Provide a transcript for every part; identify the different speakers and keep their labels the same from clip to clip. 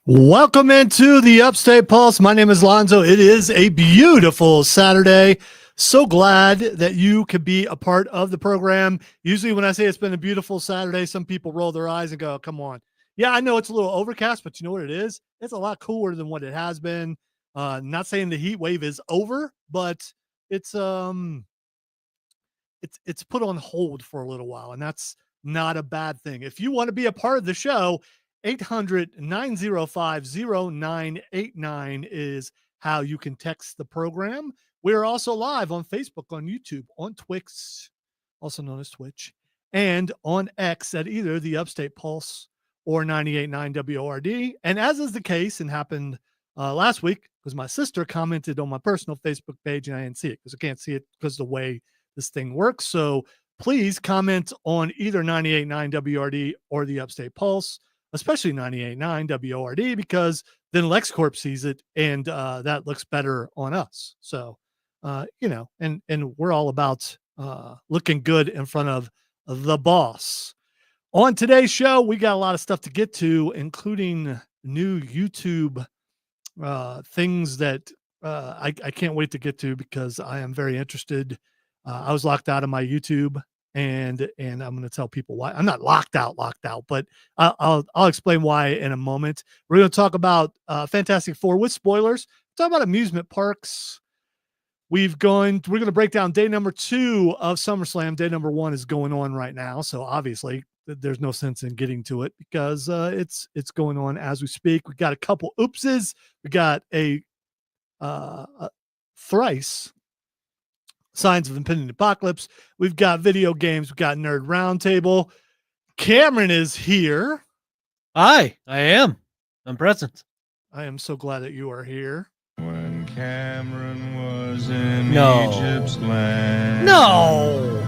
Speaker 1: Welcome into the Upstate Pulse. My name is Lonzo. It is a beautiful Saturday. So glad that you could be a part of the program. Usually when I say it's been a beautiful Saturday, some people roll their eyes and go, come on. Yeah, I know it's a little overcast, but you know what it is? It's a lot cooler than what it has been. Not saying the heat wave is over, but it's put on hold for a little while, and that's not a bad thing. If you want to be a part of the show, 800-905-0989 is how you can text the program. We're also live on Facebook, on YouTube, on Twix, also known as Twitch, and on X at either the Upstate Pulse or 98.9 WORD. And as is the case and happened last week, because my sister commented on my personal Facebook page and I didn't see it because I can't see it because of the way this thing works. So please comment on either 98.9 WORD or the Upstate Pulse, especially 98.9 WORD, because then LexCorp sees it and that looks better on us. So, and we're all about looking good in front of the boss. On today's show, we got a lot of stuff to get to, including new YouTube things that I can't wait to get to because I am very interested. I was locked out of my YouTube, and I'm going to tell people why. I'm not locked out, but I'll explain why in a moment. We're going to talk about Fantastic Four with spoilers. Talk about amusement parks. We're going to break down day number 2 of SummerSlam. Day number 1 is going on right now, so obviously there's no sense in getting to it because it's going on as we speak. We got a couple oopses. We got a thrice signs of impending apocalypse. We've got video games. We've got Nerd Roundtable. Cameron is here.
Speaker 2: Hi, I am. I'm present.
Speaker 1: I am so glad that you are here.
Speaker 3: When Cameron was in Egypt's land.
Speaker 2: No.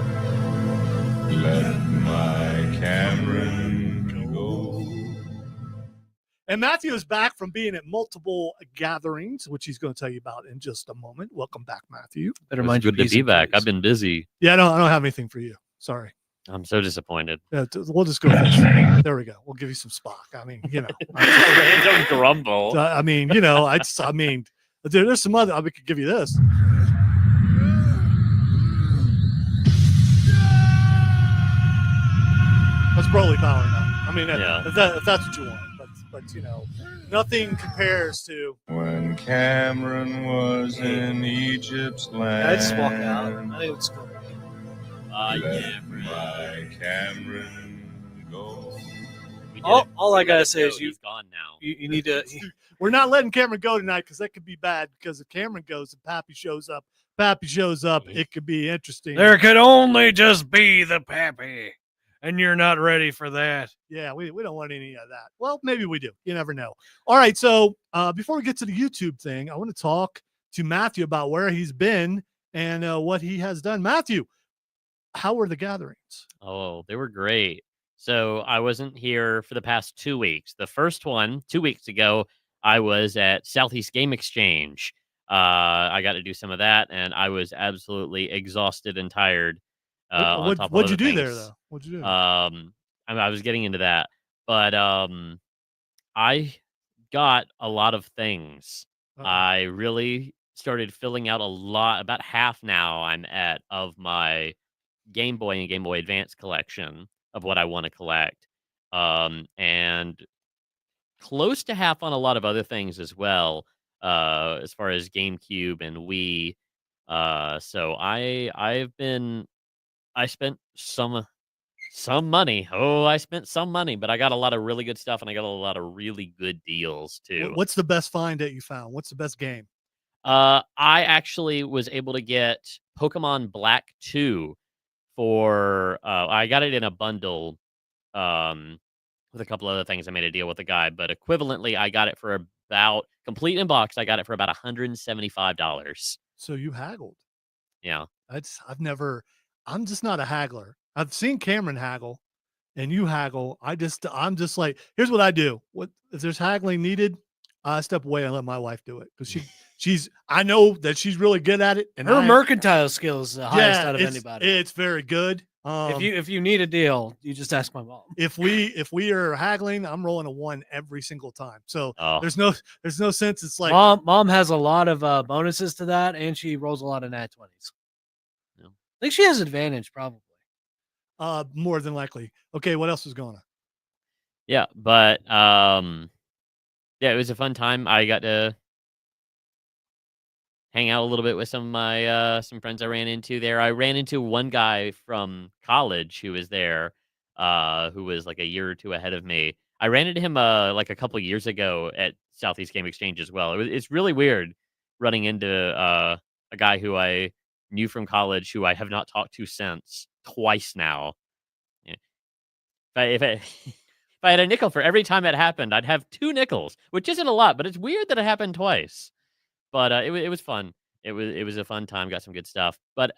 Speaker 3: Let my Cameron go.
Speaker 1: And Matthew is back from being at multiple gatherings, which he's going to tell you about in just a moment. Welcome back, Matthew.
Speaker 2: Better
Speaker 4: It's
Speaker 2: mind your
Speaker 4: good to
Speaker 2: P's
Speaker 4: be
Speaker 2: and
Speaker 4: back.
Speaker 2: Q's.
Speaker 4: I've been busy.
Speaker 1: Yeah, I don't have anything for you. Sorry.
Speaker 4: I'm so disappointed.
Speaker 1: Yeah, we'll just go. There we go. We'll give you some Spock. I mean,
Speaker 4: Random grumble.
Speaker 1: There's some other. I could give you this. That's Broly power now. I mean,
Speaker 4: Yeah.
Speaker 1: if that's what you want, but nothing compares to.
Speaker 3: When Cameron was in Egypt's land.
Speaker 2: I just walk out. I think it's cool.
Speaker 3: Let my Cameron go.
Speaker 4: We did
Speaker 2: All-
Speaker 4: it.
Speaker 2: all I gotta
Speaker 4: Let
Speaker 2: say
Speaker 4: go.
Speaker 2: is you-
Speaker 4: He's gone now.
Speaker 2: You need to.
Speaker 1: We're not letting Cameron go tonight because that could be bad. Because if Cameron goes and Pappy shows up, it could be interesting.
Speaker 2: There could only just be the Pappy, and you're not ready for that.
Speaker 1: Yeah, we don't want any of that. Well, maybe we do. You never know. All right, so before we get to the YouTube thing, I want to talk to Matthew about where he's been and what he has done. Matthew, how were the gatherings?
Speaker 4: Oh, they were great. So I wasn't here for the past 2 weeks. The first one, 2 weeks ago, I was at Southeast Game Exchange. I got to do some of that, and I was absolutely exhausted and tired. On top of
Speaker 1: What'd you
Speaker 4: other
Speaker 1: do there,
Speaker 4: things.
Speaker 1: though? What'd you do?
Speaker 4: I was getting into that, but I got a lot of things.
Speaker 1: Uh-oh.
Speaker 4: I really started filling out a lot. About half now I'm at of my Game Boy and Game Boy Advance collection of what I want to collect, and close to half on a lot of other things as well. As far as GameCube and Wii, so I spent some money. Oh, I spent some money, but I got a lot of really good stuff, and I got a lot of really good deals too.
Speaker 1: What's the best find that you found? What's the best game?
Speaker 4: I actually was able to get Pokemon Black 2 for I got it in a bundle with a couple other things. I made a deal with the guy, but equivalently I got it for about complete in box. I got it for about $175.
Speaker 1: So you haggled.
Speaker 4: Yeah.
Speaker 1: I'm just not a haggler. I've seen Cameron haggle and you haggle. I'm just like, here's what I do. If there's haggling needed, I step away and let my wife do it. Cause I know that she's really good at it. And
Speaker 2: Her mercantile skills is the highest out of anybody.
Speaker 1: It's very good.
Speaker 5: If you need a deal, you just ask my mom.
Speaker 1: If we are haggling, I'm rolling a 1 every single time. So
Speaker 4: Oh.
Speaker 1: there's no sense. It's like
Speaker 5: Mom has a lot of bonuses to that, and she rolls a lot of nat 20s.
Speaker 4: Yeah.
Speaker 5: I think she has advantage probably.
Speaker 1: more than likely. Okay, what else is going on?
Speaker 4: Yeah, but yeah, it was a fun time. I got to hang out a little bit with some of my some friends I ran into there. I ran into one guy from college who was there, who was like a year or two ahead of me. I ran into him like a couple years ago at Southeast Game Exchange as well. It's really weird running into a guy who I knew from college who I have not talked to since twice now. Yeah. If I if I had a nickel for every time it happened, I'd have 2 nickels, which isn't a lot, but it's weird that it happened twice. But it was fun. It was a fun time. Got some good stuff. But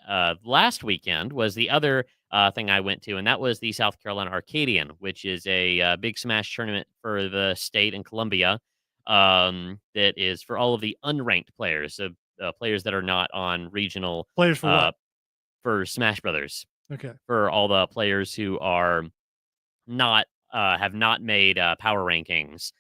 Speaker 4: last weekend was the other thing I went to, and that was the South Carolina Arcadian, which is a big Smash tournament for the state in Columbia. That is for all of the unranked players, so players that are not on regional.
Speaker 1: Players for what?
Speaker 4: For Smash Brothers.
Speaker 1: Okay.
Speaker 4: For all the players who are not have not made power rankings.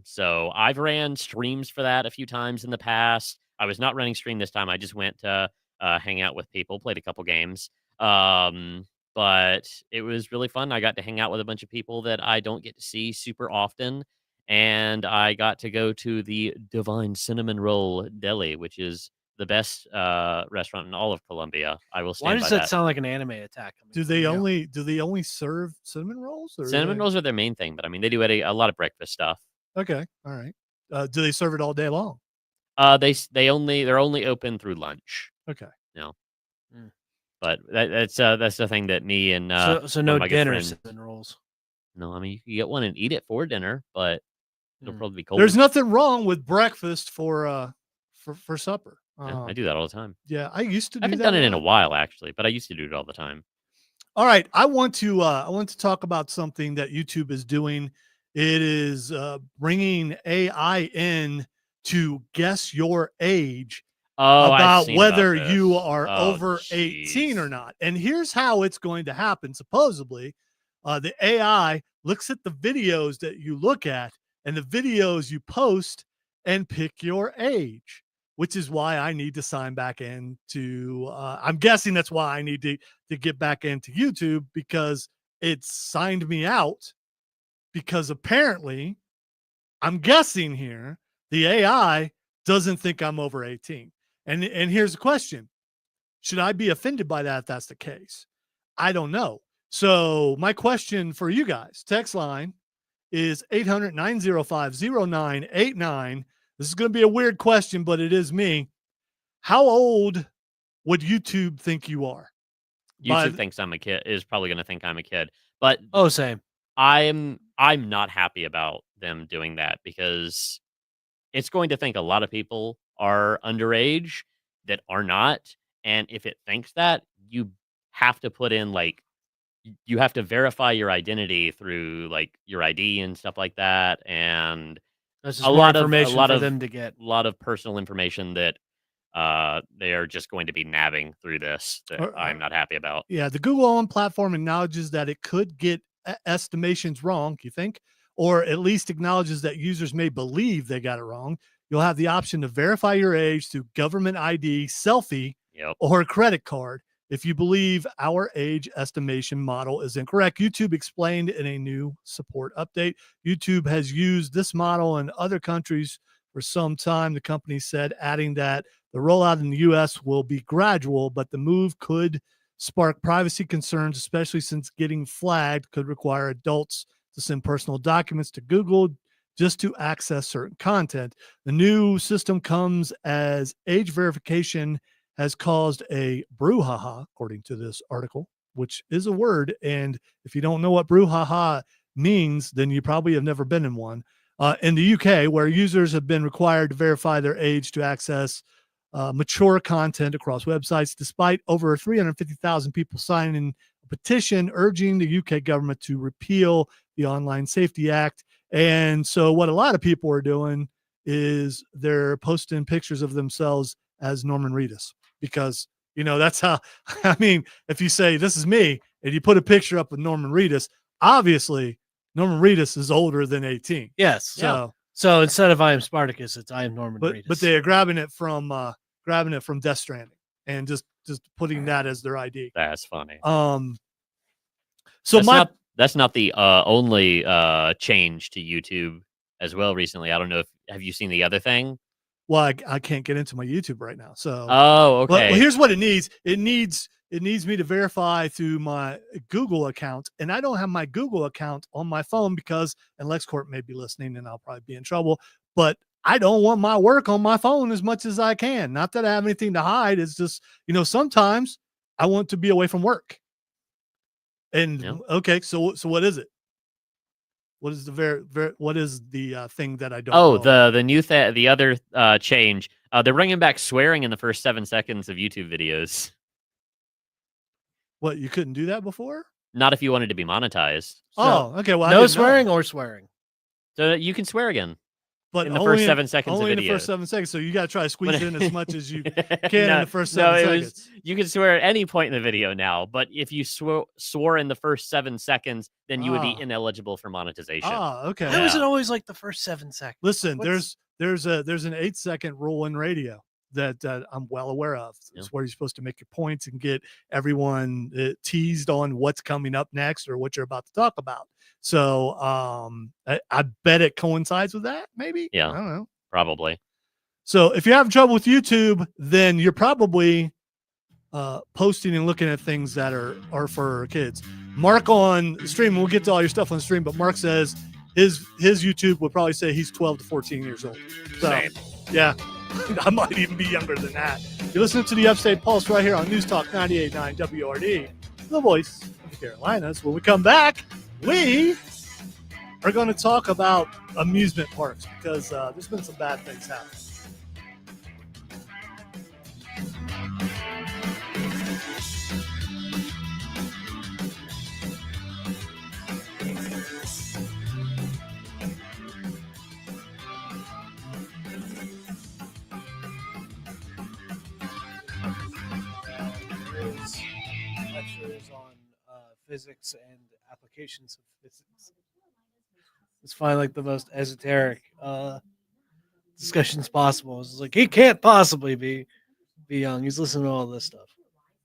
Speaker 4: So I've ran streams for that a few times in the past. I was not running stream this time. I just went to hang out with people, played a couple games. But it was really fun. I got to hang out with a bunch of people that I don't get to see super often. And I got to go to the Divine Cinnamon Roll Deli, which is the best restaurant in all of Columbia. I will stand
Speaker 5: Why
Speaker 4: by
Speaker 5: does
Speaker 4: that.
Speaker 5: that sound like an anime attack?
Speaker 1: Do they only serve cinnamon rolls? Or
Speaker 4: Cinnamon rolls are their main thing, but I mean they do a lot of breakfast stuff.
Speaker 1: Okay, all right. Do they serve it all day long?
Speaker 4: They're only open through lunch.
Speaker 1: Okay.
Speaker 4: No.
Speaker 5: Mm.
Speaker 4: But that's the thing that me and
Speaker 5: So
Speaker 4: one
Speaker 5: no
Speaker 4: of my good
Speaker 5: dinner
Speaker 4: friends-
Speaker 5: cinnamon rolls.
Speaker 4: No, I mean you can get one and eat it for dinner, but it'll probably be cold.
Speaker 1: There's nothing wrong with breakfast for supper.
Speaker 4: Yeah, I do that all the time.
Speaker 1: Yeah, I used to.
Speaker 4: I haven't done it in a while actually, but I used to do it all the time.
Speaker 1: All right, I want to talk about something that YouTube is doing. It is bringing AI in to guess your age about whether you are over 18 or not. And here's how it's going to happen. Supposedly, the AI looks at the videos that you look at and the videos you post and pick your age, which is why I need to sign back into, I'm guessing that's why I need to get back into YouTube, because it signed me out, because apparently, I'm guessing here, the AI doesn't think I'm over 18. And here's the question. Should I be offended by that if that's the case? I don't know. So my question for you guys, text line is 800-905-0989. This is going to be a weird question, but it is me. How old would YouTube think you are?
Speaker 4: YouTube thinks I'm a kid, is probably going to think I'm a kid. But
Speaker 5: same.
Speaker 4: I'm not happy about them doing that, because it's going to think a lot of people are underage that are not. And if it thinks that, you have to put in you have to verify your identity through your ID and stuff like that. And
Speaker 5: That's just more information for them to get.
Speaker 4: A lot of personal information that they are just going to be nabbing through this that I'm not happy about.
Speaker 1: Yeah, the Google own platform acknowledges that it could get estimations wrong, you think, or at least acknowledges that users may believe they got it wrong. You'll have the option to verify your age through government ID, selfie, or credit card if you believe our age estimation model is incorrect. YouTube explained in a new support update. YouTube has used this model in other countries for some time, the company said, adding that the rollout in the U.S. will be gradual, but the move could spark privacy concerns, especially since getting flagged could require adults to send personal documents to Google just to access certain content. The new system comes as age verification has caused a brouhaha, according to this article, which is a word. And if you don't know what brouhaha means, then you probably have never been in one. In the UK, where users have been required to verify their age to access mature content across websites, despite over 350,000 people signing a petition urging the UK government to repeal the Online Safety Act. And so what a lot of people are doing is they're posting pictures of themselves as Norman Reedus, because That's how, I mean, if you say this is me and you put a picture up of Norman Reedus, obviously Norman Reedus is older than 18.
Speaker 5: Yes.
Speaker 1: So,
Speaker 5: So instead of I am Spartacus, it's I am Norman
Speaker 1: but
Speaker 5: Reedus.
Speaker 1: they are grabbing it from Death Stranding and just putting that as their ID.
Speaker 4: That's funny.
Speaker 1: So
Speaker 4: that's not the only change to YouTube as well recently. I don't know have you seen the other thing?
Speaker 1: Well, I can't get into my YouTube right now. So
Speaker 4: okay.
Speaker 1: Well, here's what it needs. It needs me to verify through my Google account, and I don't have my Google account on my phone because, and LexCorp may be listening, and I'll probably be in trouble. But I don't want my work on my phone as much as I can. Not that I have anything to hide. It's just sometimes I want to be away from work. And okay, so what is it? What is what is the thing that I don't know?
Speaker 4: The new the other change. They're bringing back swearing in the first 7 seconds of YouTube videos.
Speaker 1: What, you couldn't do that before?
Speaker 4: Not if you wanted to be monetized.
Speaker 1: Okay. Well,
Speaker 5: no swearing or swearing.
Speaker 4: So you can swear again.
Speaker 1: But
Speaker 4: in the first 7 seconds
Speaker 1: only
Speaker 4: of video.
Speaker 1: In the first 7 seconds. So you got to try to squeeze in as much as you can in the first 7 seconds.
Speaker 4: You can swear at any point in the video now, but if you swore in the first 7 seconds, then you would be ineligible for monetization.
Speaker 1: Okay.
Speaker 5: Why was it always like the first 7 seconds?
Speaker 1: Listen, there's an 8-second rule in radio that I'm well aware of. It's where you're supposed to make your points and get everyone teased on what's coming up next or what you're about to talk about. So I bet it coincides with that, maybe.
Speaker 4: Yeah,
Speaker 1: I don't know.
Speaker 4: Probably.
Speaker 1: So if you're having trouble with YouTube, then you're probably posting and looking at things that are for kids. Mark on stream, we'll get to all your stuff on stream, but Mark says his YouTube would probably say he's 12 to 14 years old. So, yeah, I might even be younger than that. You're listening to the Upstate Pulse right here on News Talk 98.9 WRD, the voice of the Carolinas. When we come back, we are going to talk about amusement parks because there's been some bad things happening.
Speaker 5: Lectures on physics and applications of physics. It's finally like the most esoteric discussions possible. It's like he can't possibly be young. He's listening to all this stuff.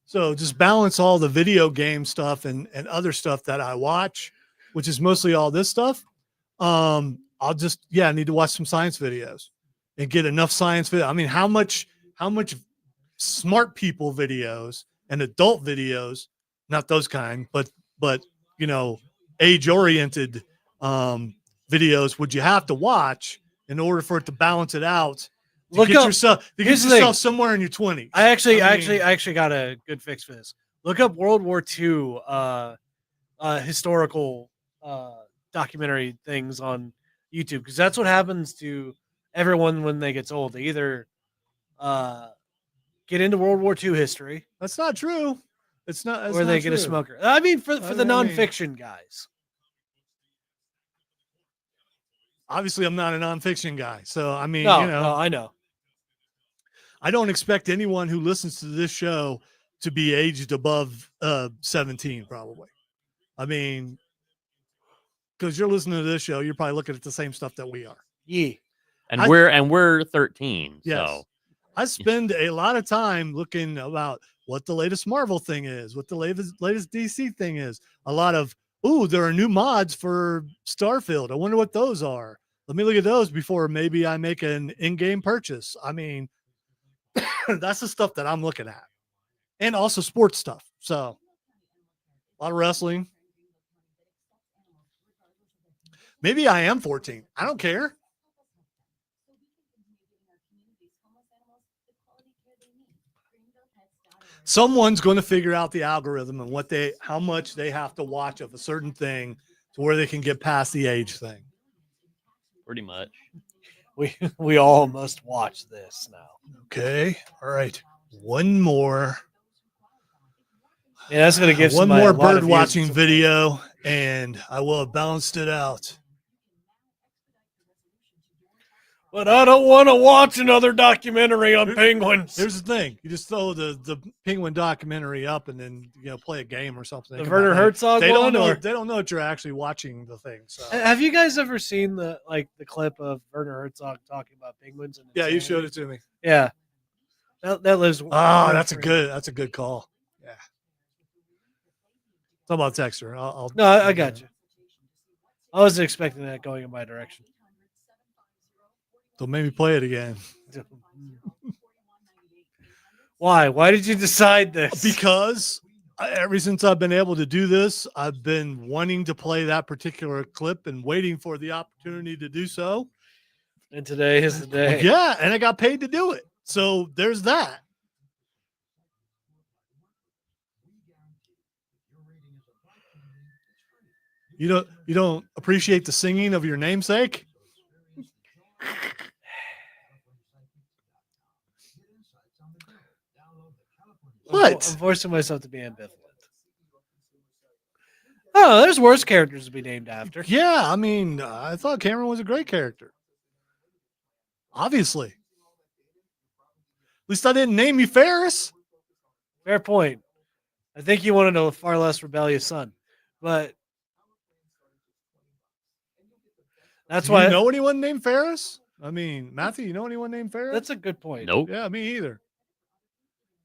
Speaker 1: So just balance all the video game stuff and other stuff that I watch, which is mostly all this stuff. I'll just I need to watch some science videos and get enough science video. I mean, how much smart people videos and adult videos, not those kind, but age-oriented videos would you have to watch in order for it to balance it out? Get yourself somewhere in your 20s.
Speaker 5: I actually got a good fix for this. Look up World War II historical documentary things on YouTube, because that's what happens to everyone when they get old. They either get into World War II history.
Speaker 1: That's not true. It's not.
Speaker 5: Or they get a smoker. I mean, for the nonfiction guys.
Speaker 1: Obviously, I'm not a nonfiction guy, so I mean,
Speaker 5: no, I know.
Speaker 1: I don't expect anyone who listens to this show to be aged above 17, probably. I mean, because you're listening to this show, you're probably looking at the same stuff that we are.
Speaker 5: Yeah,
Speaker 4: and we're 13.
Speaker 1: Yes.
Speaker 4: So
Speaker 1: I spend a lot of time looking about what the latest Marvel thing is, what the latest DC thing is. A lot of, there are new mods for Starfield. I wonder what those are. Let me look at those before maybe I make an in-game purchase. I mean, that's the stuff that I'm looking at. And also sports stuff. So a lot of wrestling. Maybe I am 14. I don't care. Someone's going to figure out the algorithm and how much they have to watch of a certain thing to where they can get past the age thing.
Speaker 4: Pretty much.
Speaker 5: We all must watch this now.
Speaker 1: Okay. All right. One more.
Speaker 5: Yeah, that's going to give
Speaker 1: one more bird watching video, and I will have balanced it out.
Speaker 5: But I don't want to watch another documentary on penguins.
Speaker 1: Here's the thing: you just throw the penguin documentary up, and then play a game or something.
Speaker 5: The
Speaker 1: Come
Speaker 5: Werner
Speaker 1: back.
Speaker 5: Herzog
Speaker 1: They
Speaker 5: one,
Speaker 1: don't know.
Speaker 5: or
Speaker 1: They don't know that you're actually watching the thing. So
Speaker 5: have you guys ever seen the clip of Werner Herzog talking about penguins? And
Speaker 1: yeah, you
Speaker 5: insanity?
Speaker 1: showed it to me.
Speaker 5: Yeah, that lives.
Speaker 1: Oh, that's a good call. Yeah. Talk about Texter. I'll
Speaker 5: No, I got you. I wasn't expecting that going in my direction.
Speaker 1: So maybe play it again.
Speaker 5: Why? Why did you decide this?
Speaker 1: Because ever since I've been able to do this, I've been wanting to play that particular clip and waiting for the opportunity to do so.
Speaker 5: And today is the day.
Speaker 1: Yeah, and I got paid to do it. So there's that. You don't appreciate the singing of your namesake? What?
Speaker 5: I'm forcing myself to be ambivalent. Oh, there's worse characters to be named after.
Speaker 1: Yeah, I mean, I thought Cameron was a great character. Obviously. At least I didn't name you Ferris.
Speaker 5: Fair point. I think you wanted a far less rebellious son, but that's why.
Speaker 1: You know anyone named Ferris? I mean, Matthew, you know anyone named Ferris?
Speaker 5: That's a good point.
Speaker 4: Nope.
Speaker 1: Yeah, me either.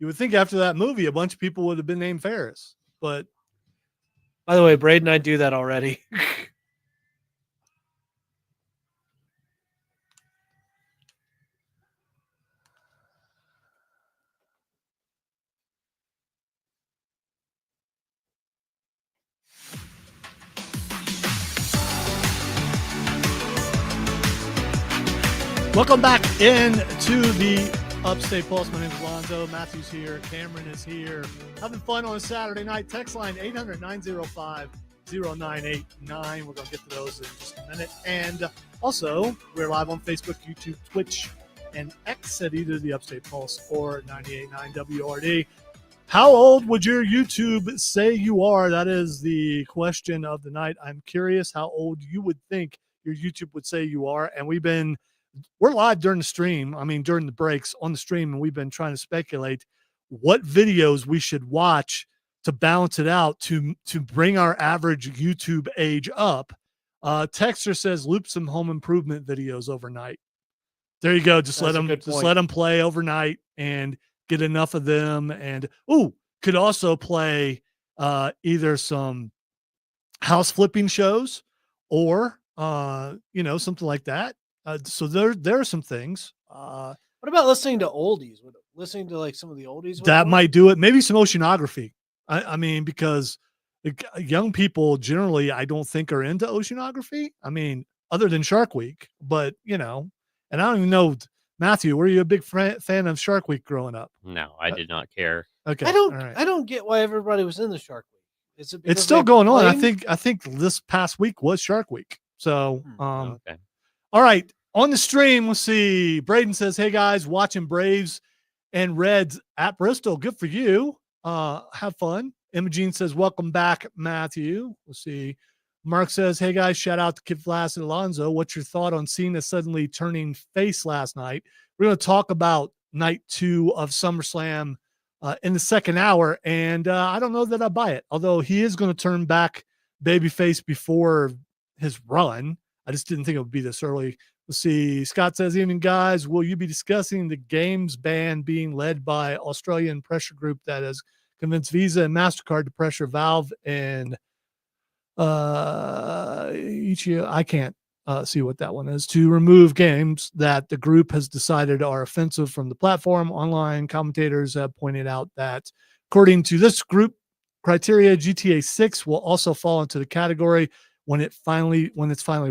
Speaker 1: You would think after that movie, a bunch of people would have been named Ferris, but
Speaker 5: By the way, Braden and I do that already.
Speaker 1: welcome back into the Upstate Pulse. My name is Lonzo. Matthew's here. Cameron is here. Having fun on a Saturday night. Text line 800-905-0989. We're going to get to those in just a minute. And also, we're live on Facebook, YouTube, Twitch, and X at either the Upstate Pulse or 98.9 WRD. How old would your YouTube say you are? That is the question of the night. I'm curious how old you would think your YouTube would say you are. And we're live during the stream. I mean, during the breaks on the stream, and we've been trying to speculate what videos we should watch to balance it out to bring our average YouTube age up. Texter says loop some home improvement videos overnight. There you go. Just let them play overnight and get enough of them. And could also play either some house flipping shows or something like that. So there are some things.
Speaker 5: What about listening to oldies? Listening to like some of the oldies?
Speaker 1: That might do it. Maybe some oceanography. I mean, because young people generally, I don't think are into oceanography. I mean, other than Shark Week, but and I don't even know, Matthew, were you a big fan of Shark Week growing up?
Speaker 4: No, I did not care.
Speaker 1: Okay.
Speaker 5: I don't get why everybody was in the Shark Week.
Speaker 1: It's still going on. I think this past week was Shark Week. So,
Speaker 4: Okay.
Speaker 1: All right. On the stream, we'll see. Braden says, hey guys, watching Braves and Reds at Bristol. Good for you. Have fun. Imogene says, welcome back, Matthew. We'll see. Mark says, hey guys, shout out to Kid Flass and Alonzo. What's your thought on Cena suddenly turning face last night? We're going to talk about night 2 of SummerSlam in the second hour. And I don't know that I buy it, although he is going to turn back babyface before his run. I just didn't think it would be this early. Let's see. Scott says, evening guys, will you be discussing the games ban being led by Australian pressure group that has convinced Visa and MasterCard to pressure Valve and Ichio? I can't see what that one is. To remove games that the group has decided are offensive from the platform. Online commentators have pointed out that according to this group criteria, GTA 6 will also fall into the category when it's finally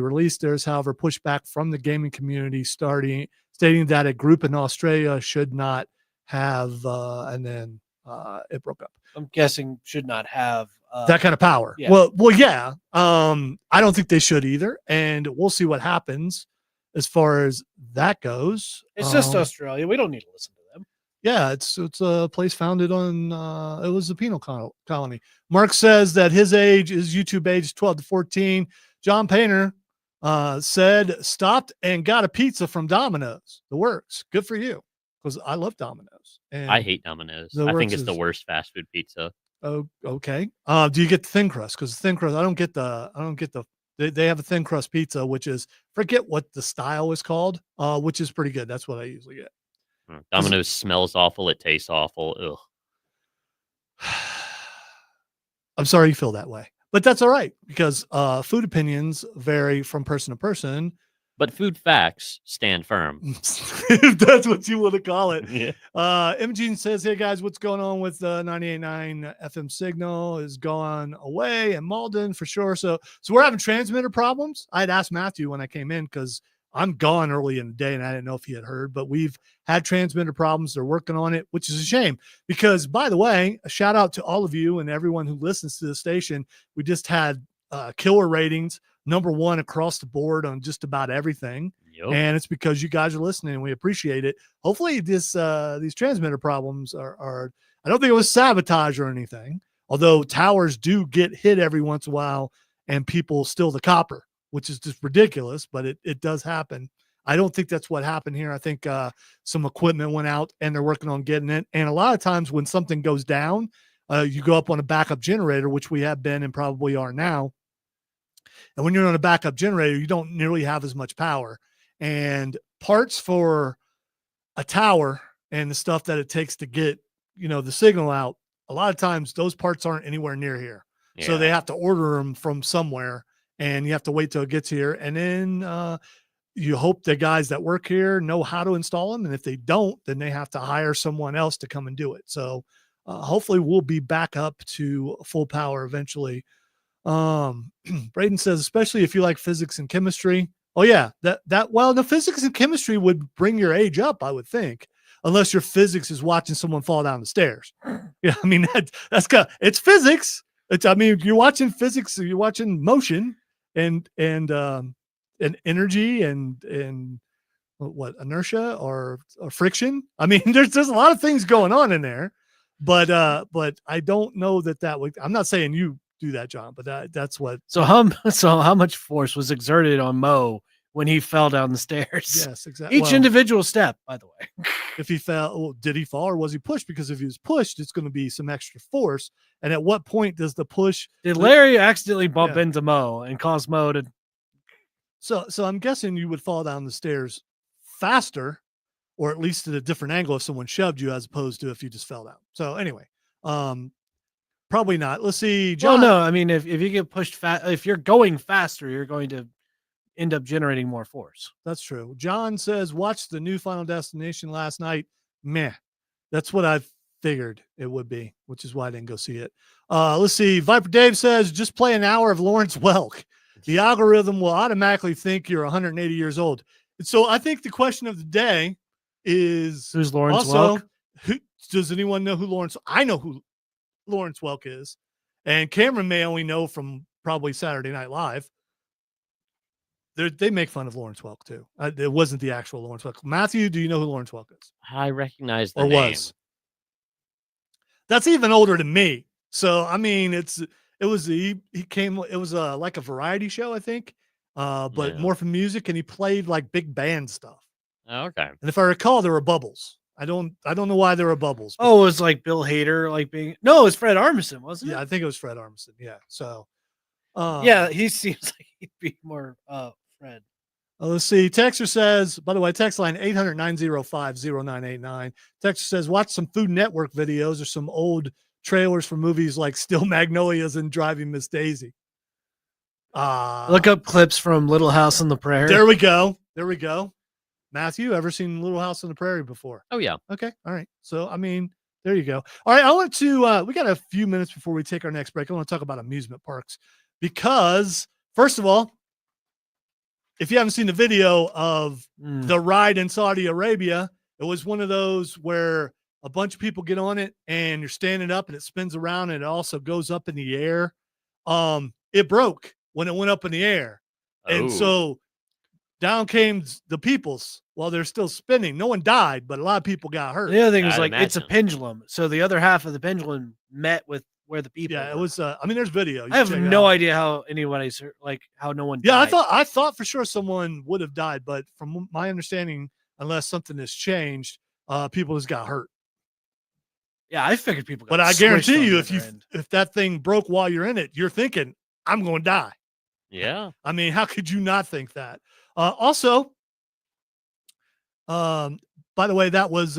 Speaker 1: released. There's, however, pushback from the gaming community stating that a group in Australia should not have, and then it broke up.
Speaker 5: I'm guessing should not have
Speaker 1: that kind of power.
Speaker 5: Yeah.
Speaker 1: Well, yeah. I don't think they should either, and we'll see what happens as far as that goes.
Speaker 5: It's just Australia. We don't need to listen to them.
Speaker 1: Yeah, it's a place founded on it was a penal colony. Mark says that his age is YouTube age 12 to 14. John Painter said stopped and got a pizza from Domino's. The Works. Good for you, because I love Domino's. And
Speaker 4: I hate Domino's.
Speaker 1: The
Speaker 4: I think
Speaker 1: Works
Speaker 4: it's the
Speaker 1: is-
Speaker 4: worst fast food pizza.
Speaker 1: Oh, okay. Do you get the thin crust? Because thin crust, I don't get the. They have a thin crust pizza, which is forget what the style is called, which is pretty good. That's what I usually get.
Speaker 4: Domino's smells awful. It tastes awful. Ugh.
Speaker 1: I'm sorry you feel that way, but that's all right because food opinions vary from person to person.
Speaker 4: But food facts stand firm.
Speaker 1: If that's what you want to call it.
Speaker 4: Yeah.
Speaker 1: Imogene says, hey guys, what's going on with the 98.9 FM signal is gone away in Malden for sure. So we're having transmitter problems. I had asked Matthew when I came in because I'm gone early in the day and I didn't know if he had heard, but we've had transmitter problems. They're working on it, which is a shame because, by the way, a shout out to all of you and everyone who listens to the station. We just had killer ratings. #1 across the board on just about everything.
Speaker 4: Yep.
Speaker 1: And it's because you guys are listening and we appreciate it. Hopefully these transmitter problems are I don't think it was sabotage or anything, although towers do get hit every once in a while and people steal the copper, which is just ridiculous, but it does happen. I don't think that's what happened here. I think some equipment went out and they're working on getting it. And a lot of times when something goes down, you go up on a backup generator, which we have been and probably are now. And when you're on a backup generator, you don't nearly have as much power. And parts for a tower and the stuff that it takes to get, the signal out, a lot of times those parts aren't anywhere near here.
Speaker 4: Yeah.
Speaker 1: So they have to order them from somewhere and you have to wait till it gets here. And then you hope the guys that work here know how to install them. And if they don't, then they have to hire someone else to come and do it. So hopefully we'll be back up to full power eventually. Braden says, especially if you like physics and chemistry. Oh yeah, the physics and chemistry would bring your age up, I would think, unless your physics is watching someone fall down the stairs. Yeah, I mean it's physics. You're watching physics, you're watching motion and energy and what inertia or friction. I mean, there's a lot of things going on in there, but I don't know that would. I'm not saying you do that, John, but that's what.
Speaker 5: So how much force was exerted on Mo when he fell down the stairs?
Speaker 1: Yes, exactly.
Speaker 5: Each individual step, by the way.
Speaker 1: If he fell, did he fall or was he pushed? Because if he was pushed, it's going to be some extra force. And at what point does the push?
Speaker 5: Did Larry accidentally bump into Mo and cause Mo to?
Speaker 1: So I'm guessing you would fall down the stairs faster, or at least at a different angle if someone shoved you, as opposed to if you just fell down. So anyway, probably not. Let's see, John.
Speaker 5: Well, no, I mean if you get pushed if you're going faster, you're going to end up generating more force.
Speaker 1: That's true. John says, watch the new Final Destination last night. Meh. That's what I figured it would be, which is why I didn't go see it. Let's see. Viper Dave says, just play an hour of Lawrence Welk. The algorithm will automatically think you're 180 years old. And so I think the question of the day is,
Speaker 5: who's Lawrence
Speaker 1: also,
Speaker 5: Welk?
Speaker 1: Does anyone know who Lawrence? I know who Lawrence Welk is, and Cameron may only know from probably Saturday Night Live. They make fun of Lawrence Welk too. It wasn't the actual Lawrence Welk. Matthew, do you know who Lawrence Welk is?
Speaker 4: I recognize the
Speaker 1: or
Speaker 4: name.
Speaker 1: was. That's even older than me. So I mean, he came. It was like a variety show, I think, but more for music, and he played like big band stuff.
Speaker 4: Oh, okay.
Speaker 1: And if I recall, there were bubbles. I don't know why there were bubbles.
Speaker 5: Oh, it was like Bill Hader, like being no, it was Fred Armisen, wasn't it?
Speaker 1: Yeah, I think it was Fred Armisen. Yeah. So
Speaker 5: yeah, he seems like he'd be more Fred.
Speaker 1: Let's see. Texter says, by the way, text line 800-905-0989. Texter says, watch some Food Network videos or some old trailers for movies like Still Magnolias and Driving Miss Daisy.
Speaker 5: Look up clips from Little House on the Prairie.
Speaker 1: There we go. Matthew, ever seen Little House on the Prairie before?
Speaker 4: Oh, yeah.
Speaker 1: Okay. All right. So, I mean, there you go. All right. I want to, we got a few minutes before we take our next break. I want to talk about amusement parks because, first of all, if you haven't seen the video of the ride in Saudi Arabia, it was one of those where a bunch of people get on it and you're standing up and it spins around and it also goes up in the air. It broke when it went up in the air. And so down came the peoples while they're still spinning. No one died, but a lot of people got hurt.
Speaker 5: The other thing was like, it's a pendulum. So the other half of the pendulum met with where the people.
Speaker 1: Yeah, it
Speaker 5: were.
Speaker 1: was. I mean, there's video. You
Speaker 5: I have
Speaker 1: can check it
Speaker 5: no
Speaker 1: out.
Speaker 5: idea how anybody's how no one.
Speaker 1: Yeah,
Speaker 5: died.
Speaker 1: I thought for sure someone would have died, but from my understanding, unless something has changed, people just got hurt.
Speaker 5: Yeah, I figured people. Got
Speaker 1: But I
Speaker 5: squished
Speaker 1: guarantee
Speaker 5: on
Speaker 1: you,
Speaker 5: the other end.
Speaker 1: if that thing broke while you're in it, you're thinking, I'm going to die.
Speaker 4: Yeah.
Speaker 1: I mean, how could you not think that? Also, by the way, that was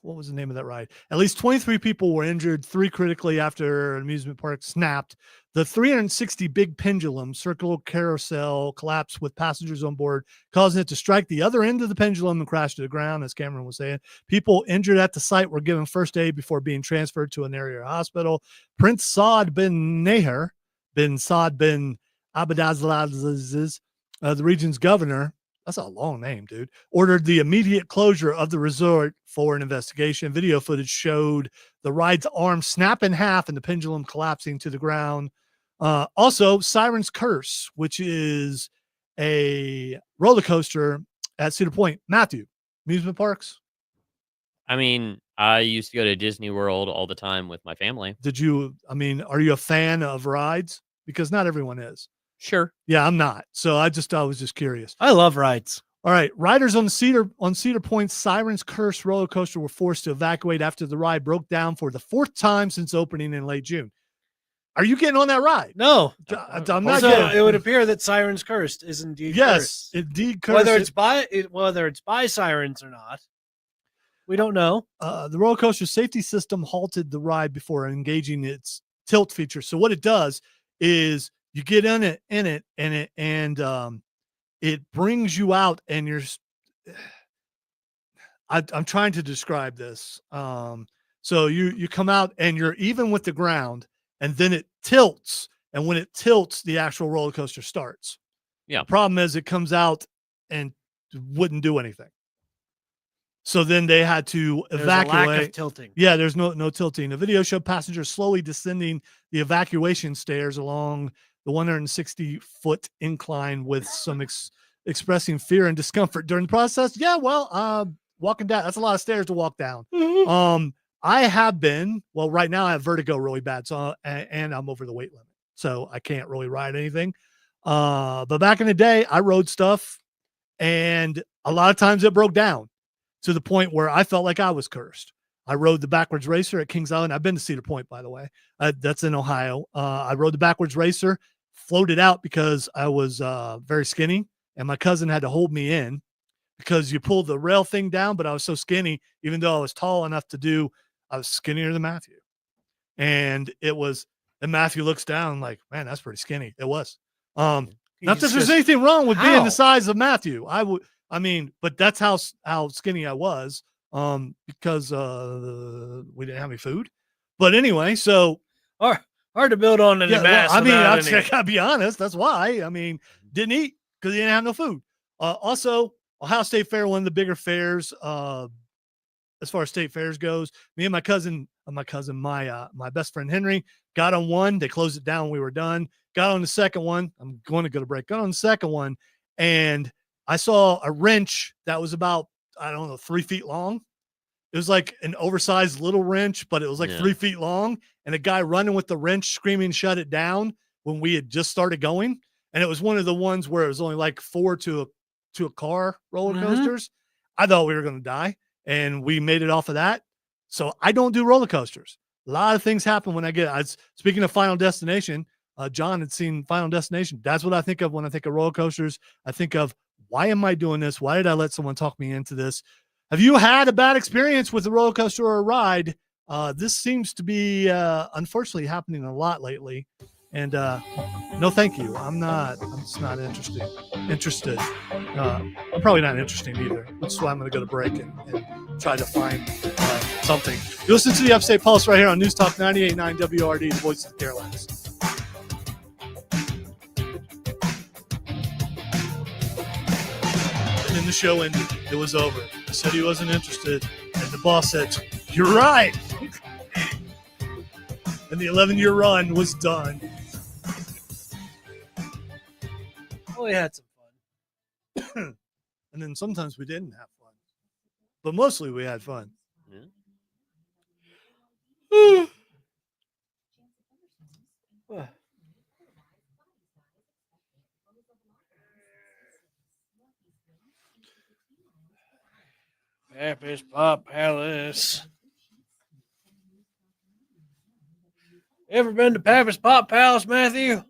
Speaker 1: what was the name of that ride? At least 23 people were injured, 3 critically after an amusement park snapped. The 360 big pendulum circular carousel collapsed with passengers on board, causing it to strike the other end of the pendulum and crash to the ground, as Cameron was saying. People injured at the site were given first aid before being transferred to an area hospital. Prince Saad bin Naher, bin Saad bin Abdulaziz, the region's governor, that's a long name, dude, ordered the immediate closure of the resort for an investigation. Video footage showed the ride's arm snap in half and the pendulum collapsing to the ground. Also, Siren's Curse, which is a roller coaster at Cedar Point. Matthew, amusement parks?
Speaker 4: I mean, I used to go to Disney World all the time with my family.
Speaker 1: Are you a fan of rides? Because not everyone is.
Speaker 4: Sure.
Speaker 1: Yeah, I'm not. So I was just curious.
Speaker 5: I love rides.
Speaker 1: All right, riders on Cedar Point's Siren's Curse roller coaster were forced to evacuate after the ride broke down for the 4th time since opening in late June. Are you getting on that ride?
Speaker 5: No,
Speaker 1: I'm not
Speaker 5: so
Speaker 1: getting.
Speaker 5: it would appear that Siren's Cursed is indeed
Speaker 1: Yes,
Speaker 5: cursed.
Speaker 1: indeed cursed.
Speaker 5: Whether it's by sirens or not, we don't know.
Speaker 1: The roller coaster safety system halted the ride before engaging its tilt feature. So what it does is you get in it, and it brings you out, and I'm trying to describe this. So you come out and you're even with the ground, and then it tilts, and when it tilts, the actual roller coaster starts.
Speaker 4: Yeah.
Speaker 1: The problem is it comes out and wouldn't do anything. So then they had to evacuate.
Speaker 5: A lack of tilting.
Speaker 1: Yeah, there's no tilting. The video showed passengers slowly descending the evacuation stairs along the 160-foot incline with some expressing fear and discomfort during the process. Yeah, well, walking down, that's a lot of stairs to walk down.
Speaker 5: Mm-hmm.
Speaker 1: I have been, well, right now I have vertigo really bad, so and I'm over the weight limit, so I can't really ride anything. But back in the day, I rode stuff, and a lot of times it broke down to the point where I felt like I was cursed. I rode the backwards racer at Kings Island. I've been to Cedar Point, by the way. That's in Ohio. I rode the backwards racer, floated out because I was very skinny, and my cousin had to hold me in because you pull the rail thing down, but I was so skinny, even though I was tall enough to do, I was skinnier than Matthew. And Matthew looks down like, man, that's pretty skinny. It was. Not that there's anything wrong with being the size of Matthew. But that's how skinny I was. Because we didn't have any food. But anyway, so
Speaker 5: hard to build on any mass.
Speaker 1: I gotta be honest. That's why. Didn't eat because he didn't have no food. Also, Ohio State Fair, one of the bigger fairs, as far as state fairs goes. Me and my best friend Henry got on one. They closed it down when we were done. Got on the second one. I'm going to go to break. Got on the second one, and I saw a wrench that was about, I don't know, 3 feet long. It was like an oversized little wrench, but it was like 3 feet long. And a guy running with the wrench screaming, shut it down when we had just started going. And it was one of the ones where it was only like 4 to a car roller coasters. I thought we were going to die, and we made it off of that. So I don't do roller coasters. A lot of things happen when speaking of Final Destination, John had seen Final Destination. That's what I think of when I think of roller coasters. I think of, why am I doing this? Why did I let someone talk me into this? Have you had a bad experience with a roller coaster or a ride? This seems to be, unfortunately, happening a lot lately. And no, thank you. I'm just not interested. I'm probably not interesting either. Which is why I'm going to go to break and try to find something. You listen to the Upstate Pulse right here on News Talk 98.9 WRD, the voice of the Carolinas. And then the show ended. It was over. He said he wasn't interested. And the boss said, "You're right." And the 11-year run was done.
Speaker 5: Oh, we had some
Speaker 1: fun. And then sometimes we didn't have fun. But mostly we had fun.
Speaker 4: Yeah.
Speaker 5: Pappy's Pop Palace. Ever been to Pappy's Pop Palace, Matthew?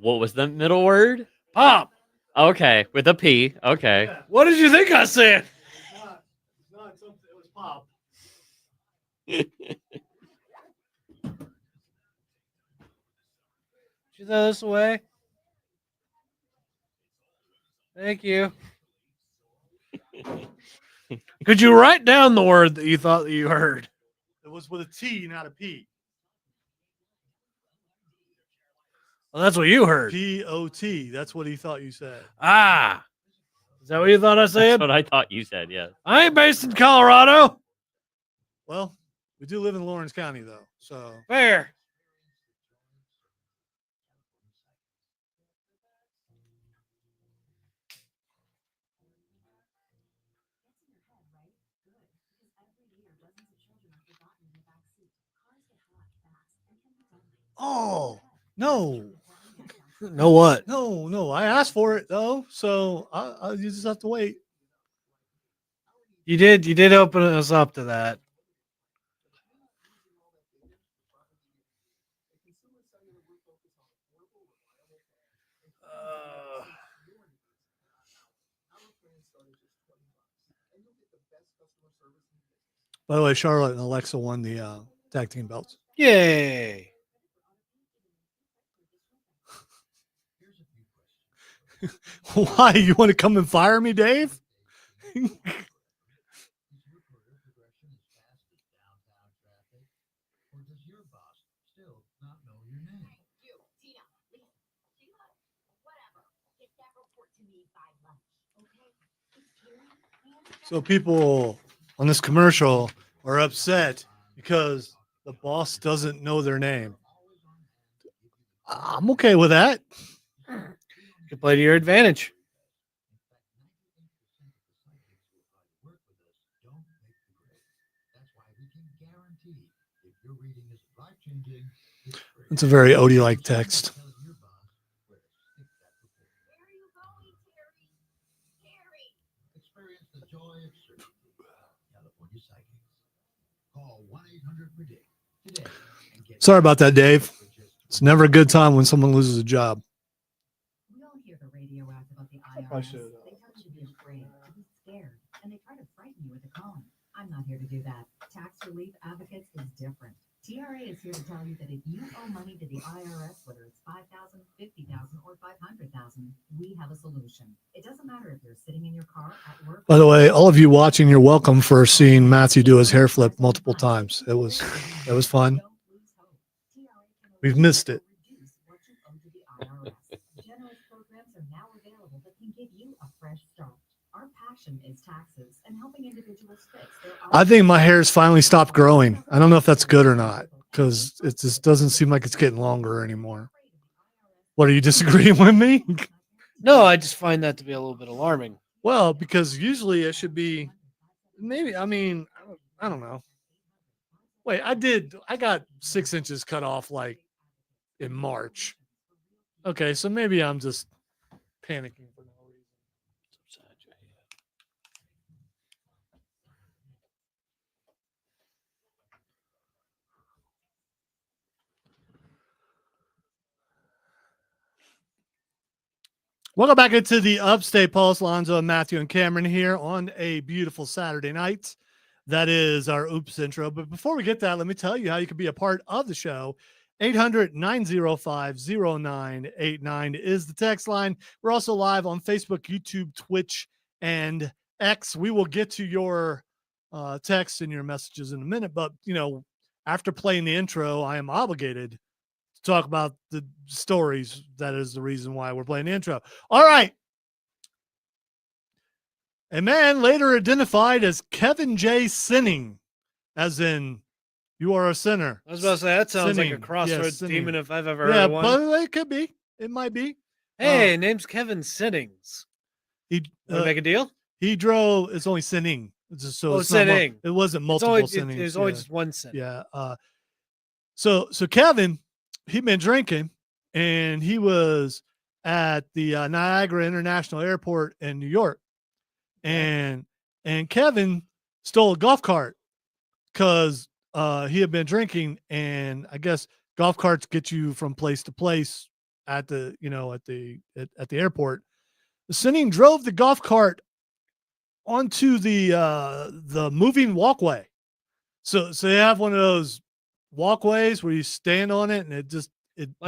Speaker 4: What was the middle word?
Speaker 5: Pop.
Speaker 4: Okay, with a P. Okay.
Speaker 5: What did you think I said?
Speaker 1: It's not something. It was pop.
Speaker 5: Did you throw this away? Thank you. Could you write down the word that you thought that you heard?
Speaker 1: It was with a T, not a P.
Speaker 5: Well, that's what you heard.
Speaker 1: P-O-T. That's what he thought you said.
Speaker 5: Ah. Is that what you thought I
Speaker 4: That's
Speaker 5: said?
Speaker 4: what I thought you said, yes.
Speaker 5: I ain't based in Colorado.
Speaker 1: Well, we do live in Lawrence County, though. So
Speaker 5: Fair.
Speaker 1: oh no.
Speaker 5: Know what?
Speaker 1: No. I asked for it though, so you just have to wait.
Speaker 5: You did open us up to that.
Speaker 1: By the way, Charlotte and Alexa won the tag team belts.
Speaker 5: Yay.
Speaker 1: Why? You want to come and fire me, Dave? So people on this commercial are upset because the boss doesn't know their name. I'm okay with that.
Speaker 5: You play to your advantage.
Speaker 1: It's a very Odie-like text. Sorry about that, Dave. It's never a good time when someone loses a job.
Speaker 6: We all hear the radio ads about the IRS.
Speaker 1: probably should,
Speaker 6: They tell you to be afraid, to be scared, and they try to frighten you with a con. I'm not here to do that. Tax Relief Advocates is different. TRA is here to tell you that if you owe money to the IRS, whether it's $5,000, $50,000, or $500,000, we have a solution. It doesn't matter if you're sitting in your car at work.
Speaker 1: By the way, all of you watching, you're welcome for seeing Matthew do his hair flip multiple times. It was fun. We've missed it.
Speaker 6: Generous programs are now available that can give you a fresh start. Our passion is taxes and helping individuals fix their.
Speaker 1: I think my hair's finally stopped growing. I don't know if that's good or not because it just doesn't seem like it's getting longer anymore. What, are you disagreeing with me?
Speaker 5: No, I just find that to be a little bit alarming.
Speaker 1: Well, because usually it should be maybe, I don't know. Wait, I got 6 inches cut off like in March. Okay, so maybe I'm just panicking for no reason. Welcome back into the Upstate Pulse. Lonzo, Matthew, and Cameron here on a beautiful Saturday night. That is our Oops intro. But before we get that, let me tell you how you can be a part of the show. 800-905-0989 is the text line. We're also live on Facebook, YouTube, Twitch, and X. We will get to your texts and your messages in a minute. But, after playing the intro, I am obligated to talk about the stories. That is the reason why we're playing the intro. All right. A man later identified as Kevin J. Sinning, as in you are a sinner.
Speaker 5: I was about to say, that sounds like a
Speaker 1: Sinning.
Speaker 5: crossroads
Speaker 1: Yes,
Speaker 5: demon
Speaker 1: sinning.
Speaker 5: if I've ever
Speaker 1: Yeah,
Speaker 5: heard one.
Speaker 1: but it could be. It might be.
Speaker 5: Hey, name's Kevin Sinnings.
Speaker 1: He
Speaker 5: Want to make a deal?
Speaker 1: he drove. It's only sinning. It's just, so
Speaker 5: Oh,
Speaker 1: it's not
Speaker 5: sinning.
Speaker 1: it wasn't
Speaker 5: It's
Speaker 1: multiple
Speaker 5: only,
Speaker 1: sinnings.
Speaker 5: there's only just one sin.
Speaker 1: yeah. So Kevin, he'd been drinking, and he was at the Niagara International Airport in New York, and Kevin stole a golf cart because he had been drinking, and I guess golf carts get you from place to place at the at the airport. Sinning drove the golf cart onto the moving walkway. So they have one of those walkways where you stand on it and it moves.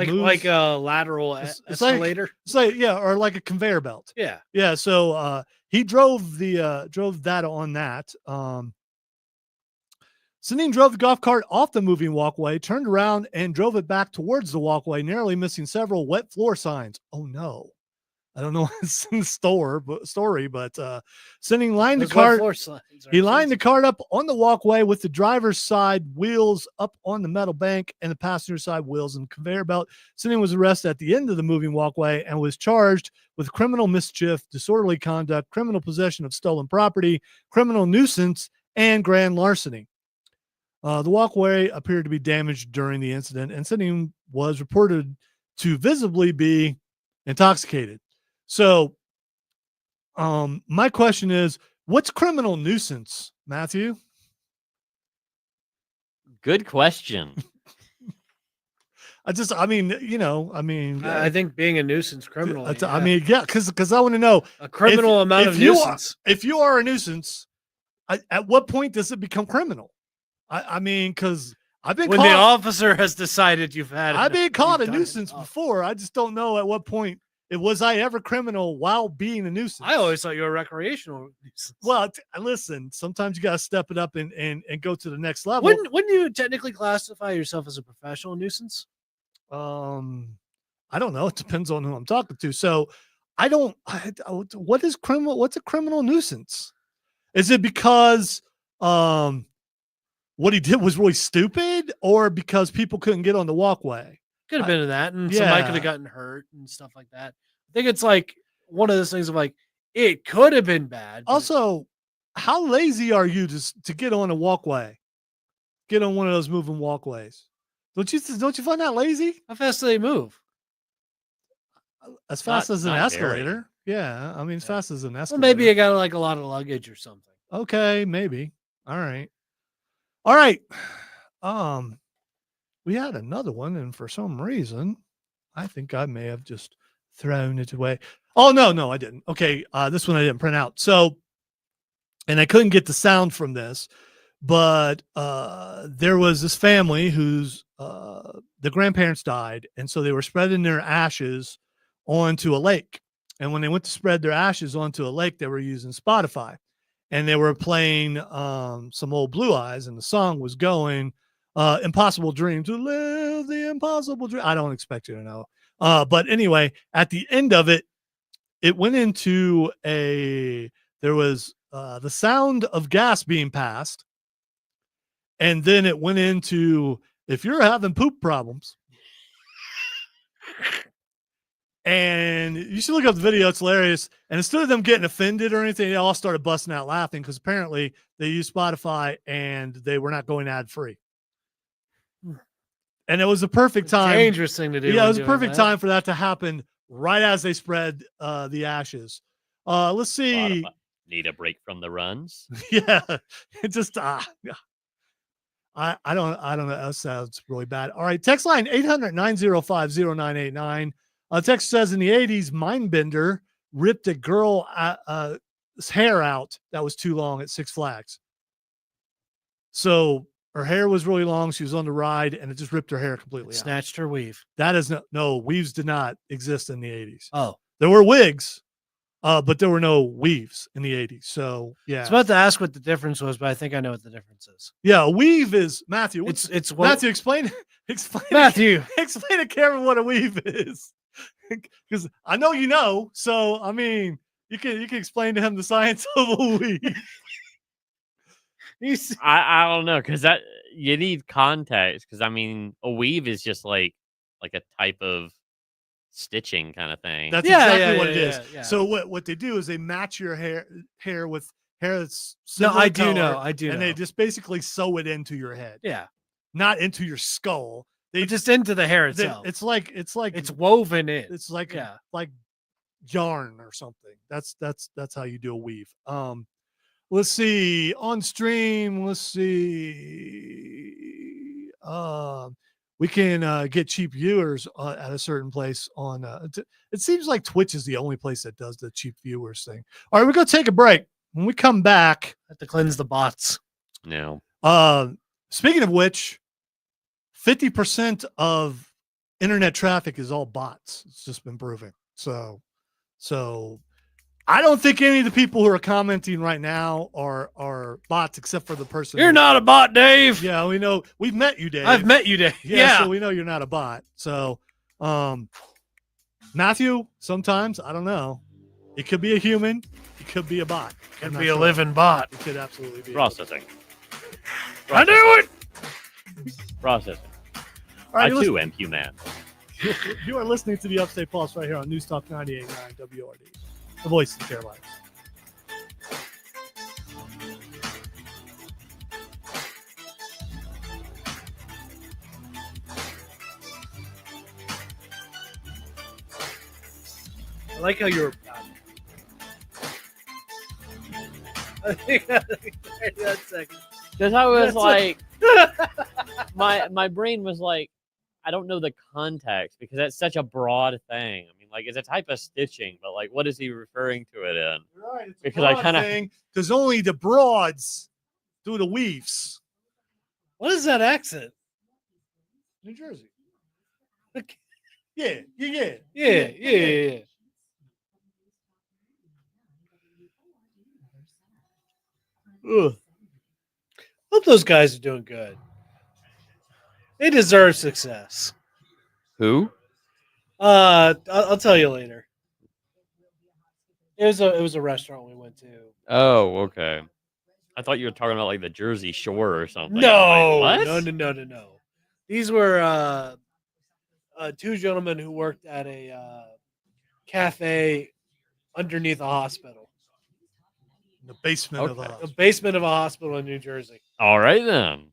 Speaker 5: like a lateral
Speaker 1: It's
Speaker 5: escalator.
Speaker 1: It's like or like a conveyor belt.
Speaker 5: Yeah.
Speaker 1: So he drove that on that. Sinning drove the golf cart off the moving walkway, turned around and drove it back towards the walkway, narrowly missing several wet floor signs. Oh no. I don't know what's in the story, but Sinning lined the cart. He lined the cart up on the walkway with the driver's side wheels up on the metal bank and the passenger side wheels and conveyor belt. Sinning was arrested at the end of the moving walkway and was charged with criminal mischief, disorderly conduct, criminal possession of stolen property, criminal nuisance, and grand larceny. The walkway appeared to be damaged during the incident, and Sinning was reported to visibly be intoxicated. So, my question is, what's criminal nuisance, Matthew?
Speaker 4: Good question.
Speaker 1: I
Speaker 5: think being a nuisance criminal.
Speaker 1: Because I want to know
Speaker 5: a criminal amount of nuisance.
Speaker 1: If you are a nuisance, at what point does it become criminal? Because I've been
Speaker 5: when the officer has decided you've had.
Speaker 1: I've been caught a nuisance before. I just don't know at what point. Was I ever criminal while being a nuisance?
Speaker 5: I always thought you were a recreational nuisance.
Speaker 1: Well, listen, sometimes you got to step it up and go to the next level.
Speaker 5: Wouldn't you technically classify yourself as a professional nuisance?
Speaker 1: I don't know. It depends on who I'm talking to. So what is criminal? What's a criminal nuisance? Is it because what he did was really stupid, or because people couldn't get on the walkway?
Speaker 5: Could have been in that, and somebody could have gotten hurt and stuff like that. I think it's like one of those things of like, it could have been bad.
Speaker 1: Also, how lazy are you to get on a walkway? Get on one of those moving walkways. Don't you find that lazy?
Speaker 5: How fast do they move?
Speaker 1: As fast as an escalator. Yeah, as fast as an escalator.
Speaker 5: Well, maybe you got like a lot of luggage or something.
Speaker 1: Okay, maybe. All right. We had another one, and for some reason, I think I may have just thrown it away. Oh, no, I didn't. Okay, this one I didn't print out. So, and I couldn't get the sound from this, but there was this family whose the grandparents died, and so they were spreading their ashes onto a lake. And when they went to spread their ashes onto a lake, they were using Spotify, and they were playing some old Blue Eyes, and the song was going, impossible dream, to live the impossible dream. I don't expect you to know. But anyway, at the end of it, it went into there was the sound of gas being passed. And then it went into, if you're having poop problems, and you should look up the video. It's hilarious. And instead of them getting offended or anything, they all started busting out laughing because apparently they used Spotify and they were not going ad free. And it was a perfect time.
Speaker 5: Dangerous thing to do.
Speaker 1: Yeah, it was a perfect time for that to happen right as they spread the ashes. Let's see.
Speaker 4: Need a break from the runs?
Speaker 1: Yeah, it just I don't know. That sounds really bad. All right, text line 800-905-0989. Text says in the 80s, Mindbender ripped a girl's hair out that was too long at Six Flags. So her hair was really long. She was on the ride, and it just ripped her hair completely out.
Speaker 5: Snatched her weave.
Speaker 1: That is no weaves did not exist in the 80s.
Speaker 5: Oh,
Speaker 1: there were wigs, but there were no weaves in the 80s. So yeah,
Speaker 5: I was about to ask what the difference was, but I think I know what the difference is.
Speaker 1: Yeah, a weave is Matthew.
Speaker 5: It's
Speaker 1: Matthew. Explain
Speaker 5: Matthew.
Speaker 1: Explain to Kevin what a weave is, because I know you know. So I mean, you can explain to him the science of a weave.
Speaker 4: I don't know, because that you need context, because I mean a weave is just like a type of stitching kind of thing.
Speaker 1: That's exactly what it is.
Speaker 5: Yeah.
Speaker 1: So what they do is they match your hair with hair that's
Speaker 5: no,
Speaker 1: similar
Speaker 5: I do
Speaker 1: color,
Speaker 5: know.
Speaker 1: and they just basically sew it into your head.
Speaker 5: Yeah.
Speaker 1: not into your skull. They
Speaker 5: just into the hair
Speaker 1: they-
Speaker 5: itself.
Speaker 1: it's like
Speaker 5: It's woven in.
Speaker 1: it's like
Speaker 5: yeah.
Speaker 1: like yarn or something. That's how you do a weave. Let's see on stream. Let's see. We can get cheap viewers at a certain place on. It seems like Twitch is the only place that does the cheap viewers thing. All right, we're gonna take a break. When we come back,
Speaker 5: Have to cleanse the bots.
Speaker 4: No.
Speaker 1: speaking of which, 50% of internet traffic is all bots. It's just been proven. So I don't think any of the people who are commenting right now are bots, except for the person.
Speaker 5: You're not a bot, Dave.
Speaker 1: Yeah, we know. We've met you, Dave.
Speaker 5: I've met you, Dave.
Speaker 1: Yeah, so we know you're not a bot. So, Matthew, sometimes I don't know. It could be a human. It could be a bot.
Speaker 5: Could be a living bot.
Speaker 1: It could absolutely be.
Speaker 4: Processing.
Speaker 5: I knew it.
Speaker 4: Processing.
Speaker 1: All right,
Speaker 4: I
Speaker 1: you're
Speaker 4: too am human.
Speaker 1: You are listening to the Upstate Pulse right here on News Talk 98.9 WRD, the voice of the Carolinas.
Speaker 5: I like how you're. I think that second.
Speaker 4: Because I was
Speaker 5: That's
Speaker 4: like, my brain was like, I don't know the context because that's such a broad thing. I mean, like, it's a type of stitching, but like, what is he referring to it in?
Speaker 1: Right, it's
Speaker 4: Because I kinda-
Speaker 1: because only the broads do the weaves.
Speaker 5: What is that accent?
Speaker 1: New Jersey.
Speaker 5: Okay.
Speaker 1: Yeah.
Speaker 5: Yeah. Ugh. Hope those guys are doing good. They deserve success.
Speaker 4: Who?
Speaker 5: I'll tell you later. It was a restaurant we went to.
Speaker 4: Oh, okay. I thought you were talking about like the Jersey Shore or something.
Speaker 5: No,
Speaker 4: I'm like, what?
Speaker 5: no. These were two gentlemen who worked at a cafe underneath a hospital,
Speaker 1: The basement of
Speaker 4: Okay.
Speaker 5: the basement of a hospital in New Jersey.
Speaker 4: All right then.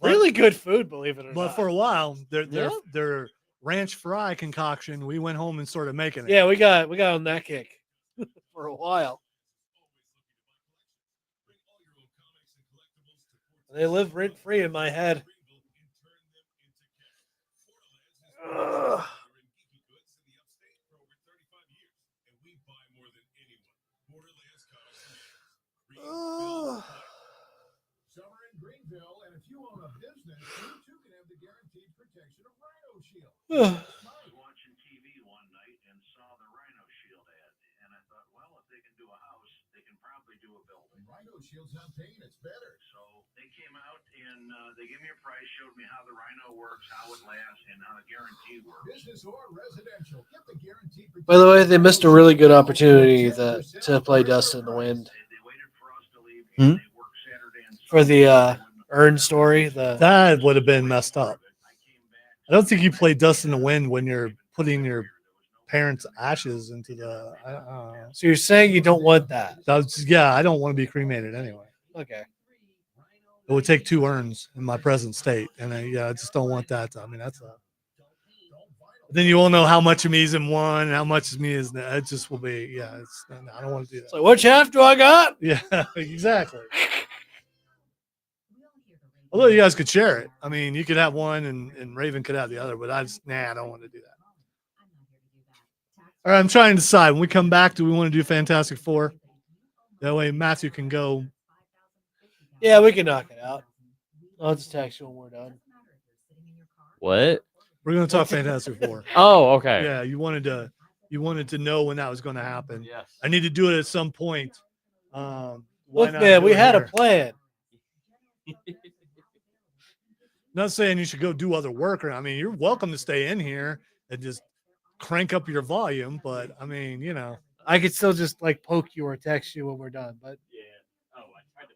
Speaker 5: Really good food, believe it or
Speaker 1: But
Speaker 5: not.
Speaker 1: for a while, their
Speaker 4: Yeah.
Speaker 1: ranch fry concoction, we went home and started making it.
Speaker 5: Yeah, we got on that kick for a while. They live rent free in my head. Ugh. Ugh. Ugh.
Speaker 7: Watching TV one night and saw the Rhino Shield ad, and I thought, well, if they can do a house, they can probably do a building. Rhino Shield's not paying; it's better. So they came out and they gave me a price, showed me how the Rhino works, how it lasts, and how the guarantee works. Business or residential, get the guarantee.
Speaker 5: By the way, they missed a really good opportunity to play Dust in the Wind.
Speaker 7: They waited for us to leave.
Speaker 1: Hmm?
Speaker 7: They worked Saturday and
Speaker 5: For the
Speaker 7: Sunday.
Speaker 5: Earn story.
Speaker 1: That would have been messed up. I don't think you play Dust in the Wind when you're putting your parents' ashes into the. I don't know.
Speaker 5: So you're saying you don't want that?
Speaker 1: Yeah, I don't want to be cremated anyway.
Speaker 5: Okay.
Speaker 1: It would take 2 urns in my present state, and I just don't want that. I mean, that's a. Then you won't know how much of me is in one, and how much of me is. It just will be. Yeah, I don't want to do that.
Speaker 5: So which half do I got?
Speaker 1: Yeah, exactly. Although you guys could share it. I mean, you could have one, and Raven could have the other. But I don't want to do that. All right, I'm trying to decide. When we come back, do we want to do Fantastic Four? That way, Matthew can go.
Speaker 5: Yeah, we can knock it out. I'll just text you when we're done.
Speaker 4: What?
Speaker 1: We're going to talk Fantastic Four.
Speaker 4: Oh, okay.
Speaker 1: Yeah, you wanted to know when that was going to happen.
Speaker 4: Yes.
Speaker 1: I need to do it at some point. Why
Speaker 5: Look,
Speaker 1: not
Speaker 5: man,
Speaker 1: do
Speaker 5: we
Speaker 1: it
Speaker 5: had a
Speaker 1: here?
Speaker 5: plan.
Speaker 1: Not saying you should go do other work, or I mean, you're welcome to stay in here and just crank up your volume. But I mean,
Speaker 5: I could still just like poke you or text you when we're done, but
Speaker 4: Yeah. Oh, I tried to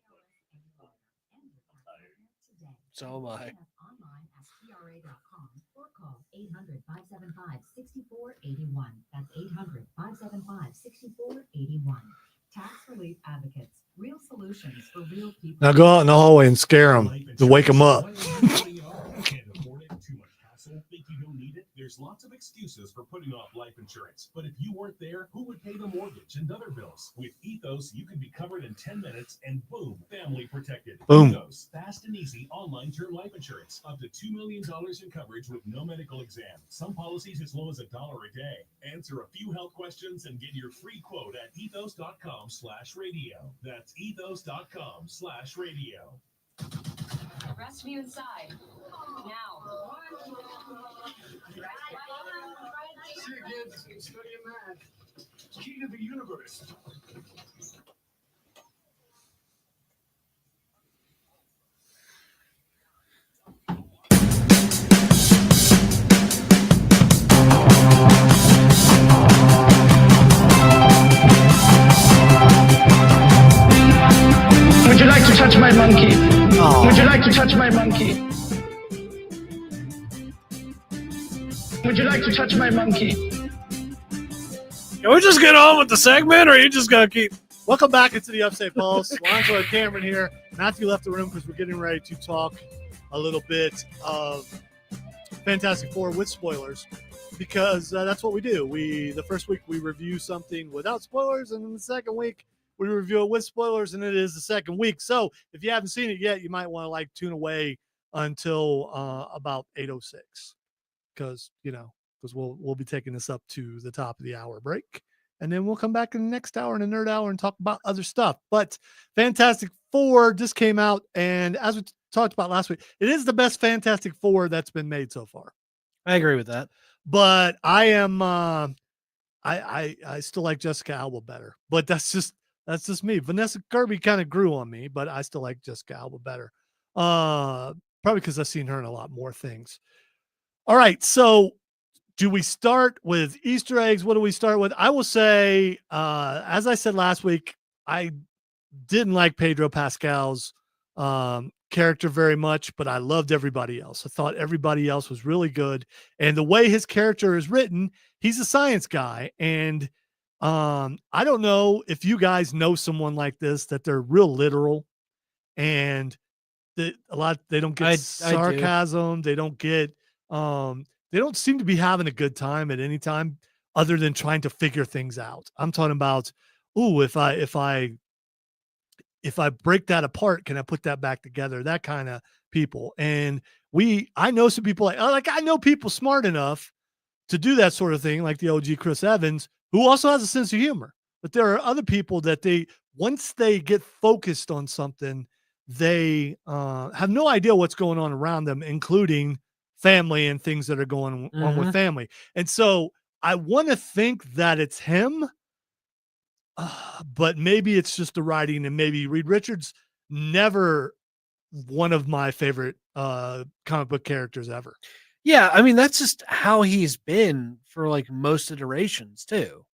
Speaker 5: so am I.
Speaker 6: Online at TRA.com or call 800-575-6481. That's 800-575-6481. Tax Relief Advocates. Real solutions for real people.
Speaker 1: now go out in the hallway and scare them. To wake 'em up.
Speaker 8: Can't afford it? Too much hassle? Think you don't need it? There's lots of excuses for putting off life insurance. But if you weren't there, who would pay the mortgage and other bills? With Ethos, you can be covered in 10 minutes and boom, family protected.
Speaker 1: Boom.
Speaker 8: Ethos, fast and easy online term life insurance. Up to $2 million in coverage with no medical exam. Some policies as low as $1 a day. Answer a few health questions and get your free quote at ethos.com/radio. That's ethos.com/radio.
Speaker 6: The rest of you inside. Now.
Speaker 8: See you, kids. Studying math. It's key to the universe.
Speaker 9: Would you like to touch my monkey? Would you like to touch my monkey? Would you like to touch my monkey?
Speaker 2: Can we just get on with the segment, or are you just gonna keep?
Speaker 1: Welcome back into the Upstate Pulse. Lonzo and Cameron here. Matthew left the room because we're getting ready to talk a little bit of Fantastic Four with spoilers, because that's what we do. The first week we review something without spoilers, and then the second week we review it with spoilers, and it is the second week. So if you haven't seen it yet, you might want to tune away until about 8:06, because we'll be taking this up to the top of the hour break. And then we'll come back in the next hour, in the nerd hour, and talk about other stuff. But Fantastic Four just came out, and as we talked about last week, it is the best Fantastic Four that's been made so far.
Speaker 5: I agree with that.
Speaker 1: But I am, I still like Jessica Alba better. But that's just me. Vanessa Kirby kind of grew on me, but I still like Jessica Alba better. Probably because I've seen her in a lot more things. All right, so do we start with Easter eggs? What do we start with? I will say, as I said last week, I didn't like Pedro Pascal's character very much, but I loved everybody else. I thought everybody else was really good. And the way his character is written, he's a science guy. And I don't know if you guys know someone like this, that they're real literal, and they don't get sarcasm. They don't get, they don't seem to be having a good time at any time other than trying to figure things out. I'm talking about, if I break that apart, can I put that back together? That kind of people. And I know some people I know people smart enough to do that sort of thing, like the OG Chris Evans, who also has a sense of humor. But there are other people that once they get focused on something, they have no idea what's going on around them, including family and things that are going on with family. And so I want to think that it's him, but maybe it's just the writing, and maybe Reed Richards, never one of my favorite comic book characters ever.
Speaker 5: Yeah, I mean, that's just how he's been for most iterations too.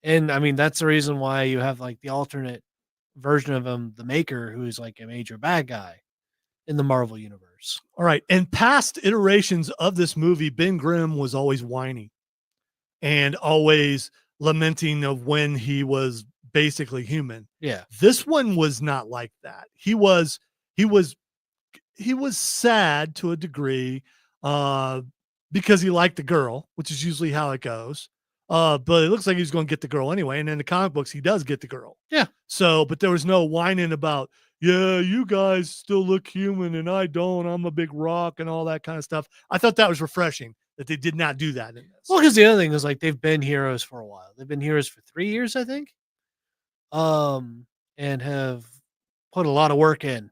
Speaker 5: And I mean, that's the reason why you have the alternate version of him, the Maker, who's a major bad guy in the Marvel universe.
Speaker 1: All right. And past iterations of this movie, Ben Grimm was always whiny and always lamenting of when he was basically human.
Speaker 5: Yeah.
Speaker 1: This one was not like that. He was sad to a degree, because he liked the girl, which is usually how it goes. But it looks like he's going to get the girl anyway. And in the comic books, he does get the girl.
Speaker 5: Yeah.
Speaker 1: So, but there was no whining about, yeah, you guys still look human and I don't. I'm a big rock and all that kind of stuff. I thought that was refreshing that they did not do that in this.
Speaker 5: Well, because the other thing is they've been heroes for a while. They've been heroes for 3 years, I think. And have put a lot of work in.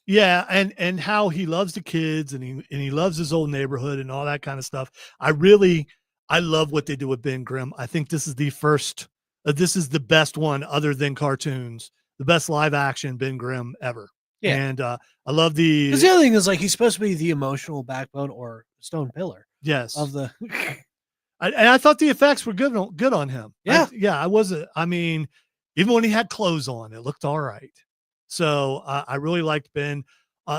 Speaker 1: Yeah, and how he loves the kids, and he loves his old neighborhood and all that kind of stuff. I love what they do with Ben Grimm. I think this is the first, this is the best one other than cartoons, the best live action Ben Grimm ever.
Speaker 5: Yeah.
Speaker 1: And I love
Speaker 5: because the other thing is he's supposed to be the emotional backbone or stone pillar.
Speaker 1: Yes.
Speaker 5: Of the.
Speaker 1: And I thought the effects were good on him.
Speaker 5: Yeah.
Speaker 1: I wasn't. I mean, even when he had clothes on, it looked all right. So I really liked Ben.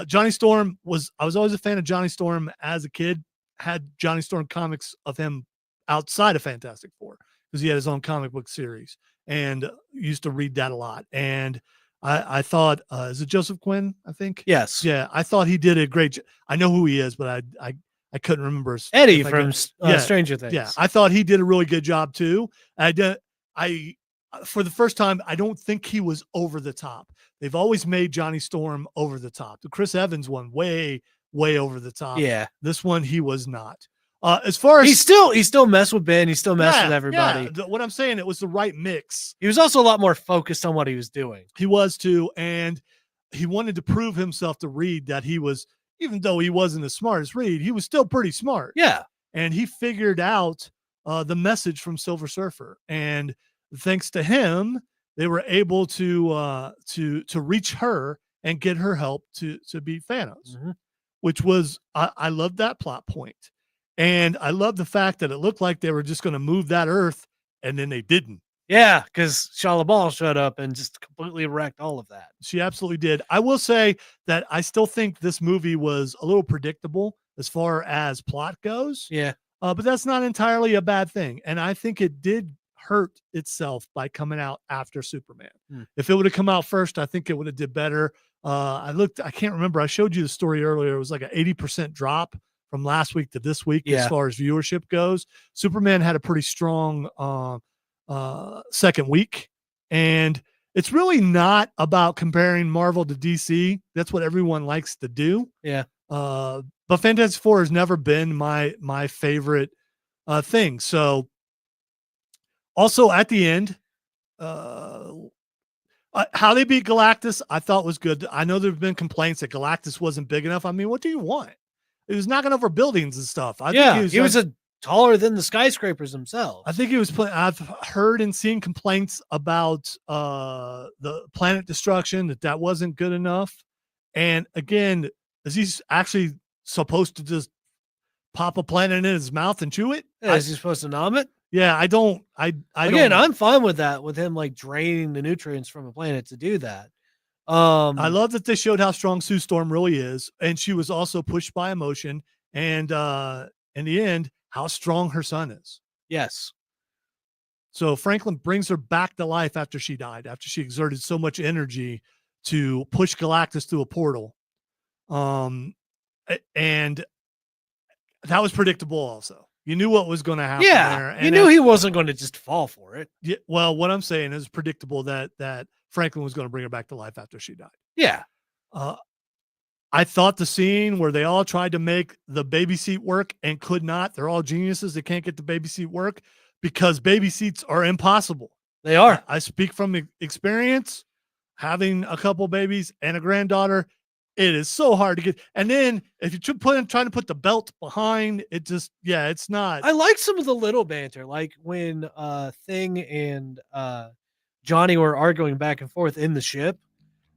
Speaker 1: Johnny Storm I was always a fan of Johnny Storm as a kid. Had Johnny Storm comics of him outside of Fantastic Four because he had his own comic book series and used to read that a lot. And I thought, is it Joseph Quinn? I think.
Speaker 5: Yes.
Speaker 1: Yeah, I thought he did a great job. I know who he is, but I couldn't remember.
Speaker 5: Eddie
Speaker 1: if I
Speaker 5: from
Speaker 1: could-
Speaker 5: Stranger Things.
Speaker 1: Yeah, I thought he did a really good job too. For the first time, I don't think he was over the top. They've always made Johnny Storm over the top. The Chris Evans one, way over the top.
Speaker 5: Yeah.
Speaker 1: This one, he was not. As far as
Speaker 5: he still messed with Ben, he still messed with everybody.
Speaker 1: Yeah. What I'm saying, it was the right mix.
Speaker 5: He was also a lot more focused on what he was doing.
Speaker 1: He was too, and he wanted to prove himself to Reed that he was, even though he wasn't as smart as Reed, he was still pretty smart.
Speaker 5: Yeah.
Speaker 1: And he figured out the message from Silver Surfer, and thanks to him, they were able to reach her and get her help to beat Thanos, which was I love that plot point. And I love the fact that it looked like they were just going to move that Earth, and then they didn't.
Speaker 5: Yeah, because Shia LaBeouf showed up and just completely wrecked all of that.
Speaker 1: She absolutely did. I will say that I still think this movie was a little predictable as far as plot goes.
Speaker 5: Yeah.
Speaker 1: But that's not entirely a bad thing. And I think it did hurt itself by coming out after Superman. If it would have come out first, I think it would have did better. I can't remember. I showed you the story earlier. It was like an 80% drop from last week to this week as far as viewership goes. Superman had a pretty strong second week, and it's really not about comparing Marvel to DC. That's what everyone likes to do.
Speaker 5: Yeah.
Speaker 1: But Fantastic Four has never been my favorite thing. So also at the end, how they beat Galactus, I thought was good. I know there've been complaints that Galactus wasn't big enough. I mean, what do you want? He was knocking over buildings and stuff. I think
Speaker 5: he was taller than the skyscrapers themselves.
Speaker 1: I think he was playing. I've heard and seen complaints about the planet destruction, that wasn't good enough. And again, is he actually supposed to just pop a planet in his mouth and chew it?
Speaker 5: Yeah, is he supposed to nom it?
Speaker 1: Yeah, I don't.
Speaker 5: I'm fine with that, with him like draining the nutrients from a planet to do that.
Speaker 1: I love that they showed how strong Sue Storm really is, and she was also pushed by emotion. And in the end, how strong her son is.
Speaker 5: Yes.
Speaker 1: So Franklin brings her back to life after she died, after she exerted so much energy to push Galactus through a portal. And that was predictable also. You knew what was going to happen there. And
Speaker 5: you knew he wasn't going to just fall for it.
Speaker 1: Yeah, well, what I'm saying is predictable that Franklin was going to bring her back to life after she died.
Speaker 5: Yeah.
Speaker 1: I thought the scene where they all tried to make the baby seat work and could not. They're all geniuses. They can't get the baby seat work because baby seats are impossible.
Speaker 5: They are.
Speaker 1: I speak from experience, having a couple babies and a granddaughter. It is so hard to get. And then if you're trying to put the belt behind, it just, it's not.
Speaker 5: I like some of the little banter, like when Thing and Johnny were arguing back and forth in the ship.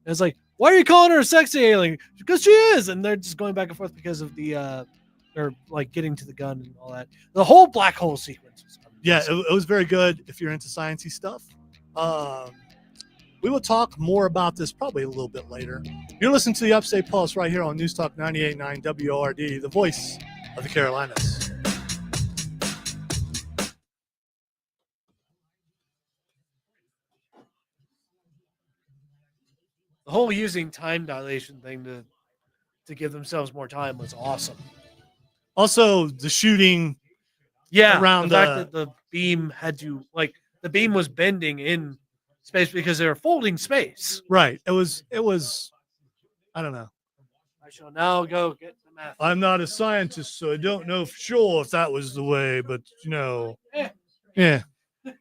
Speaker 5: It's like, why are you calling her a sexy alien? Because she is. And they're just going back and forth because of they're like getting to the gun and all that. The whole black hole sequence was amazing.
Speaker 1: It was very good if you're into sciencey stuff. We will talk more about this probably a little bit later. You're listening to the Upstate Pulse right here on News Talk 98.9 WORD, the voice of the Carolinas.
Speaker 5: The whole using time dilation thing to give themselves more time was awesome.
Speaker 1: Also, the shooting around
Speaker 5: the fact that the beam had to, like, the beam was bending in space because they were folding space.
Speaker 1: Right. It was I don't know.
Speaker 5: I shall now go get the math.
Speaker 1: I'm not a scientist, so I don't know for sure if that was the way, but yeah.
Speaker 10: The other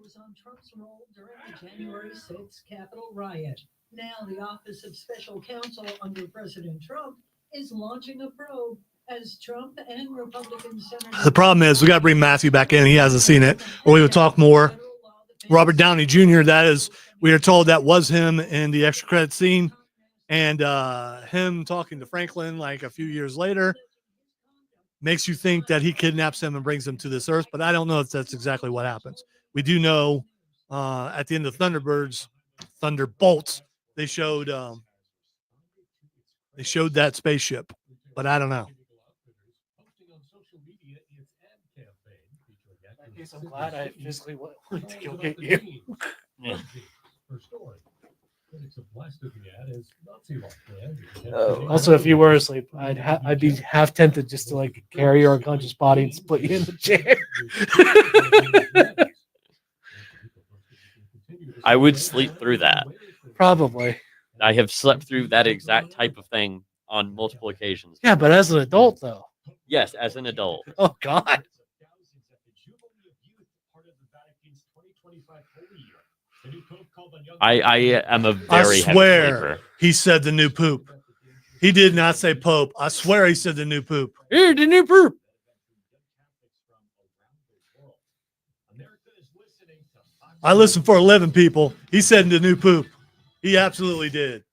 Speaker 10: was on Trump's role during the January 6th Capitol riot. Now the Office of Special Counsel under President Trump is launching a probe as Trump and Republican senators.
Speaker 1: The problem is we got to bring Matthew back in. He hasn't seen it, or we will talk more. Robert Downey Jr., we are told that was him in the extra credit scene, and him talking to Franklin like a few years later makes you think that he kidnaps him and brings him to this earth, but I don't know if that's exactly what happens. We do know at the end of Thunderbolts, they showed that spaceship, but I don't know.
Speaker 5: In that case, I'm glad I physically went to go get you.
Speaker 4: Yeah.
Speaker 5: Also, if you were asleep, I'd be half tempted just to like carry your unconscious body and split you in the chair.
Speaker 4: I would sleep through that.
Speaker 5: Probably.
Speaker 4: I have slept through that exact type of thing on multiple occasions.
Speaker 5: Yeah, but as an adult, though.
Speaker 4: Yes, as an adult.
Speaker 5: Oh God.
Speaker 4: I am a
Speaker 1: I
Speaker 4: very heavy
Speaker 1: swear
Speaker 4: sleeper.
Speaker 1: he said the new poop. He did not say Pope. I swear he said the new poop.
Speaker 4: Here, the new poop.
Speaker 1: I listen for 11 people. He said the new poop. He absolutely did.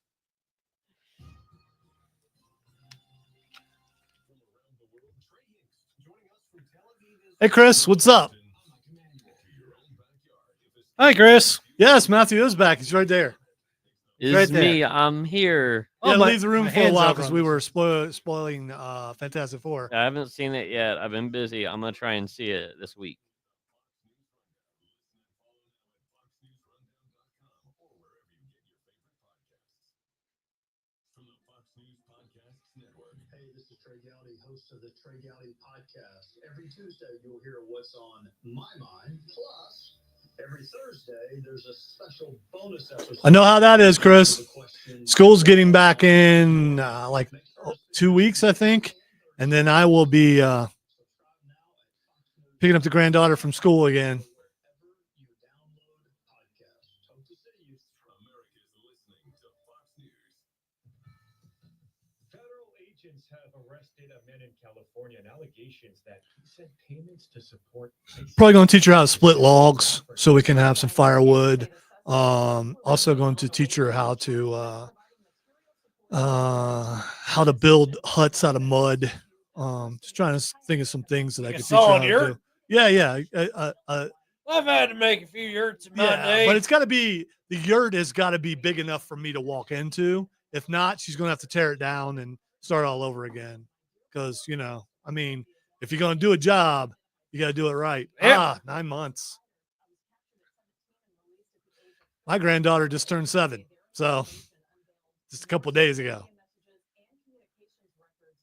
Speaker 1: Hey, Chris, what's up?
Speaker 5: Hi, Chris.
Speaker 1: Yes, Matthew is back. He's right there.
Speaker 4: Is
Speaker 5: Right there.
Speaker 4: me. I'm here.
Speaker 1: Yeah,
Speaker 5: my-
Speaker 1: leave the room
Speaker 5: my
Speaker 1: for a
Speaker 5: hands
Speaker 1: while
Speaker 5: are
Speaker 1: because
Speaker 5: on
Speaker 1: we
Speaker 5: this.
Speaker 1: were spoiling Fantastic Four.
Speaker 4: I haven't seen it yet. I've been busy. I'm gonna try and see it this week.
Speaker 11: Hey, this is Trey Gowdy, host of the Trey Gowdy podcast. Every Tuesday, you'll hear what's on my mind. Plus, every Thursday, there's a special bonus episode.
Speaker 1: I know how that is, Chris. School's getting back in like 2 weeks, I think. And then I will be picking up the granddaughter from school again.
Speaker 8: Federal agents have arrested a man in California on allegations that he sent payments to support.
Speaker 1: Probably going to teach her how to split logs so we can have some firewood. Also going to teach her how to build huts out of mud. Just trying to think of some things that I
Speaker 2: Like a
Speaker 1: could teach her how
Speaker 2: solid
Speaker 1: to
Speaker 2: yurt?
Speaker 1: do. Yeah.
Speaker 2: I've had to make a few yurts in my
Speaker 1: Yeah,
Speaker 2: day.
Speaker 1: but it's got to be, the yurt has got to be big enough for me to walk into. If not, she's going to have to tear it down and start all over again. Because, I mean, if you're going to do a job, you got to do it right.
Speaker 2: Yep.
Speaker 1: 9 months. My granddaughter just turned 7. So just a couple of days ago.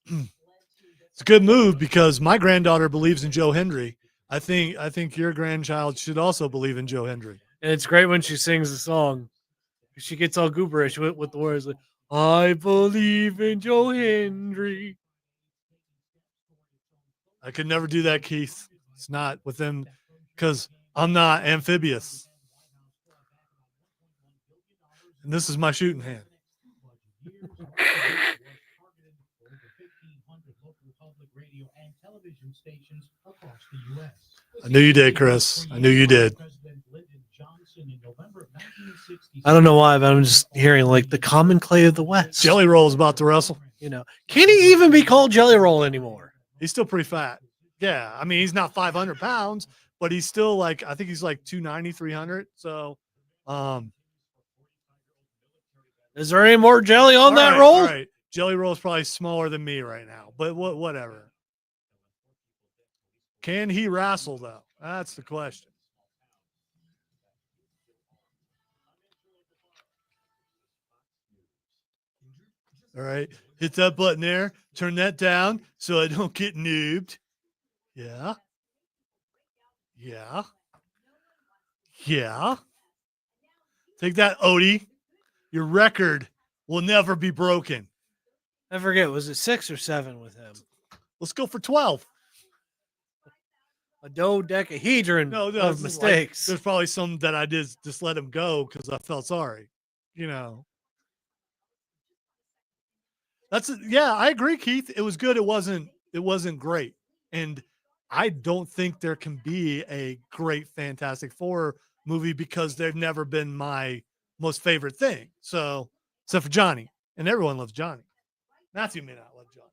Speaker 1: It's a good move because my granddaughter believes in Joe Hendry. I think your grandchild should also believe in Joe Hendry.
Speaker 5: And it's great when she sings the song. She gets all gooberish with the words like, I believe in Joe Hendry.
Speaker 1: I could never do that, Keith. It's not within, because I'm not amphibious. And this is my shooting hand. I knew you did, Chris. I knew you did.
Speaker 5: I don't know why, but I'm just hearing like the common clay of the West.
Speaker 1: Jelly Roll is about to wrestle.
Speaker 5: Can he even be called Jelly Roll anymore?
Speaker 1: He's still pretty fat. Yeah. I mean, he's not 500 pounds, but he's still like, I think he's like 290, 300. So,
Speaker 5: is there any more jelly on that
Speaker 1: right,
Speaker 5: roll?
Speaker 1: All right. Jelly Roll is probably smaller than me right now, but whatever. Can he wrestle, though? That's the question. All right. Hit that button there. Turn that down so I don't get noobed. Yeah. Yeah. Yeah. Take that, Odie. Your record will never be broken.
Speaker 5: I forget, was it 6 or 7 with him?
Speaker 1: Let's go for 12.
Speaker 5: A dodecahedron
Speaker 1: No,
Speaker 5: of
Speaker 1: it's like,
Speaker 5: mistakes.
Speaker 1: there's probably some that I did just let him go because I felt sorry. I agree, Keith. It was good. It wasn't great. And I don't think there can be a great Fantastic Four movie because they've never been my most favorite thing. So, except for Johnny, and everyone loves Johnny. Matthew may not love Johnny.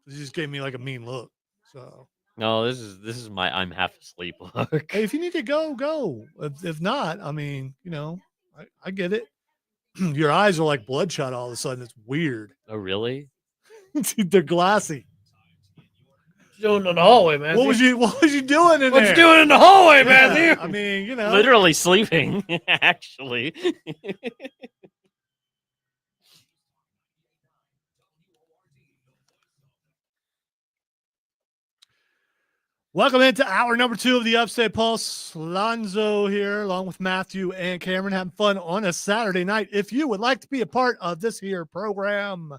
Speaker 1: He just gave me like a mean look. So,
Speaker 4: No, this is my I'm half asleep look.
Speaker 1: hey, if you need to go. If not, I mean, I get it. Your eyes are like bloodshot all of a sudden. It's weird.
Speaker 4: Oh, really?
Speaker 1: They're glassy.
Speaker 5: Doing in the hallway, man.
Speaker 1: What was you doing in
Speaker 5: What
Speaker 1: there?
Speaker 5: you doing in the hallway,
Speaker 1: Yeah,
Speaker 5: Matthew?
Speaker 1: I mean, you know,
Speaker 4: Literally sleeping, actually.
Speaker 1: welcome into hour number 2 of the Upstate Pulse. Lonzo here, along with Matthew and Cameron, having fun on a Saturday night. If you would like to be a part of this here program,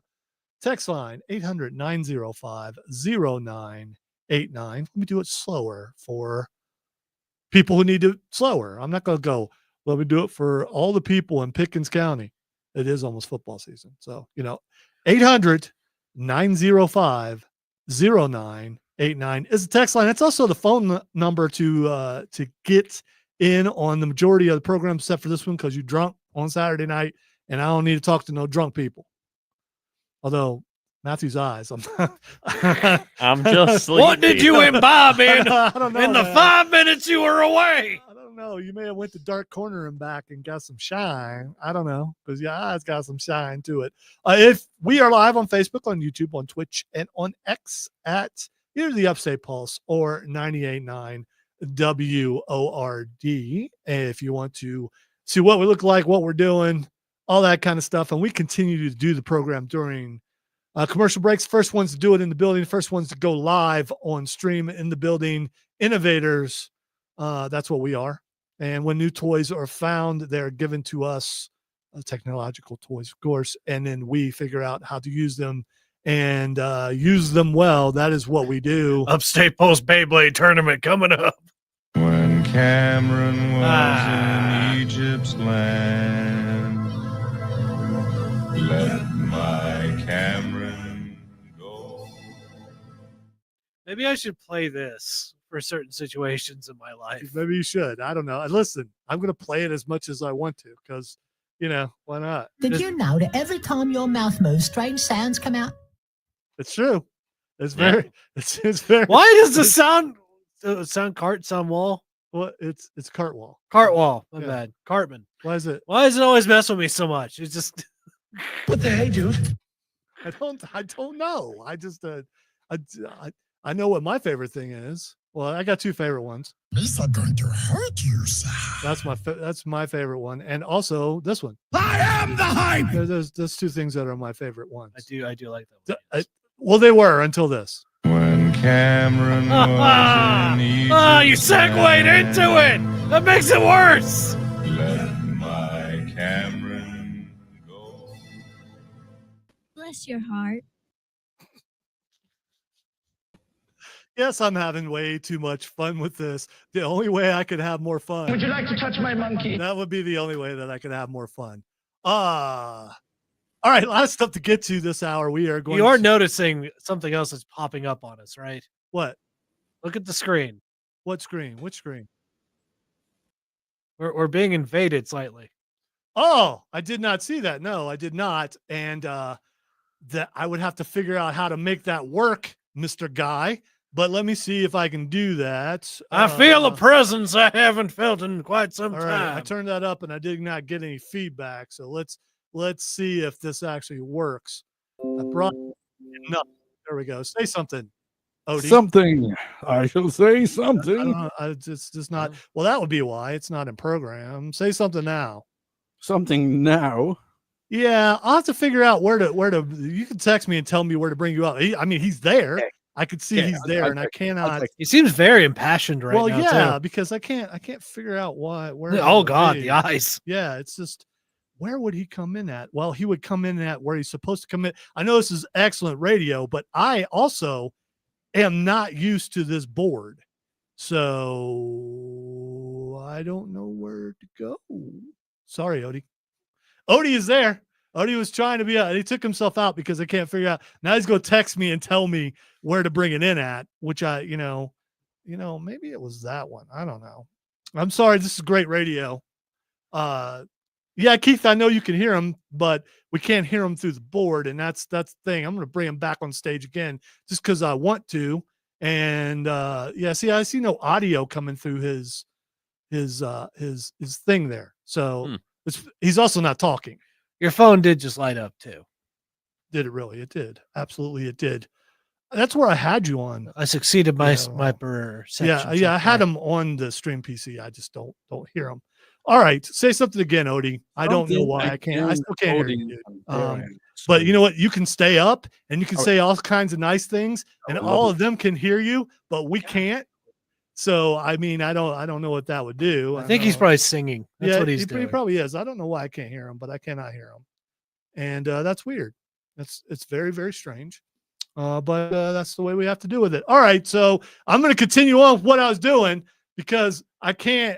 Speaker 1: text line 800-905-0989. Let me do it slower for people who need it slower. I'm not going to go, let me do it for all the people in Pickens County. It is almost football season. So, 800-905-0989 is the text line. It's also the phone number to get in on the majority of the program, except for this one, because you drunk on Saturday night, and I don't need to talk to no drunk people. Although Matthew's eyes,
Speaker 4: I'm just sleepy.
Speaker 5: What did you imbibe in
Speaker 1: I don't know,
Speaker 5: in the
Speaker 1: man.
Speaker 5: 5 minutes you were away?
Speaker 1: I don't know. You may have went to dark corner and back and got some shine. I don't know, because your eyes got some shine to it. If we are live on Facebook, on YouTube, on Twitch, and on X at either the Upstate Pulse or 98.9 WORD. If you want to see what we look like, what we're doing, all that kind of stuff. And we continue to do the program during commercial breaks. First ones to do it in the building. First ones to go live on stream in the building. Innovators. That's what we are. And when new toys are found, they're given to us, technological toys, of course, and then we figure out how to use them and use them well. That is what we do.
Speaker 5: Upstate Pulse Beyblade tournament coming up.
Speaker 3: When Cameron was in Egypt's land, let my Cameron go.
Speaker 5: Maybe I should play this for certain situations in my life.
Speaker 1: Maybe you should. I don't know. Listen, I'm going to play it as much as I want to because, why not?
Speaker 12: Did you know that every time your mouth moves, strange sounds come out?
Speaker 1: It's true. It's very, it's very.
Speaker 5: Why does the sound cart sound wall?
Speaker 1: Well, it's Cartwall.
Speaker 5: Cartwall. My
Speaker 1: Yeah.
Speaker 5: bad. Cartman.
Speaker 1: Why is it?
Speaker 5: Why does it always mess with me so much? It's just
Speaker 9: What the hey, dude?
Speaker 1: I don't know. I just, I know what my favorite thing is. Well, I got two favorite ones.
Speaker 9: These are going to hurt you, sir.
Speaker 1: That's my favorite one, and also this one.
Speaker 9: I am the hype.
Speaker 1: There's two things that are my favorite ones.
Speaker 5: I do like that one.
Speaker 1: Well, they were until this.
Speaker 3: When Cameron was in Egypt's
Speaker 5: You segued into it. That makes it worse.
Speaker 3: Let my Cameron go.
Speaker 13: Bless your heart.
Speaker 1: Yes, I'm having way too much fun with this. The only way I could have more fun.
Speaker 9: Would you like to touch my monkey?
Speaker 1: That would be the only way that I could have more fun. All right, a lot of stuff to get to this hour. We are going.
Speaker 5: You are noticing something else that's popping up on us, right?
Speaker 1: What?
Speaker 5: Look at the screen.
Speaker 1: What screen? Which screen?
Speaker 5: We're being invaded slightly.
Speaker 1: Oh, I did not see that. No, I did not. And that I would have to figure out how to make that work, Mr. Guy. But let me see if I can do that.
Speaker 5: I feel a presence I haven't felt in quite some
Speaker 1: all
Speaker 5: time.
Speaker 1: right, I turned that up and I did not get any feedback. So let's see if this actually works. I brought no. There we go. Say something, Odie.
Speaker 14: Something. I shall say something.
Speaker 1: It's just not. Well, that would be why it's not in program. Say something now.
Speaker 14: Something now.
Speaker 1: Yeah, I'll have to figure out where to. You can text me and tell me where to bring you up. He's there.
Speaker 14: Okay.
Speaker 1: I could see he's there, and I cannot.
Speaker 5: He seems very impassioned right now.
Speaker 1: Well, yeah,
Speaker 5: too.
Speaker 1: because I can't figure out where.
Speaker 5: Oh God, the eyes.
Speaker 1: Yeah, it's just where would he come in at? Well, he would come in at where he's supposed to come in. I know this is excellent radio, but I also am not used to this board, so I don't know where to go. Sorry, Odie. Odie is there. Odie was trying to be out. He took himself out because I can't figure out. Now he's going to text me and tell me where to bring it in at, which maybe it was that one. I don't know. I'm sorry. This is great radio. Yeah, Keith, I know you can hear him, but we can't hear him through the board. And that's the thing. I'm going to bring him back on stage again just because I want to. And I see no audio coming through his thing there. So he's also not talking.
Speaker 5: Your phone did just light up too.
Speaker 1: Did it really? It did. Absolutely, it did. That's where I had you on.
Speaker 5: I succeeded my
Speaker 1: Yeah.
Speaker 5: my per
Speaker 1: Yeah, I had him on the stream PC. I just don't hear him. All right, say something again, Odie. I don't know why I can't. I still can't hear you, dude. But you know what? You can stay up and you can say all kinds of nice things, and all of them can hear you, but we can't. So I mean, I don't know what that would do.
Speaker 5: I think he's probably singing. That's what he's doing.
Speaker 1: He probably is. I don't know why I can't hear him, but I cannot hear him, and that's weird. It's very, very strange. But that's the way we have to do with it. All right, so I'm going to continue on with what I was doing because I can't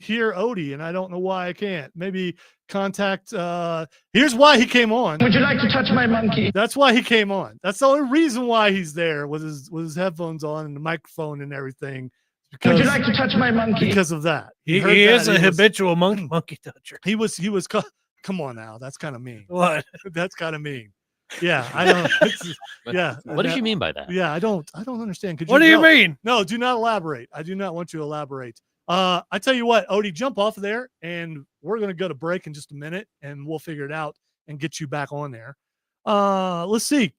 Speaker 1: hear Odie, and I don't know why I can't. Maybe contact. Here's why he came on.
Speaker 9: Would you like to touch my monkey?
Speaker 1: That's why he came on. That's the only reason why he's there with his headphones on and the microphone and everything.
Speaker 9: Would you like to touch my monkey?
Speaker 1: Because of that,
Speaker 5: He is a habitual monkey toucher.
Speaker 1: He was. Come on now, that's kind of mean.
Speaker 5: What?
Speaker 1: That's kind of mean. Yeah, I don't. Yeah.
Speaker 4: What did you mean by that?
Speaker 1: Yeah, I don't understand.
Speaker 5: What do you mean?
Speaker 1: No, do not elaborate. I do not want you to elaborate. I tell you what, Odie, jump off of there, and we're going to go to break in just a minute, and we'll figure it out and get you back on there. Let's see.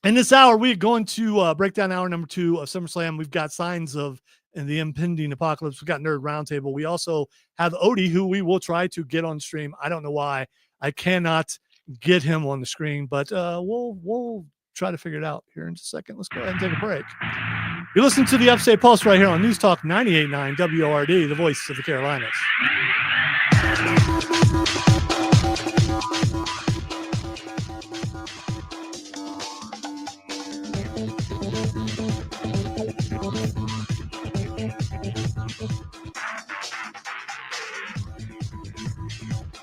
Speaker 1: In this hour, we're going to break down hour number 2 of SummerSlam. We've got signs of in the impending apocalypse. We've got Nerd Roundtable. We also have Odie, who we will try to get on stream. I don't know why I cannot get him on the screen, but we'll try to figure it out here in just a second. Let's go ahead and take a break. You're listening to the Upstate Pulse right here on News Talk 98.9 WORD, the voice of the Carolinas.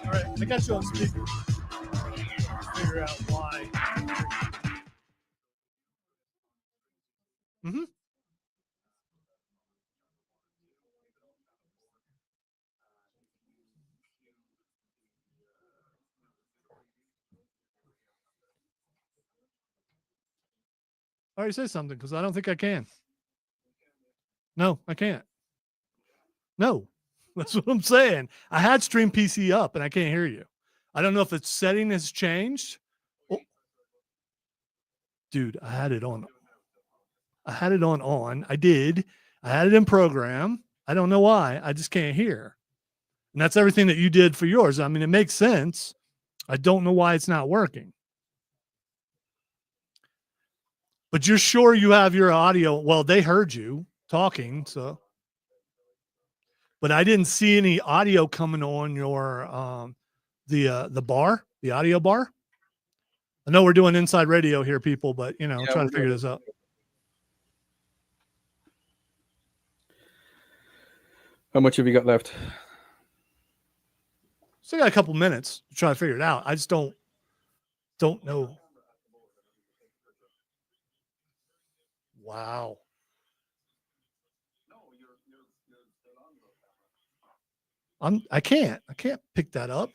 Speaker 1: All right, I got you on speaker. Figure out why. Mm-hmm. All right, say something because I don't think I can. No, I can't. No, that's what I'm saying. I had Stream PC up and I can't hear you. I don't know if its setting has changed. Oh. Dude, I had it on. I had it on. I did. I had it in program. I don't know why. I just can't hear. And that's everything that you did for yours. I mean, it makes sense. I don't know why it's not working. But you're sure you have your audio? Well, they heard you talking, so. But I didn't see any audio coming on your the bar, the audio bar. I know we're doing inside radio here, people, but I'm trying to figure this out.
Speaker 14: How much have you got left?
Speaker 1: Still got a couple minutes to try to figure it out. I just don't know. Wow. I can't pick that up.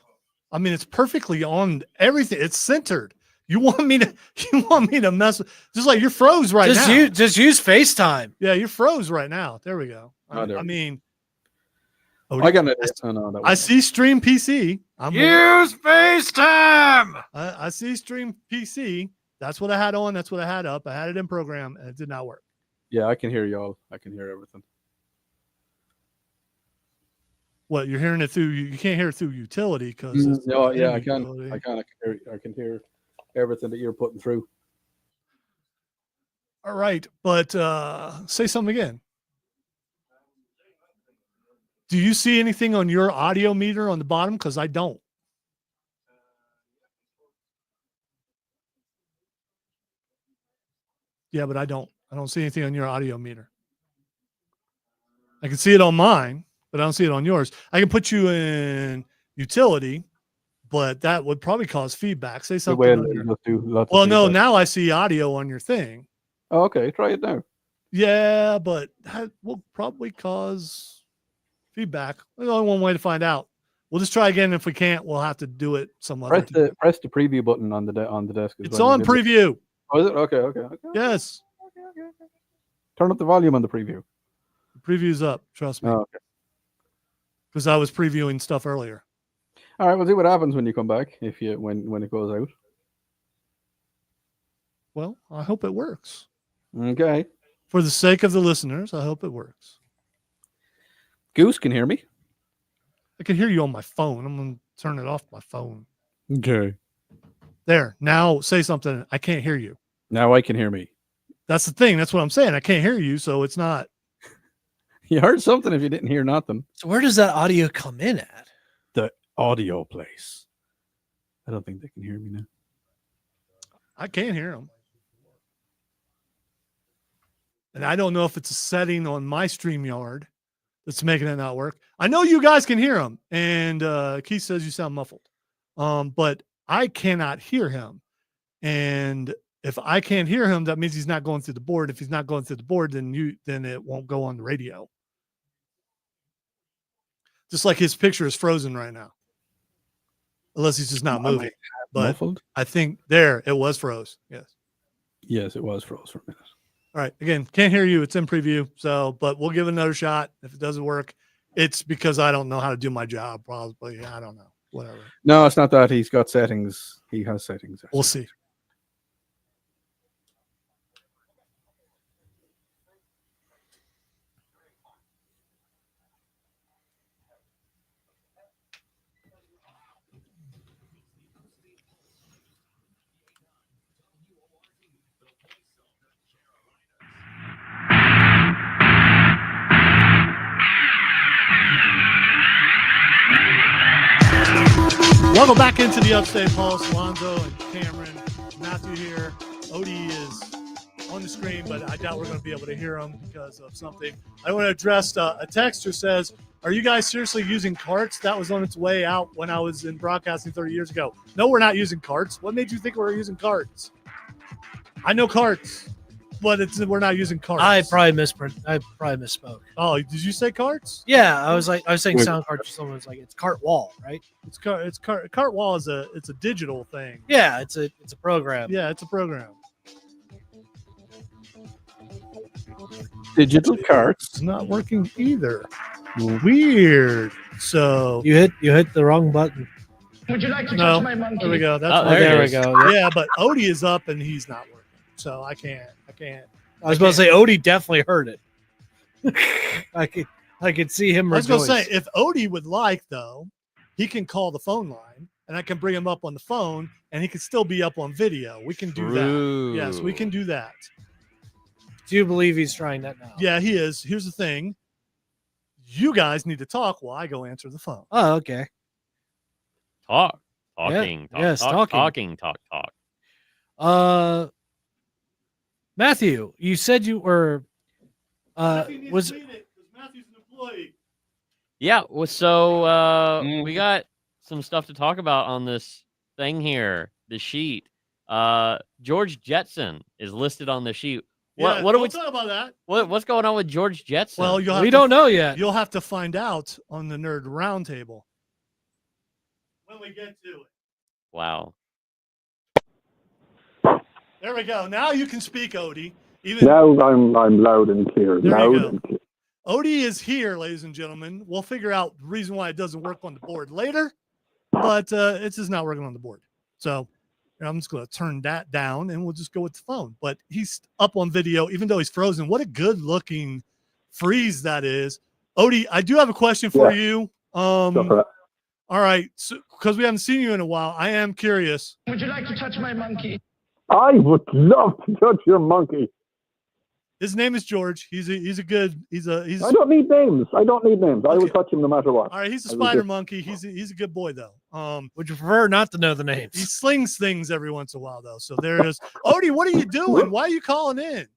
Speaker 1: I mean, it's perfectly on everything. It's centered. You want me to mess with, just like you're froze right now.
Speaker 5: Just use FaceTime.
Speaker 1: Yeah, you're froze right now. There we go.
Speaker 14: Oh,
Speaker 1: I mean,
Speaker 14: I got an
Speaker 1: I see Stream PC.
Speaker 2: Use FaceTime.
Speaker 1: I see Stream PC. That's what I had on. That's what I had up. I had it in program, and it did not work.
Speaker 14: Yeah, I can hear y'all. I can hear everything.
Speaker 1: What, you're hearing it through? You can't hear it through utility because.
Speaker 14: No, yeah, I can. I can hear everything that you're putting through.
Speaker 1: All right, but say something again. Do you see anything on your audio meter on the bottom? Because I don't. Yeah, but I don't see anything on your audio meter. I can see it on mine, but I don't see it on yours. I can put you in utility, but that would probably cause feedback. Say something. Well, no, now I see audio on your thing.
Speaker 14: Oh, okay, try it now.
Speaker 1: Yeah, but that will probably cause feedback. There's only one way to find out. We'll just try again. If we can't, we'll have to do it some other time.
Speaker 14: Press the preview button on the desk.
Speaker 1: It's on preview.
Speaker 14: Oh, is it? Okay.
Speaker 1: Yes.
Speaker 14: Okay. Turn up the volume on the preview.
Speaker 1: The preview's up. Trust me.
Speaker 14: Oh, okay.
Speaker 1: Because I was previewing stuff earlier.
Speaker 14: All right, we'll see what happens when you come back. When it goes out.
Speaker 1: Well, I hope it works.
Speaker 14: Okay.
Speaker 1: For the sake of the listeners, I hope it works.
Speaker 14: Goose can hear me.
Speaker 1: I can hear you on my phone. I'm going to turn it off my phone.
Speaker 14: Okay.
Speaker 1: There. Now say something. I can't hear you.
Speaker 14: Now I can hear me.
Speaker 1: That's the thing. That's what I'm saying. I can't hear you, so it's not.
Speaker 14: You heard something if you didn't hear nothing.
Speaker 5: So where does that audio come in at?
Speaker 14: The audio place. I don't think they can hear me now.
Speaker 1: I can't hear them. And I don't know if it's a setting on my StreamYard that's making it not work. I know you guys can hear him, and Keith says you sound muffled. But I cannot hear him. And if I can't hear him, that means he's not going through the board. If he's not going through the board, then it won't go on the radio. Just like his picture is frozen right now. Unless he's just not moving. But
Speaker 14: muffled?
Speaker 1: I think there it was froze. Yes.
Speaker 14: Yes, it was froze for a minute.
Speaker 1: All right. Again, can't hear you. It's in preview. So, but we'll give it another shot. If it doesn't work, it's because I don't know how to do my job. Probably. I don't know. Whatever.
Speaker 14: No, it's not that. He's got settings. He has settings.
Speaker 1: We'll see. Welcome back into the Upstate Pulse. Lonzo and Cameron, Matthew here. Odie is on the screen, but I doubt we're going to be able to hear him because of something. I want to address a texter says, are you guys seriously using carts? That was on its way out when I was in broadcasting 30 years ago. No, we're not using carts. What made you think we were using carts? I know carts, but we're not using carts.
Speaker 5: I probably misspoke.
Speaker 1: Oh, did you say carts?
Speaker 5: Yeah, I was saying sound carts. Someone's like, it's cart wall, right?
Speaker 1: Cart wall is a digital thing.
Speaker 5: Yeah, it's a program.
Speaker 1: Yeah, it's a program.
Speaker 14: Digital carts.
Speaker 1: It's not working either. Weird. So
Speaker 5: you hit the wrong button.
Speaker 9: Would you like to touch my monkey?
Speaker 1: There we go. That's
Speaker 5: there we go.
Speaker 1: Yeah, but Odie is up and he's not working. So I can't.
Speaker 5: I was about to say Odie definitely heard it. I could see him.
Speaker 1: I was going to say, if Odie would like, though, he can call the phone line and I can bring him up on the phone and he can still be up on video. We can do that. Yes, we can do that.
Speaker 5: Do you believe he's trying that now?
Speaker 1: Yeah, he is. Here's the thing. You guys need to talk while I go answer the phone.
Speaker 5: Oh, okay.
Speaker 4: Talking.
Speaker 5: Matthew, you said you were
Speaker 1: Matthew's an employee.
Speaker 4: Yeah, well, so we got some stuff to talk about on this thing here, the sheet. George Jetson is listed on the sheet. What are we
Speaker 1: talking about that?
Speaker 4: What's going on with George Jetson?
Speaker 1: Well,
Speaker 5: we don't know yet.
Speaker 1: You'll have to find out on the Nerd Roundtable when we get to it.
Speaker 4: Wow.
Speaker 1: There we go. Now you can speak, Odie.
Speaker 14: Now I'm loud and clear.
Speaker 1: Odie is here, ladies and gentlemen. We'll figure out the reason why it doesn't work on the board later, but it's just not working on the board. So I'm just going to turn that down and we'll just go with the phone. But he's up on video, even though he's frozen. What a good looking freeze that is. Odie, I do have a question for you. All right. So, because we haven't seen you in a while, I am curious.
Speaker 9: Would you like to touch my monkey?
Speaker 14: I would love to touch your monkey.
Speaker 1: His name is George. He's a good.
Speaker 14: I don't need names. I will touch him no matter what.
Speaker 1: All right, he's a spider monkey. He's a good boy though.
Speaker 5: Would you prefer not to know the names?
Speaker 1: He slings things every once in a while though. So there it is. Odie, what are you doing? Why are you calling in?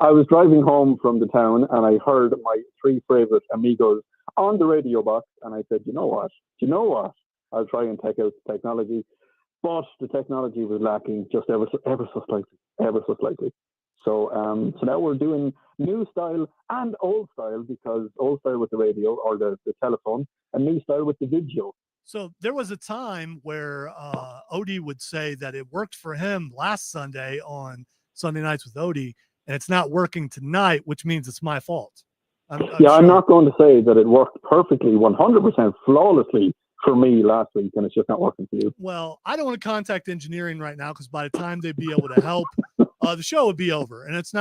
Speaker 14: I was driving home from the town and I heard my three favorite amigos on the radio box, and I said, you know what? I'll try and take out the technology, but the technology was lacking just ever so slightly. So now we're doing new style and old style, because old style with the radio or the telephone, and new style with the video.
Speaker 1: So there was a time where Odie would say that it worked for him last Sunday on Sunday Nights with Odie, and it's not working tonight, which means it's my fault. I'm
Speaker 14: not going to say that it worked perfectly, 100% flawlessly for me last week, and it's just not working for you.
Speaker 1: Well, I don't want to contact engineering right now because by the time they'd be able to help, the show would be over. And it's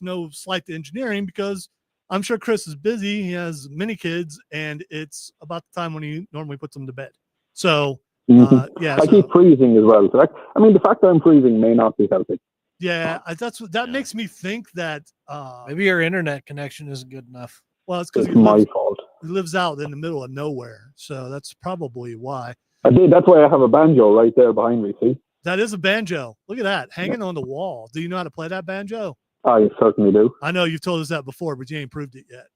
Speaker 1: no slight to engineering because I'm sure Chris is busy. He has many kids, and it's about the time when he normally puts them to bed. So, yeah.
Speaker 14: I keep freezing as well. So the fact that I'm freezing may not be healthy.
Speaker 1: Yeah, that makes me think that
Speaker 5: maybe your internet connection isn't good enough.
Speaker 1: Well, it's because
Speaker 14: it's my fault.
Speaker 1: He lives out in the middle of nowhere, so that's probably why.
Speaker 14: That's why I have a banjo right there behind me. See,
Speaker 1: that is a banjo. Look at that, hanging on the wall. Do you know how to play that banjo?
Speaker 14: I certainly do.
Speaker 1: I know you've told us that before, but you ain't proved it yet.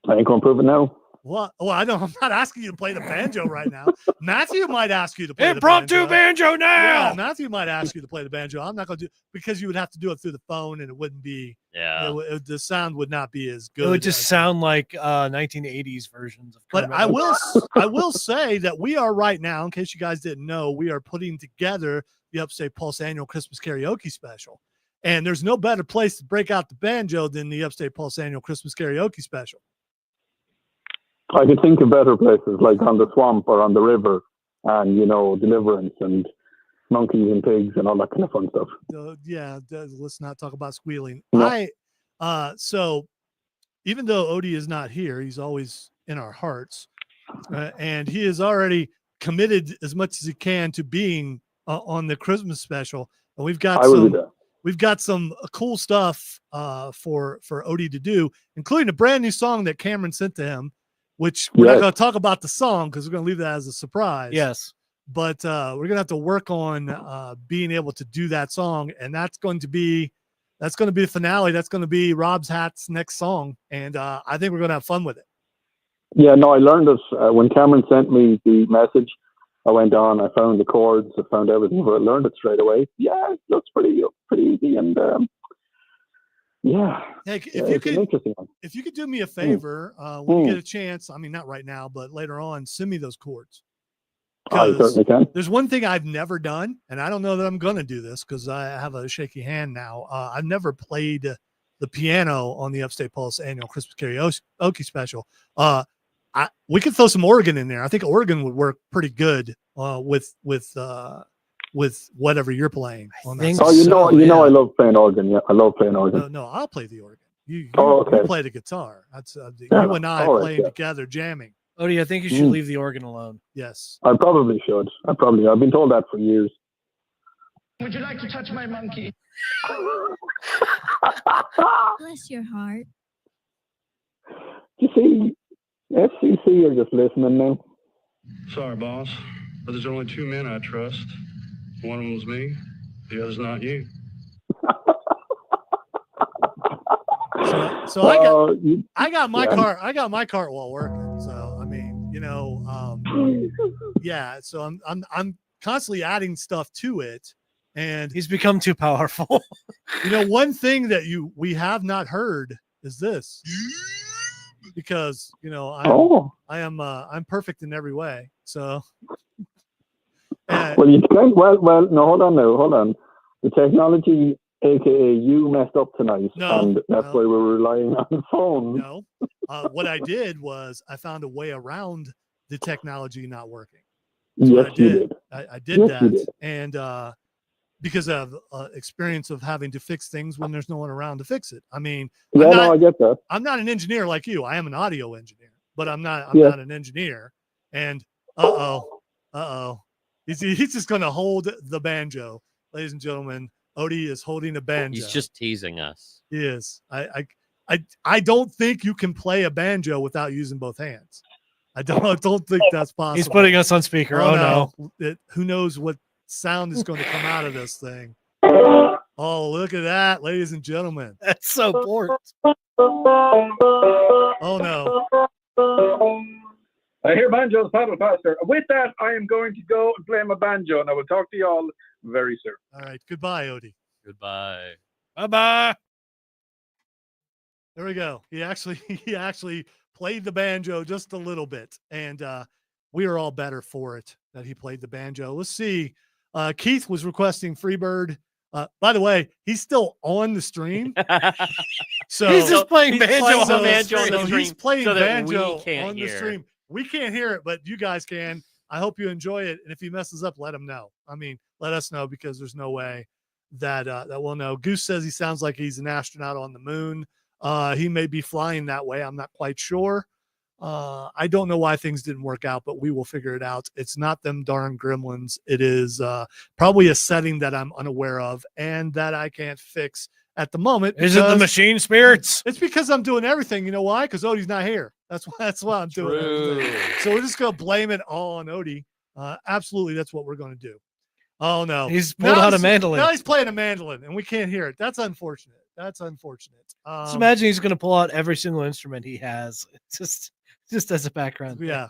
Speaker 14: I ain't gonna prove it now.
Speaker 1: What? Well, I'm not asking you to play the banjo right now. Matthew might ask you to play
Speaker 2: impromptu
Speaker 1: the banjo
Speaker 2: now.
Speaker 1: Yeah, Matthew might ask you to play the banjo. I'm not going to do because you would have to do it through the phone, and it wouldn't be.
Speaker 4: Yeah.
Speaker 1: The sound would not be as good.
Speaker 5: It would just sound like 1980s versions of.
Speaker 1: But I will say that we are right now, in case you guys didn't know, we are putting together the Upstate Pulse annual Christmas karaoke special, and there's no better place to break out the banjo than the Upstate Pulse annual Christmas karaoke special.
Speaker 14: I could think of better places like on the swamp or on the river, and Deliverance and monkeys and pigs and all that kind of fun stuff.
Speaker 1: Let's not talk about squealing.
Speaker 14: No.
Speaker 1: So even though Odie is not here, he's always in our hearts, and he has already committed as much as he can to being on the Christmas special. And we've got some cool stuff for Odie to do, including a brand new song that Cameron sent to him. Which we're not going to talk about the song because we're going to leave that as a surprise.
Speaker 5: Yes.
Speaker 1: But we're going to have to work on being able to do that song. And that's going to be the finale. That's going to be Rob's Hat's next song. And I think we're going to have fun with it. Yeah, no, I learned this when Cameron sent me the message. I went on, I found the chords, I found everything, but I learned it straight away. Yeah, it looks pretty easy. And if you could do me a favor, when you get a chance, I mean, not right now, but later on, send me those chords.
Speaker 14: I certainly can.
Speaker 1: There's one thing I've never done, and I don't know that I'm going to do this because I have a shaky hand now. I've never played the piano on the Upstate Pulse annual Christmas karaoke special. We could throw some organ in there. I think organ would work pretty good with whatever you're playing. On that
Speaker 14: I love playing organ. Yeah, I love playing organ.
Speaker 1: No, I'll play the organ. You
Speaker 14: okay.
Speaker 1: play the guitar. That's you and I playing together, jamming.
Speaker 5: Odie, I think you should leave the organ alone.
Speaker 1: Yes,
Speaker 14: I probably should. I've been told that for years.
Speaker 9: Would you like to touch my monkey?
Speaker 13: Bless your heart.
Speaker 14: You see, FCC are just listening now.
Speaker 3: Sorry, boss, but there's only two men I trust. One of them was me. The other's not you.
Speaker 1: So I got my cart. I got my cart while working. So I mean, yeah. So I'm constantly adding stuff to it, and
Speaker 5: he's become too powerful.
Speaker 1: One thing that we have not heard is this, because I'm perfect in every way. So.
Speaker 14: Well, you can. Well. No, hold on. The technology, aka you, messed up tonight, and that's why we're relying on the phone.
Speaker 1: No, what I did was I found a way around the technology not working.
Speaker 14: Yes, you did.
Speaker 1: I did that, and because of experience of having to fix things when there's no one around to fix it. I mean,
Speaker 14: I get that.
Speaker 1: I'm not an engineer like you. I am an audio engineer, but I'm not an engineer. And He's just going to hold the banjo, ladies and gentlemen. Odie is holding a banjo.
Speaker 4: He's just teasing us.
Speaker 1: He is. I don't think you can play a banjo without using both hands. I don't think that's possible.
Speaker 5: He's putting us on speaker. Oh no.
Speaker 1: Who knows what sound is going to come out of this thing? Oh, look at that, ladies and gentlemen.
Speaker 5: That's so bored.
Speaker 1: Oh no.
Speaker 15: I hear banjos paddle faster. With that, I am going to go and play my banjo, and I will talk to you all very soon.
Speaker 1: All right. Goodbye, Odie.
Speaker 4: Goodbye.
Speaker 2: Bye-bye.
Speaker 1: There we go. He actually played the banjo just a little bit, and we are all better for it that he played the banjo. Let's see. Keith was requesting Freebird. By the way, he's still on the stream. So
Speaker 5: he's just playing banjo on the
Speaker 1: stream. He's playing banjo on the stream. We can't hear it, but you guys can. I hope you enjoy it. And if he messes up, let him know. I mean, let us know, because there's no way that we'll know. Goose says he sounds like he's an astronaut on the moon. He may be flying that way. I'm not quite sure. I don't know why things didn't work out, but we will figure it out. It's not them darn gremlins. It is probably a setting that I'm unaware of and that I can't fix at the moment.
Speaker 2: Is it the machine spirits?
Speaker 1: It's because I'm doing everything. You know why? Because Odie's not here. That's why I'm doing everything. So we're just going to blame it all on Odie. Absolutely, that's what we're going to do. Oh, no.
Speaker 5: He's pulled out a mandolin.
Speaker 1: Now he's playing a mandolin, and we can't hear it. That's unfortunate. That's unfortunate.
Speaker 5: Just imagine he's going to pull out every single instrument he has, just as a background thing.
Speaker 1: Yeah.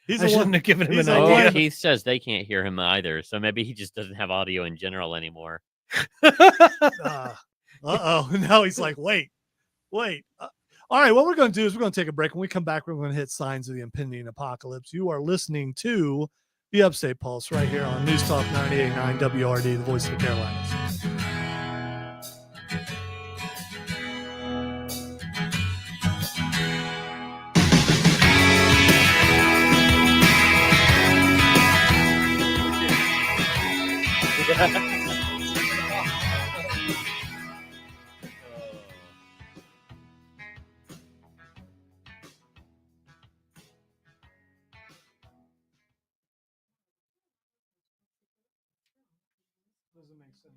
Speaker 5: I shouldn't have given him an
Speaker 4: Oh,
Speaker 5: idea.
Speaker 4: Keith says they can't hear him either, so maybe he just doesn't have audio in general anymore.
Speaker 1: Uh-oh. Now he's like, wait. All right, what we're going to do is we're going to take a break. When we come back, we're going to hit Signs of the Impending Apocalypse. You are listening to the Upstate Pulse right here on News Talk 98.9 WRD, the voice of the Carolinas. Doesn't make sense.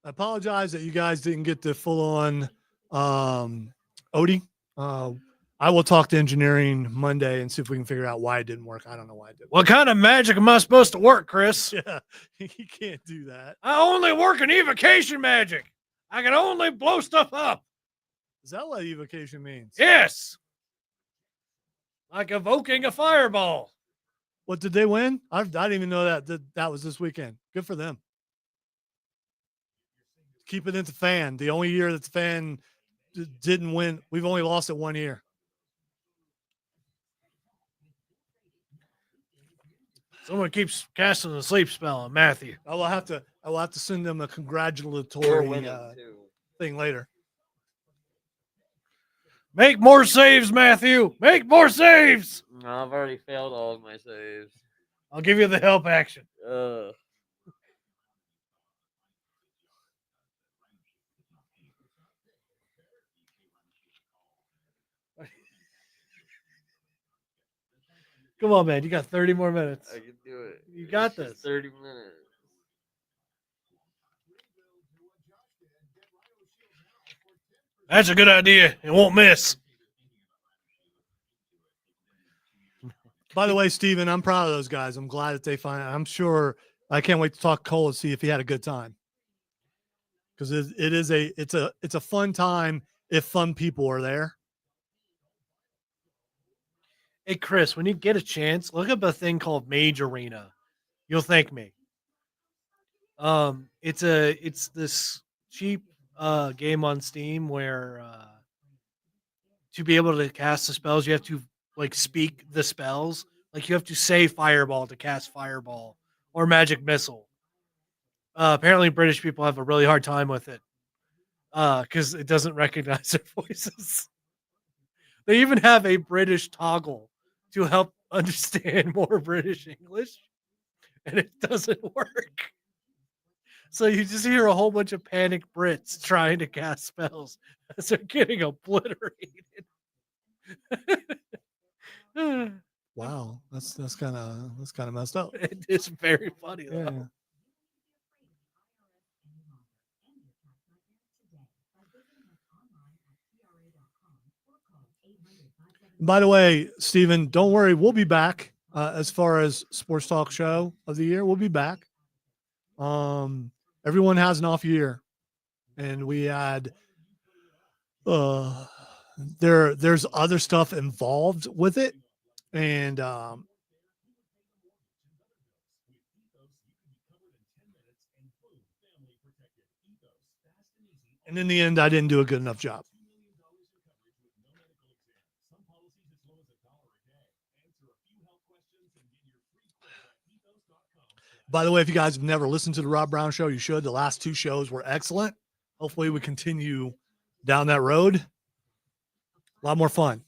Speaker 1: I apologize that you guys didn't get the full-on Odie. I will talk to engineering Monday and see if we can figure out why it didn't work. I don't know why it didn't.
Speaker 2: What kind of magic am I supposed to work, Chris?
Speaker 1: Yeah, you can't do that.
Speaker 2: I only work in evocation magic. I can only blow stuff up.
Speaker 1: Is that what evocation means?
Speaker 2: Yes. Like evoking a fireball.
Speaker 1: What, did they win? I didn't even know that was this weekend. Good for them. Keep it at the Fan. The only year that the Fan didn't win, we've only lost it 1 year.
Speaker 2: Someone keeps casting a sleep spell on Matthew.
Speaker 1: I will have to send them a congratulatory thing later.
Speaker 2: Make more saves, Matthew. Make more saves.
Speaker 4: No, I've already failed all of my saves.
Speaker 2: I'll give you the help action. Come on, man. You got 30 more minutes.
Speaker 4: I can do it.
Speaker 2: You got this.
Speaker 4: 30 minutes.
Speaker 2: That's a good idea. It won't miss.
Speaker 1: By the way, Steven, I'm proud of those guys. I'm glad that they I'm sure I can't wait to talk to Cole and see if he had a good time. Because it's a fun time if fun people are there.
Speaker 5: Hey, Chris, when you get a chance, look up a thing called Mage Arena. You'll thank me. It's this cheap game on Steam where to be able to cast the spells, you have to like speak the spells. Like you have to say fireball to cast fireball or magic missile. Apparently British people have a really hard time with it because it doesn't recognize their voices. They even have a British toggle to help understand more British English, and it doesn't work. So you just hear a whole bunch of panicked Brits trying to cast spells as they're getting obliterated.
Speaker 1: Wow, that's kind of messed up.
Speaker 5: It is very funny though.
Speaker 1: Yeah. By the way, Steven, don't worry. We'll be back as far as Sports Talk Show of the Year. We'll be back. Everyone has an off year, and we had there's other stuff involved with it, and in the end, I didn't do a good enough job. By the way, if you guys have never listened to the Rob Brown Show, you should. The last 2 shows were excellent. Hopefully we continue down that road. A lot more fun.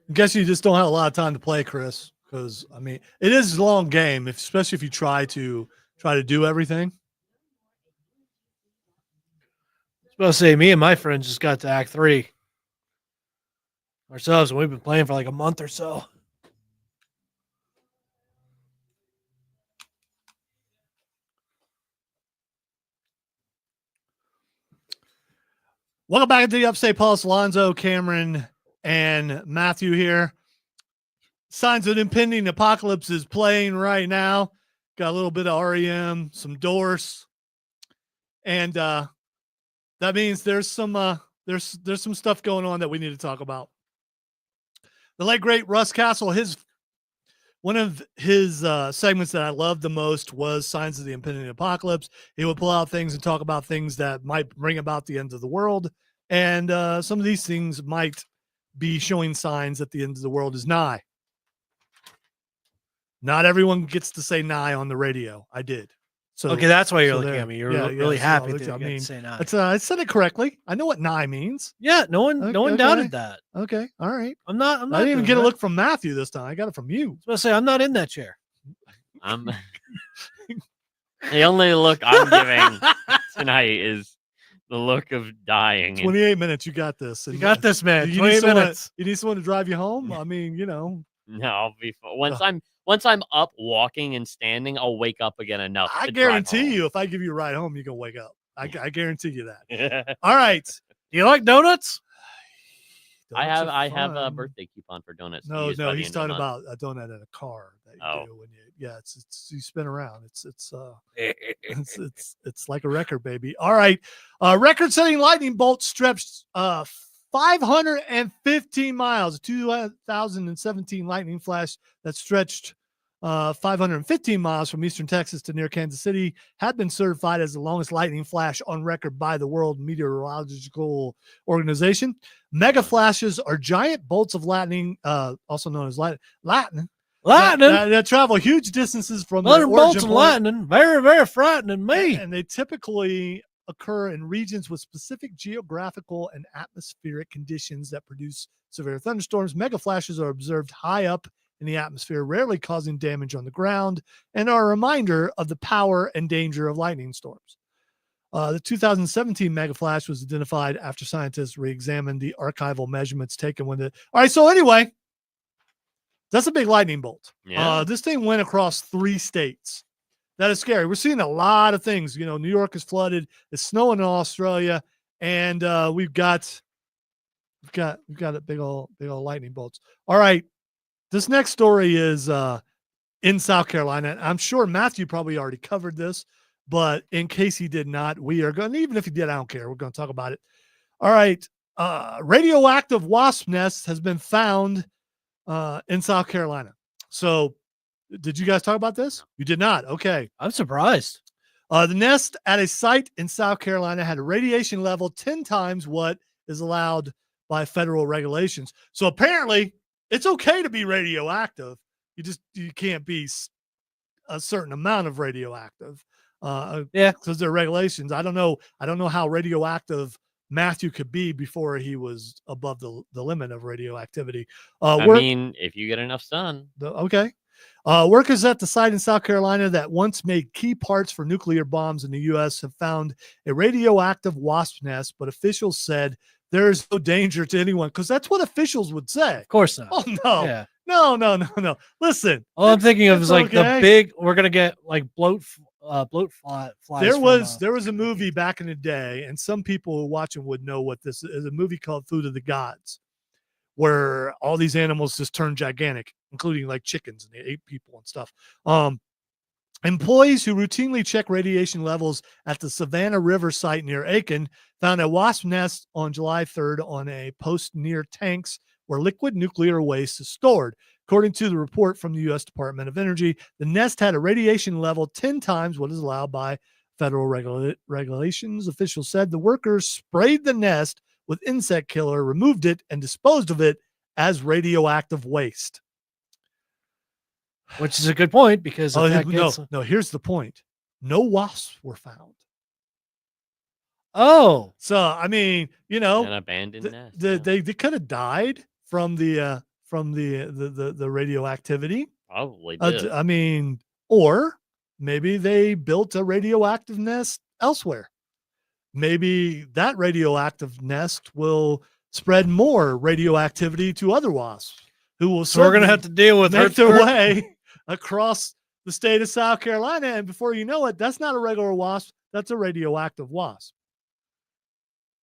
Speaker 1: I guess you just don't have a lot of time to play, Chris, because I mean it is a long game, especially if you try to do everything.
Speaker 5: I was supposed to say, me and my friends just got to Act 3 ourselves, and we've been playing for like a month or so.
Speaker 1: Welcome back to the Upstate Pulse. Lonzo, Cameron, and Matthew here. Signs of Impending Apocalypse is playing right now. Got a little bit of REM, some Doors, and that means there's some stuff going on that we need to talk about. The late great Russ Castle, one of his segments that I loved the most was Signs of the Impending Apocalypse. He would pull out things and talk about things that might bring about the end of the world. And some of these things might be showing signs that the end of the world is nigh. Not everyone gets to say nigh on the radio. I did. So
Speaker 5: Okay, that's why you're looking
Speaker 1: there.
Speaker 5: at me. You're
Speaker 1: Yeah,
Speaker 5: really
Speaker 1: so
Speaker 5: happy
Speaker 1: I
Speaker 5: that you
Speaker 1: mean,
Speaker 5: get to say nigh.
Speaker 1: I said it correctly. I know what nigh means.
Speaker 5: Yeah, no one doubted that.
Speaker 1: Okay, all right.
Speaker 5: I'm not
Speaker 1: I didn't even
Speaker 5: doing
Speaker 1: get a
Speaker 5: that.
Speaker 1: look from Matthew this time. I got it from you.
Speaker 5: I was about to say, I'm not in that chair.
Speaker 4: The only look I'm giving tonight is the look of dying.
Speaker 1: 28 minutes. You got this.
Speaker 5: You got this, man.
Speaker 1: You
Speaker 5: 28
Speaker 1: need someone,
Speaker 5: minutes.
Speaker 1: You need someone to drive you home. I mean,
Speaker 4: No, I'll be fine. Once I'm up walking and standing, I'll wake up again enough.
Speaker 1: I
Speaker 4: to
Speaker 1: guarantee you, if I give you a ride home, you can wake up. I guarantee you that.
Speaker 4: drive home.
Speaker 1: All right.
Speaker 5: Do you like donuts?
Speaker 4: I have a
Speaker 1: fun.
Speaker 4: birthday coupon for donuts. to
Speaker 1: No,
Speaker 4: use by the
Speaker 1: he's
Speaker 4: end of the
Speaker 1: talking
Speaker 4: month.
Speaker 1: about a donut in a car that you
Speaker 4: Oh.
Speaker 1: do when you spin around. It's like a record, baby. All right. Record-setting lightning bolt stretched 515 miles. 2017 lightning flash that stretched 515 miles from eastern Texas to near Kansas City had been certified as the longest lightning flash on record by the World Meteorological Organization. Mega flashes are giant bolts of lightning, also known as lightning, that travel huge distances from their
Speaker 5: Thunderbolts
Speaker 1: origin
Speaker 5: and
Speaker 1: point.
Speaker 5: lightning, very, very frightening me.
Speaker 1: And they typically occur in regions with specific geographical and atmospheric conditions that produce severe thunderstorms. Mega flashes are observed high up in the atmosphere, rarely causing damage on the ground, and are a reminder of the power and danger of lightning storms. The 2017 mega flash was identified after scientists re-examined the archival measurements taken when all right, so anyway, that's a big lightning bolt.
Speaker 4: Yeah.
Speaker 1: This thing went across 3 states. That is scary. We're seeing a lot of things. You know, New York is flooded. It's snowing in Australia, and we've got a big old lightning bolts. All right, this next story is in South Carolina. I'm sure Matthew probably already covered this, but in case he did not, we are going. Even if he did, I don't care. We're going to talk about it. All right, radioactive wasp nest has been found in South Carolina. So. Did you guys talk about this? You did not. Okay.
Speaker 5: I'm surprised.
Speaker 1: The nest at a site in South Carolina had a radiation level 10 times what is allowed by federal regulations. So apparently it's okay to be radioactive. You can't be a certain amount of radioactive. Because there are regulations. I don't know how radioactive Matthew could be before he was above the limit of radioactivity.
Speaker 4: I mean, if you get enough sun.
Speaker 1: Okay. Workers at the site in South Carolina that once made key parts for nuclear bombs in the U.S. have found a radioactive wasp nest, but officials said there is no danger to anyone, because that's what officials would say.
Speaker 5: Of course not.
Speaker 1: Oh, no.
Speaker 5: Yeah.
Speaker 1: No. Listen.
Speaker 5: All I'm thinking of is like the
Speaker 1: okay.
Speaker 5: big, we're going to get like bloat flies.
Speaker 1: There was a movie back in the day, and some people who watch it would know what this is. A movie called Food of the Gods, where all these animals just turn gigantic, including like chickens, and they ate people and stuff. Employees who routinely check radiation levels at the Savannah River site near Aiken found a wasp nest on July 3rd on a post near tanks where liquid nuclear waste is stored. According to the report from the U.S. Department of Energy, the nest had a radiation level 10 times what is allowed by federal regulations. Officials said the workers sprayed the nest with insect killer, removed it, and disposed of it as radioactive waste.
Speaker 5: Which is a good point because
Speaker 1: here's the point. No wasps were found.
Speaker 5: Oh,
Speaker 1: so I mean,
Speaker 4: An abandoned nest.
Speaker 1: They could have died from the radioactivity.
Speaker 4: Probably did.
Speaker 1: I mean, or maybe they built a radioactive nest elsewhere. Maybe that radioactive nest will spread more radioactivity to other wasps who will.
Speaker 5: So we're going to have to deal with
Speaker 1: make their way across the state of South Carolina, and before you know it, that's not a regular wasp. That's a radioactive wasp.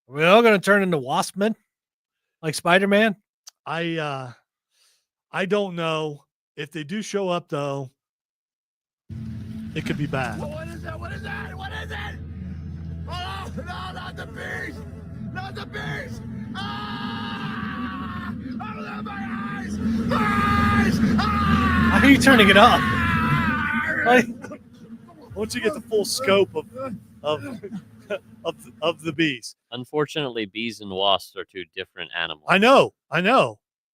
Speaker 5: Are we all going to turn into waspmen like Spider-Man?
Speaker 1: I don't know. If they do show up, though, it could be bad.
Speaker 16: What is that? What is that? What is it? Oh, no, not the bees! Not the bees! Ah! Oh, my eyes! Eyes! Ah!
Speaker 5: How are you turning it off?
Speaker 1: Once you get the full scope of the bees.
Speaker 4: Unfortunately, bees and wasps are two different animals.
Speaker 1: I know.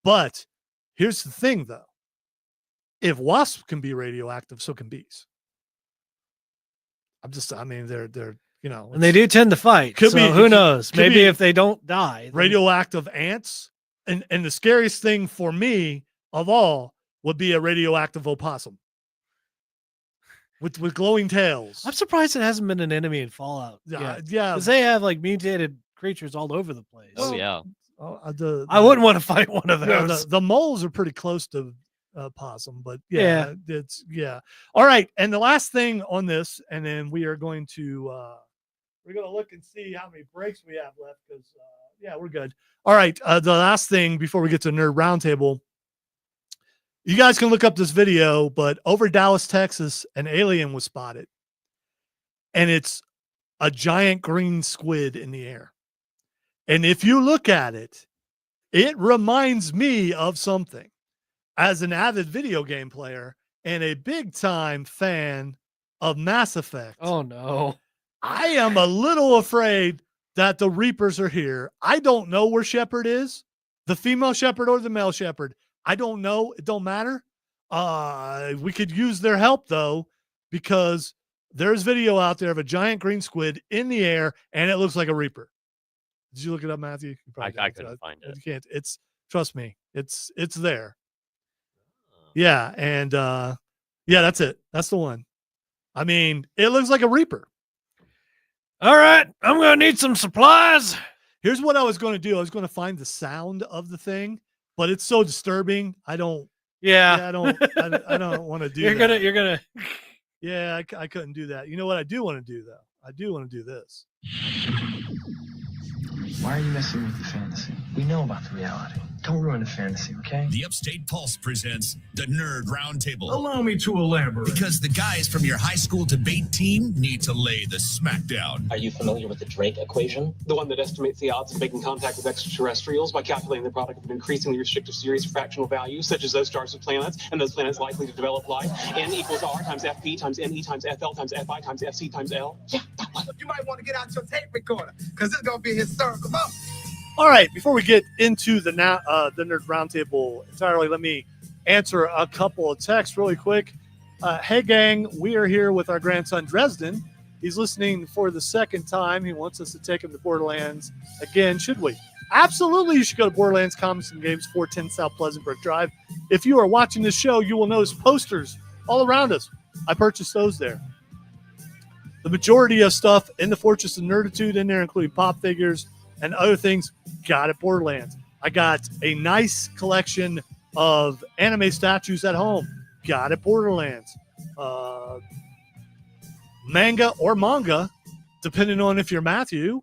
Speaker 1: But here's the thing, though. If wasps can be radioactive, so can bees. They're
Speaker 5: and they do tend to fight. Who knows? Maybe if they don't die.
Speaker 1: Radioactive ants. And the scariest thing for me of all would be a radioactive opossum. With glowing tails.
Speaker 5: I'm surprised it hasn't been an enemy in Fallout.
Speaker 1: Yeah.
Speaker 5: Because they have like mutated creatures all over the place.
Speaker 4: Oh, yeah.
Speaker 5: I wouldn't want to fight one of those.
Speaker 1: The moles are pretty close to possum, but it's all right. And the last thing on this, and then we are going to look and see how many breaks we have left because we're good. All right, the last thing before we get to Nerd Roundtable, you guys can look up this video, but over Dallas, Texas, an alien was spotted, and it's a giant green squid in the air. And if you look at it, it reminds me of something. As an avid video game player and a big time fan of Mass Effect.
Speaker 5: Oh no.
Speaker 1: I am a little afraid that the Reapers are here. I don't know where Shepard is, the female Shepard or the male Shepard. I don't know. It don't matter. We could use their help though, because there's video out there of a giant green squid in the air and it looks like a Reaper. Did you look it up, Matthew?
Speaker 4: I couldn't find it.
Speaker 1: You can't. Trust me. It's there. Yeah, and that's it. That's the one. I mean, it looks like a Reaper.
Speaker 5: All right, I'm gonna need some supplies.
Speaker 1: Here's what I was going to do. I was going to find the sound of the thing, but it's so disturbing. I don't want to do.
Speaker 5: You're gonna.
Speaker 1: Yeah, I couldn't do that. You know what I do want to do though? I do want to do this.
Speaker 17: Why are you messing with the fantasy? We know about the reality. Don't ruin the fantasy, okay?
Speaker 18: The Upstate Pulse presents the Nerd Roundtable.
Speaker 16: Allow me to elaborate.
Speaker 18: Because the guys from your high school debate team need to lay the smackdown.
Speaker 19: Are you familiar with the Drake equation? The one that estimates the odds of making contact with extraterrestrials by calculating the product of an increasingly restrictive series of fractional values, such as those stars with planets, and those planets likely to develop life. N equals R times FP times NE times FL times FI times FC times L. Yeah, that one.
Speaker 16: You might want to get out your tape recorder, because it's going to be a historical moment.
Speaker 1: All right, before we get into the Nerd Roundtable entirely, let me answer a couple of texts really quick. Hey, gang, we are here with our grandson, Dresden. He's listening for the second time. He wants us to take him to Borderlands again. Should we? Absolutely, you should go to Borderlands Comics and Games, 410 South Pleasantburg Drive. If you are watching this show, you will notice posters all around us. I purchased those there. The majority of stuff in the Fortress of Nerditude in there, including pop figures and other things, got at Borderlands. I got a nice collection of anime statues at home. Got at Borderlands. Manga or manga, depending on if you're Matthew,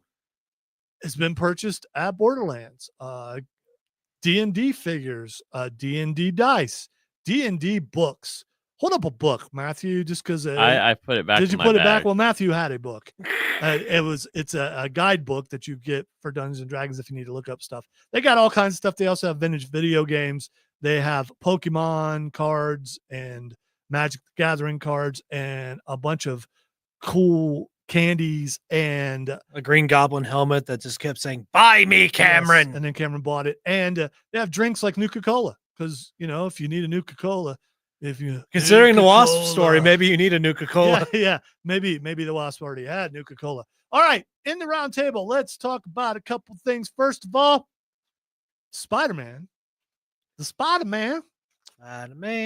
Speaker 1: has been purchased at Borderlands. D&D figures, D&D dice, D&D books. Hold up a book, Matthew, just because
Speaker 4: I put it back.
Speaker 1: Did you
Speaker 4: in
Speaker 1: put
Speaker 4: my
Speaker 1: it
Speaker 4: bag.
Speaker 1: back? Well, Matthew had a book. It's a guidebook that you get for Dungeons and Dragons if you need to look up stuff. They got all kinds of stuff. They also have vintage video games. They have Pokemon cards and Magic the Gathering cards and a bunch of cool candies and
Speaker 5: a Green Goblin helmet that just kept saying, "Buy me, Cameron."
Speaker 1: Yes, and then Cameron bought it. And they have drinks like Nuka-Cola because, if you need a Nuka-Cola,
Speaker 5: Considering the Wasp story, maybe you need a Nuka-Cola.
Speaker 1: Yeah. Maybe the Wasp already had Nuka-Cola. All right, in the round table, let's talk about a couple things. First of all, Spider-Man. The Spider-Man.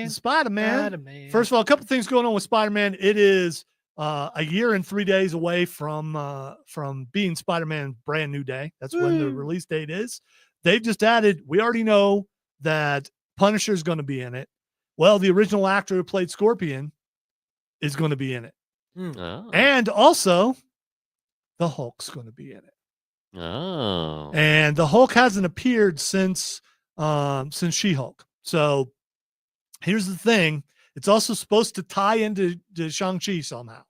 Speaker 5: Spider-Man.
Speaker 1: First of all, a couple things going on with Spider-Man. It is a year and 3 days away from being Spider-Man Brand New Day. That's when the release date is. They've just added, we already know that Punisher is going to be in it. Well, the original actor who played Scorpion is going to be in it.
Speaker 4: Oh.
Speaker 1: And also, the Hulk's going to be in it.
Speaker 4: Oh.
Speaker 1: And the Hulk hasn't appeared since She-Hulk. So here's the thing. It's also supposed to tie into Shang-Chi somehow.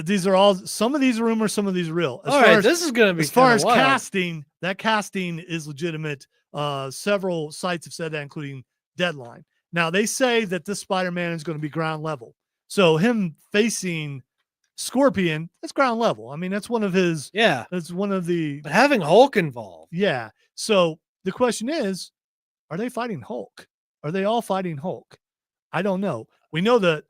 Speaker 1: These are all, some of these are rumors, some of these are real.
Speaker 5: This is going to be
Speaker 1: as far as
Speaker 5: wild.
Speaker 1: casting, that casting is legitimate. Several sites have said that, including Deadline. Now, they say that this Spider-Man is going to be ground level. So him facing Scorpion, that's ground level. I mean, that's one of his.
Speaker 5: Yeah.
Speaker 1: That's one of the.
Speaker 5: But having Hulk involved.
Speaker 1: Yeah. So the question is, are they fighting Hulk? Are they all fighting Hulk? I don't know. We know that.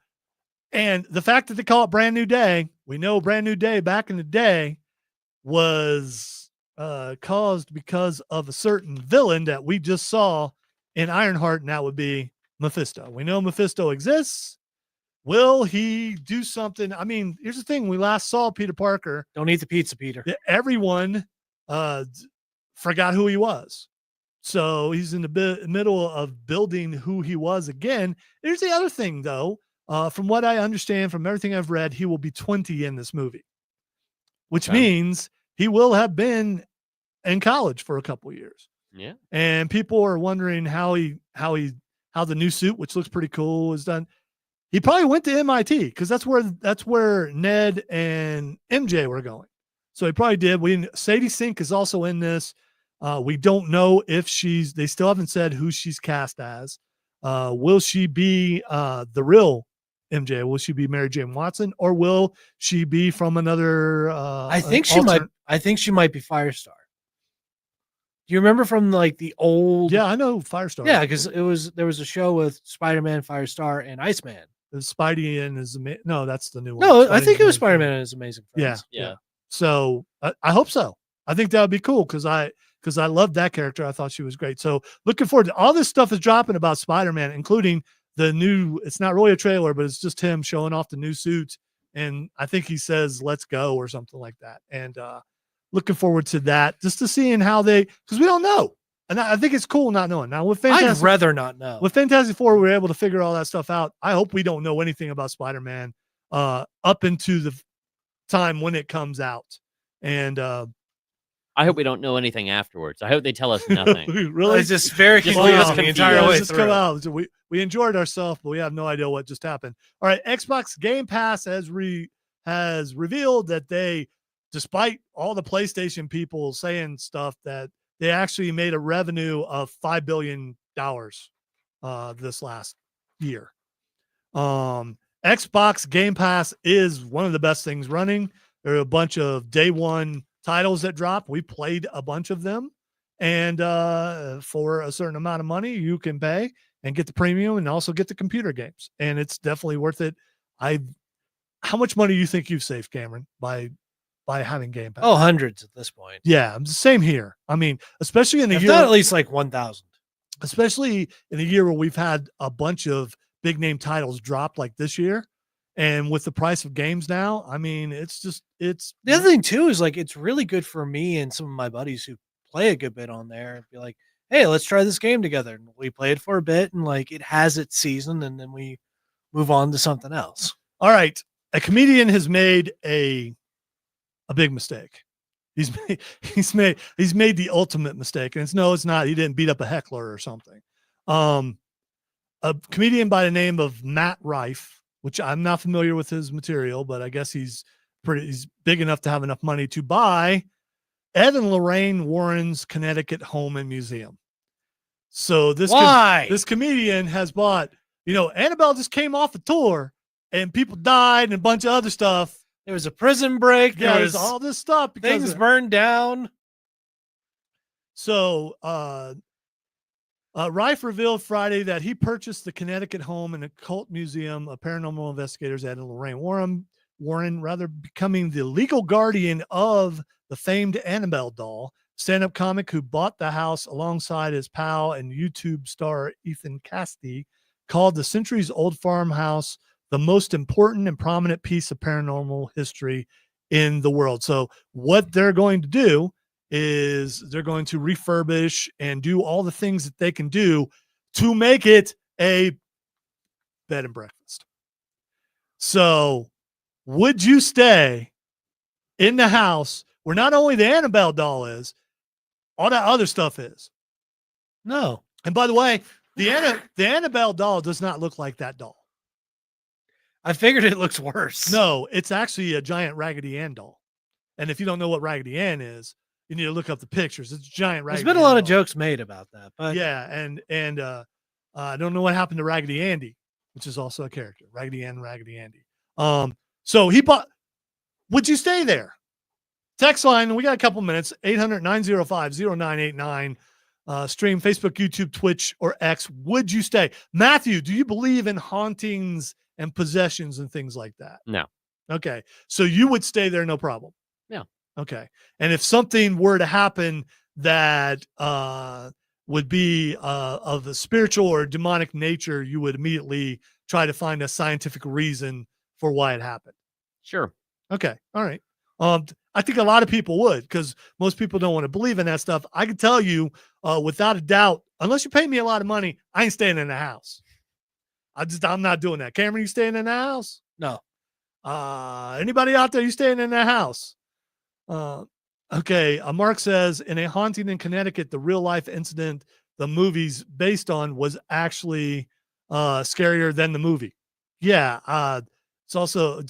Speaker 1: And the fact that they call it Brand New Day, we know Brand New Day back in the day was caused because of a certain villain that we just saw in Ironheart, and that would be Mephisto. We know Mephisto exists. Will he do something? I mean, here's the thing. We last saw Peter Parker.
Speaker 5: Don't eat the pizza, Peter.
Speaker 1: Everyone forgot who he was. So he's in the middle of building who he was again. Here's the other thing, though. From what I understand, from everything I've read, he will be 20 in this movie, which means he will have been in college for a couple of years.
Speaker 4: Yeah.
Speaker 1: And people are wondering how the new suit, which looks pretty cool, is done. He probably went to MIT because that's where Ned and MJ were going. So he probably did. Sadie Sink is also in this. We don't know if they still haven't said who she's cast as. Will she be the real MJ? Will she be Mary Jane Watson, or will she be from another?
Speaker 5: I think she might be Firestar. Do you remember from like the old?
Speaker 1: Yeah, I know Firestar.
Speaker 5: Yeah, because there was a show with Spider-Man, Firestar, and Iceman.
Speaker 1: Spidey and his no, that's the new one.
Speaker 5: No, I think it was Spider-Man and his Amazing Friends.
Speaker 1: Yeah. So I hope so. I think that would be cool because I loved that character. I thought she was great. So looking forward to all this stuff is dropping about Spider-Man, including the new. It's not really a trailer, but it's just him showing off the new suit, and I think he says "Let's go" or something like that. And looking forward to that, just to seeing how because we don't know. And I think it's cool not knowing. Now with
Speaker 5: I'd rather not know.
Speaker 1: With Fantastic Four, we were able to figure all that stuff out. I hope we don't know anything about Spider-Man up into the time when it comes out. And
Speaker 4: I hope we don't know anything afterwards. I hope they tell us nothing.
Speaker 1: Really?
Speaker 5: It's just very confusing the entire way through.
Speaker 1: Come out. So we enjoyed ourselves, but we have no idea what just happened. All right, Xbox Game Pass has revealed that they, despite all the PlayStation people saying stuff, that they actually made a revenue of $5 billion this last year. Xbox Game Pass is one of the best things running. There are a bunch of day one titles that drop. We played a bunch of them. And for a certain amount of money, you can pay and get the premium and also get the computer games. And it's definitely worth it. How much money do you think you've saved, Cameron, by having Game Pass?
Speaker 5: Oh, hundreds at this point.
Speaker 1: Yeah, same here. I mean, especially in a year,
Speaker 5: not at least like 1,000.
Speaker 1: Especially in a year where we've had a bunch of big name titles dropped like this year, and with the price of games now, I mean, it's the
Speaker 5: other thing too is like it's really good for me and some of my buddies who play a good bit on there and be like, hey, let's try this game together. And we play it for a bit, and like it has its season, and then we move on to something else.
Speaker 1: All right, a comedian has made a big mistake. He's made the ultimate mistake. And it's not. He didn't beat up a heckler or something. A comedian by the name of Matt Rife, which I'm not familiar with his material, but I guess he's big enough to have enough money to buy Ed and Lorraine Warren's Connecticut home and museum. So this comedian has bought, Annabelle just came off a tour and people died and a bunch of other stuff.
Speaker 5: There was a prison break.
Speaker 1: Yeah,
Speaker 5: There
Speaker 1: there's
Speaker 5: was
Speaker 1: all this stuff because
Speaker 5: things burned down.
Speaker 1: So, Rife revealed Friday that he purchased the Connecticut home and occult museum of paranormal investigators at Lorraine Warren, rather becoming the legal guardian of the famed Annabelle doll. Stand-up comic who bought the house alongside his pal and YouTube star Ethan Casti called the centuries-old farmhouse the most important and prominent piece of paranormal history in the world. So what they're going to do is they're going to refurbish and do all the things that they can do to make it a bed and breakfast. So would you stay in the house where not only the Annabelle doll is, all that other stuff is?
Speaker 5: No.
Speaker 1: And by the way, the Annabelle doll does not look like that doll.
Speaker 5: I figured it looks worse.
Speaker 1: No, it's actually a giant Raggedy Ann doll. And if you don't know what Raggedy Ann is, you need to look up the pictures. It's a giant Raggedy
Speaker 5: There's been a lot
Speaker 1: Ann
Speaker 5: of
Speaker 1: doll.
Speaker 5: jokes made about that, but
Speaker 1: Yeah, and I don't know what happened to Raggedy Andy, which is also a character. Raggedy Ann, Raggedy Andy. So he bought. Would you stay there? Text line. We got a couple minutes. 800-905-0989. Stream Facebook, YouTube, Twitch, or X. Would you stay? Matthew, do you believe in hauntings and possessions and things like that?
Speaker 4: No.
Speaker 1: Okay. So you would stay there, no problem.
Speaker 4: Yeah.
Speaker 1: Okay. And if something were to happen that would be of a spiritual or demonic nature, you would immediately try to find a scientific reason for why it happened.
Speaker 4: Sure.
Speaker 1: Okay. All right. I think a lot of people would, because most people don't want to believe in that stuff. I can tell you without a doubt, unless you pay me a lot of money, I ain't staying in the house. I'm not doing that. Cameron, you staying in the house?
Speaker 5: No.
Speaker 1: Anybody out there, you staying in the house? Okay. Mark says, in a haunting in Connecticut, the real life incident the movie's based on was actually scarier than the movie. Yeah. It's also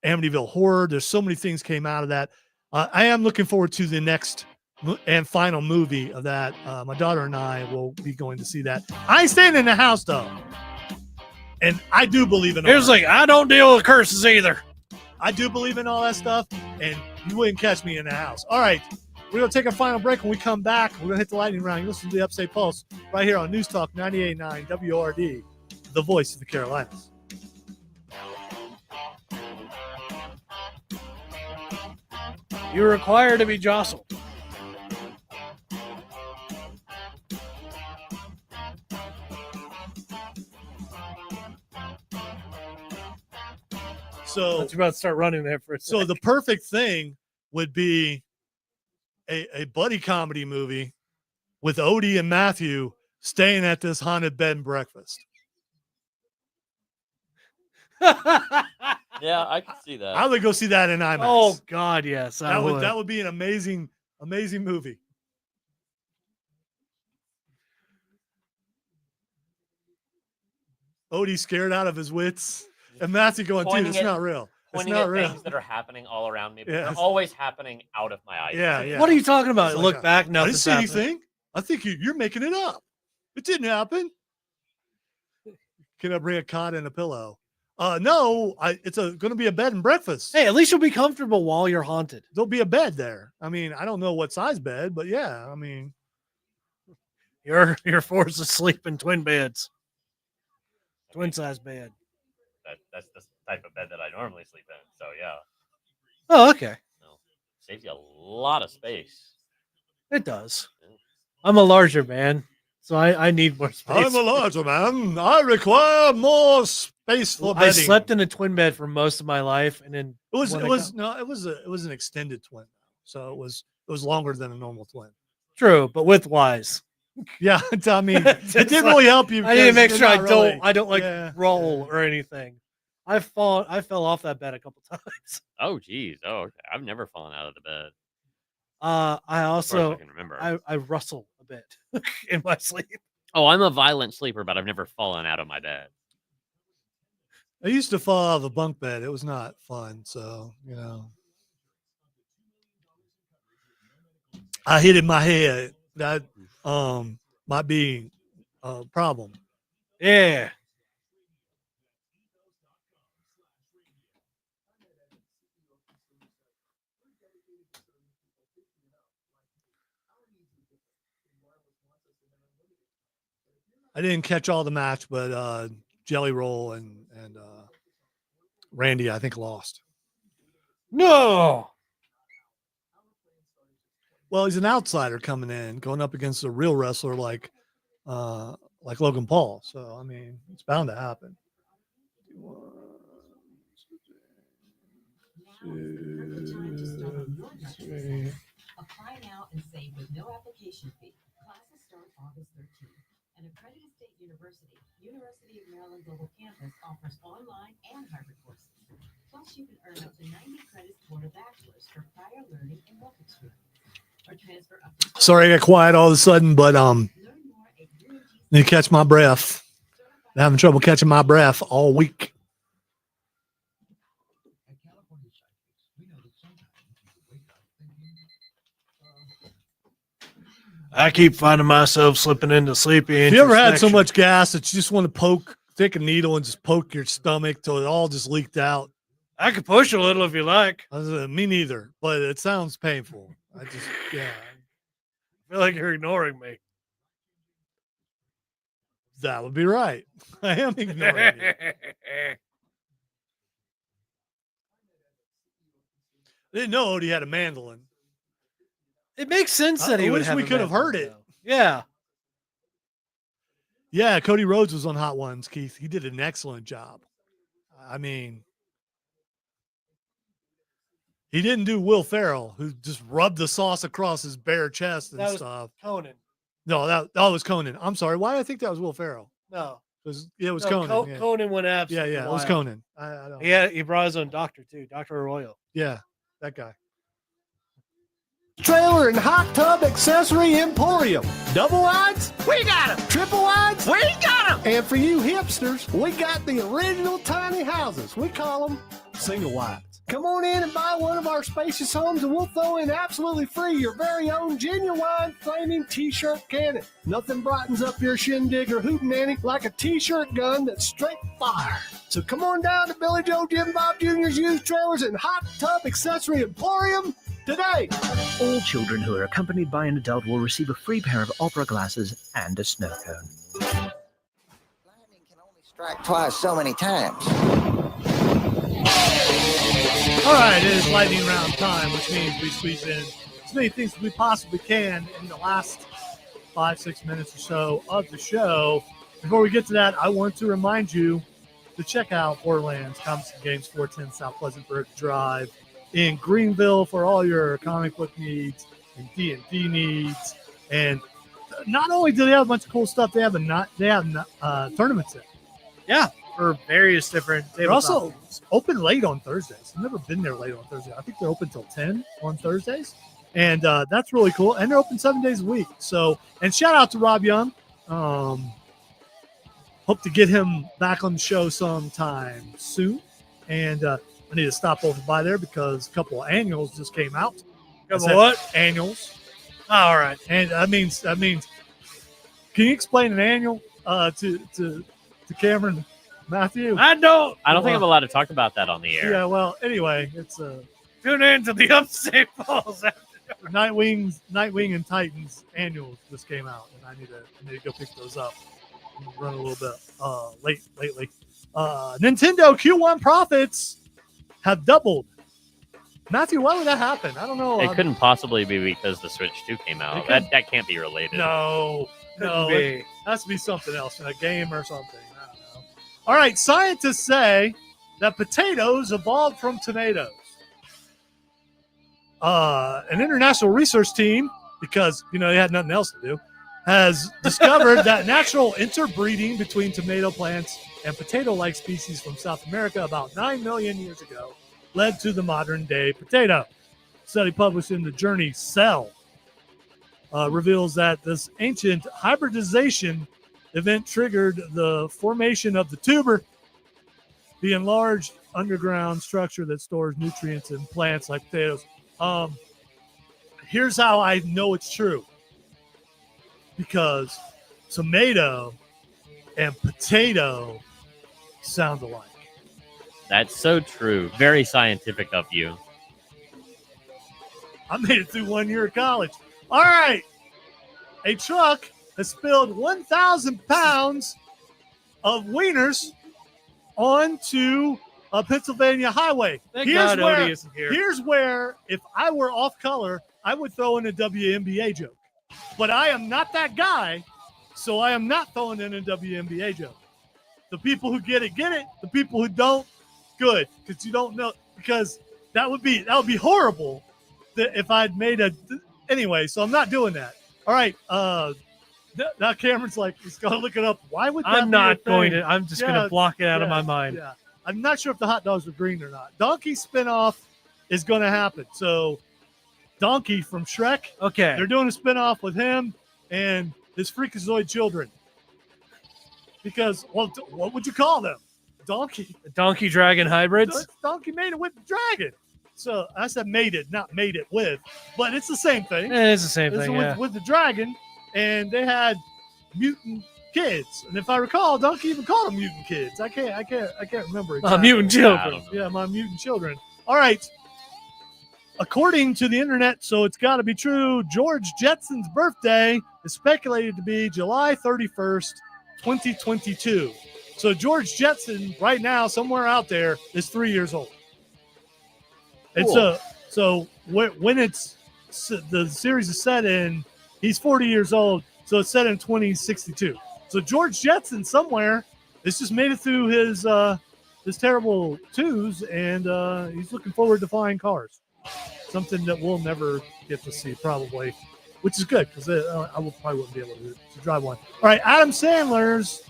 Speaker 1: Amityville Horror. There's so many things came out of that. I am looking forward to the next and final movie of that. My daughter and I will be going to see that. I ain't staying in the house though. And I do believe in all
Speaker 5: Here's
Speaker 1: that.
Speaker 5: like, I don't deal with curses either.
Speaker 1: I do believe in all that stuff, and you wouldn't catch me in the house. All right, we're going to take a final break. When we come back, we're going to hit the lightning round. You listen to the Upstate Pulse right here on News Talk 98.9 WRD, the voice of the Carolinas.
Speaker 5: You're required to be jostled.
Speaker 1: So
Speaker 5: you're about to start running there for a second.
Speaker 1: So the perfect thing would be a buddy comedy movie with Odie and Matthew staying at this haunted bed and breakfast.
Speaker 4: Yeah, I can see that.
Speaker 1: I would go see that in IMAX.
Speaker 5: Oh God, yes, I would.
Speaker 1: That would be an amazing movie. Odie scared out of his wits, and Matthew going, dude, it's not real. It's
Speaker 4: Pointing
Speaker 1: not
Speaker 4: at
Speaker 1: real.
Speaker 4: things that are happening all around me, but
Speaker 1: Yes.
Speaker 4: they're always happening out of my eyes.
Speaker 1: Yeah, yeah.
Speaker 5: What are you talking about?
Speaker 1: It's
Speaker 5: Look
Speaker 1: like
Speaker 5: back,
Speaker 1: I
Speaker 5: nothing.
Speaker 1: didn't see anything. I think you're making it up. It didn't happen. Can I bring a cot and a pillow? No, it's going to be a bed and breakfast.
Speaker 5: Hey, at least you'll be comfortable while you're haunted.
Speaker 1: There'll be a bed there. I mean, I don't know what size bed, but yeah, I mean,
Speaker 5: You're forced to sleep in twin beds, twin size bed.
Speaker 4: That's the type of bed that I normally sleep in. So yeah,
Speaker 5: Oh, okay.
Speaker 4: saves you a lot of space.
Speaker 5: It does. I'm a larger man, so I need more space.
Speaker 1: I'm a larger man. I require more space for bedding.
Speaker 5: I slept in a twin bed for most of my life, and then
Speaker 1: It was
Speaker 5: when I
Speaker 1: it was an extended twin, so it was longer than a normal twin.
Speaker 5: true, but width-wise.
Speaker 1: Yeah, I mean, it
Speaker 5: It's
Speaker 1: didn't
Speaker 5: like-
Speaker 1: really help you.
Speaker 5: I need to
Speaker 1: because
Speaker 5: make
Speaker 1: you're
Speaker 5: sure
Speaker 1: not
Speaker 5: I don't like
Speaker 1: yeah,
Speaker 5: roll or anything. I fell off that bed a couple times.
Speaker 4: Oh geez. Oh, okay. I've never fallen out of the bed.
Speaker 5: I
Speaker 4: As far
Speaker 5: also
Speaker 4: as I can remember.
Speaker 5: I rustle a bit in my sleep.
Speaker 4: Oh, I'm a violent sleeper, but I've never fallen out of my bed.
Speaker 1: I used to fall out of a bunk bed. It was not fun. So, I hit in my head. That might be a problem.
Speaker 5: Yeah.
Speaker 1: I didn't catch all the match, but Jelly Roll and Randy, I think, lost.
Speaker 5: No.
Speaker 1: Well, he's an outsider coming in, going up against a real wrestler like Logan Paul. So, I mean, it's bound to happen.
Speaker 6: Apply now and save with no application fee. Classes start August 13th. An accredited state university, University of Maryland Global Campus, offers online and hybrid courses. Plus, you can earn up to 90 credits toward a bachelor's for prior learning and work experience. Or transfer up to
Speaker 1: Sorry, I got quiet all of a sudden, but need to catch my breath. I'm having trouble catching my breath all week.
Speaker 5: I keep finding myself slipping into sleepy.
Speaker 1: Have you ever had so much gas that you just want to take a needle and just poke your stomach till it all just leaked out?
Speaker 5: I could push a little if you like.
Speaker 1: Me neither, but it sounds painful. I feel
Speaker 5: like you're ignoring me.
Speaker 1: That would be right. I am ignoring you. I didn't know Odie had a mandolin.
Speaker 5: It makes sense that he would have.
Speaker 1: We could have heard it.
Speaker 5: Yeah.
Speaker 1: Yeah, Cody Rhodes was on Hot Ones, Keith. He did an excellent job. I mean, he didn't do Will Ferrell, who just rubbed the sauce across his bare chest and stuff.
Speaker 5: Conan.
Speaker 1: No, that was Conan. I'm sorry. Why did I think that was Will Ferrell?
Speaker 5: No.
Speaker 1: It was Conan.
Speaker 5: Conan went absolutely
Speaker 1: Yeah, it
Speaker 5: wild.
Speaker 1: was Conan. I don't.
Speaker 5: He brought his own doctor too, Dr. Arroyo.
Speaker 1: Yeah, that guy.
Speaker 20: Trailer and hot tub accessory emporium. Double wides? We got them. Triple wides? We got them. And for you hipsters, we got the original tiny houses. We call them single wides. Come on in and buy one of our spacious homes and we'll throw in absolutely free your very own genuine flaming t-shirt cannon. Nothing brightens up your shindig or hootenanny like a t-shirt gun that's straight fire. So come on down to Billy Joe Jim Bob Jr.'s used trailers and hot tub accessory emporium today.
Speaker 21: All children who are accompanied by an adult will receive a free pair of opera glasses and a snow cone.
Speaker 22: Lightning can only strike twice so many times.
Speaker 1: All right, it is lightning round time, which means we squeeze in as many things as we possibly can in the last 5-6 minutes or so of the show. Before we get to that, I want to remind you to check out Borderlands Comics and Games, 410 South Pleasantburg Drive in Greenville for all your comic book needs and D&D needs. And not only do they have a bunch of cool stuff, they have tournaments in.
Speaker 5: Yeah, for various different.
Speaker 1: They're also open late on Thursdays. I've never been there late on Thursday. I think they're open till 10 on Thursdays, and that's really cool. And they're open 7 days a week. So, and shout out to Rob Young. Hope to get him back on the show sometime soon. And I need to stop over by there because a couple of annuals just came out.
Speaker 5: What
Speaker 1: annuals?
Speaker 5: All right,
Speaker 1: and that means. Can you explain an annual to Cameron, Matthew?
Speaker 5: I don't
Speaker 4: think I'm allowed to talk about that on the air.
Speaker 1: Yeah, well, anyway, it's
Speaker 5: tune in to the Upstate Pulse.
Speaker 1: Nightwing and Titans annuals just came out, and I need to go pick those up. I'm running a little bit late lately. Nintendo Q1 profits have doubled. Matthew, why would that happen? I don't know.
Speaker 4: It couldn't possibly be because the Switch 2 came out. That can't be related.
Speaker 1: No, it has to be something else, a game or something. I don't know. All right, scientists say that potatoes evolved from tomatoes. An international research team, because they had nothing else to do, has discovered that natural interbreeding between tomato plants and potato-like species from South America about 9 million years ago led to the modern-day potato. A study published in the Journey Cell reveals that this ancient hybridization event triggered the formation of the tuber, the enlarged underground structure that stores nutrients in plants like potatoes. Here's how I know it's true. Because tomato and potato sound alike.
Speaker 4: That's so true. Very scientific of you.
Speaker 1: I made it through 1 year of college. All right. A truck has spilled 1,000 pounds of wieners onto a Pennsylvania highway.
Speaker 5: Thank God Odie isn't here.
Speaker 1: Here's where, if I were off color, I would throw in a WNBA joke. But I am not that guy, so I am not throwing in a WNBA joke. The people who get it, get it. The people who don't, good, because you don't know. Because that would be horrible if I'd made a anyway. So I'm not doing that. All right. Now Cameron's like, he's gonna look it up. Why would that
Speaker 5: I'm
Speaker 1: be
Speaker 5: not
Speaker 1: a thing?
Speaker 5: going to. I'm just going to block it out of my mind.
Speaker 1: Yeah. I'm not sure if the hot dogs are green or not. Donkey spinoff is going to happen. So Donkey from Shrek.
Speaker 5: Okay.
Speaker 1: They're doing a spinoff with him and his Freakazoid children. Because, well, what would you call them? Donkey.
Speaker 5: Donkey dragon hybrids?
Speaker 1: Donkey made it with the dragon. So I said made it, not made it with. But it's the same thing.
Speaker 5: It is the same thing, yeah.
Speaker 1: With the dragon. And they had mutant kids. And if I recall, Donkey even called them mutant kids. I can't remember exactly.
Speaker 5: Mutant children.
Speaker 1: Yeah, my mutant children. All right. According to the internet, so it's got to be true, George Jetson's birthday is speculated to be July 31st, 2022. So George Jetson, right now, somewhere out there, is 3 years old.
Speaker 5: Cool.
Speaker 1: And so when it's the series is set in, he's 40 years old, so it's set in 2062. So George Jetson somewhere has just made it through his terrible twos, and he's looking forward to flying cars. Something that we'll never get to see, probably, which is good because I probably wouldn't be able to drive one. All right, Adam Sandler's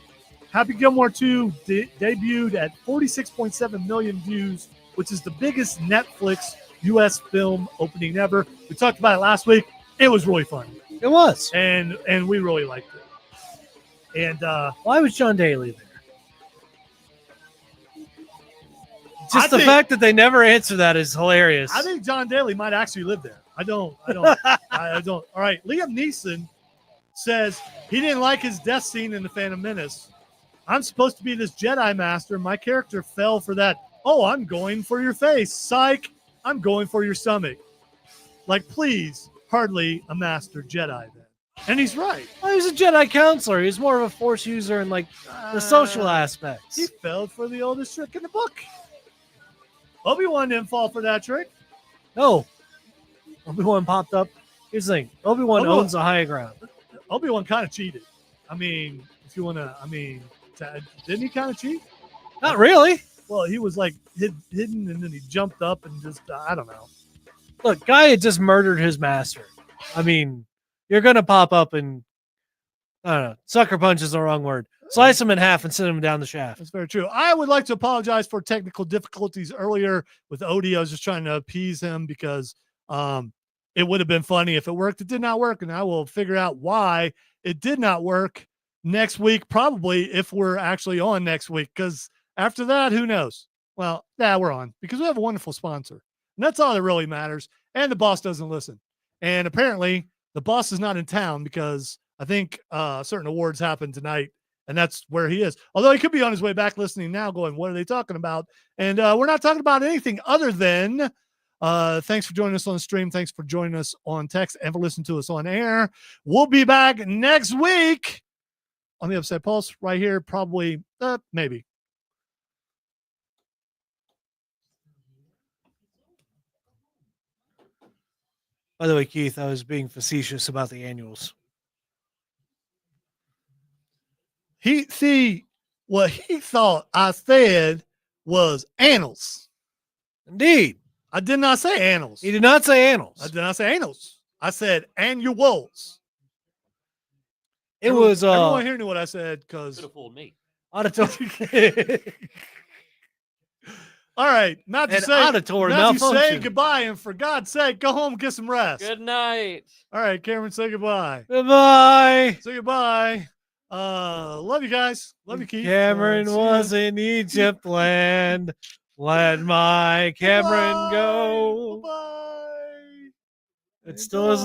Speaker 1: Happy Gilmore 2 debuted at 46.7 million views, which is the biggest Netflix U.S. film opening ever. We talked about it last week. It was really fun.
Speaker 5: It was.
Speaker 1: And we really liked it. And
Speaker 5: why was John Daly there? Just the fact that they never answer that is hilarious.
Speaker 1: I think John Daly might actually live there. I don't. I don't. All right. Liam Neeson says he didn't like his death scene in The Phantom Menace. I'm supposed to be this Jedi master. My character fell for that. Oh, I'm going for your face. Psych. I'm going for your stomach. Like, please, hardly a master Jedi then. And he's right.
Speaker 5: Well, he's a Jedi counselor. He's more of a Force user in, like, the social aspects.
Speaker 1: He fell for the oldest trick in the book. Obi-Wan didn't fall for that trick.
Speaker 5: No. Obi-Wan popped up. Here's the thing. Obi-Wan owns the high ground.
Speaker 1: Obi-Wan kind of cheated. I mean, if you want to, didn't he kind of cheat?
Speaker 5: Not really.
Speaker 1: Well, he was like hidden and then he jumped up and just, I don't know.
Speaker 5: Look, Guy had just murdered his master. I mean, you're going to pop up and, I don't know, sucker punch is the wrong word. Slice him in half and send him down the shaft.
Speaker 1: That's very true. I would like to apologize for technical difficulties earlier with Odie. I was just trying to appease him because it would have been funny if it worked. It did not work, and I will figure out why it did not work next week, probably if we're actually on next week, because after that, who knows? Well, yeah, we're on because we have a wonderful sponsor, and that's all that really matters, and the boss doesn't listen. And apparently, the boss is not in town because I think certain awards happen tonight. And that's where he is. Although he could be on his way back listening now going, what are they talking about? And we're not talking about anything other than thanks for joining us on the stream. Thanks for joining us on text and for listening to us on air. We'll be back next week on the Upstate Pulse right here. Probably, maybe.
Speaker 5: By the way, Keith, I was being facetious about the annuals.
Speaker 1: What he thought I said was annals.
Speaker 5: Indeed.
Speaker 1: I did not say annals.
Speaker 5: He did not say annals.
Speaker 1: I did not say annals. I said annuals.
Speaker 5: Everyone
Speaker 1: here knew what I said because
Speaker 4: could have fooled me.
Speaker 5: Auditory.
Speaker 1: All right, Matthew, say goodbye, and for God's sake, go home and get some rest.
Speaker 4: Good night.
Speaker 1: All right, Cameron, say goodbye.
Speaker 5: Goodbye.
Speaker 1: Say goodbye. Love you guys. Love you, Keith.
Speaker 5: Cameron was in Egypt land. Let my Cameron go.
Speaker 1: Bye.
Speaker 5: It still isn't.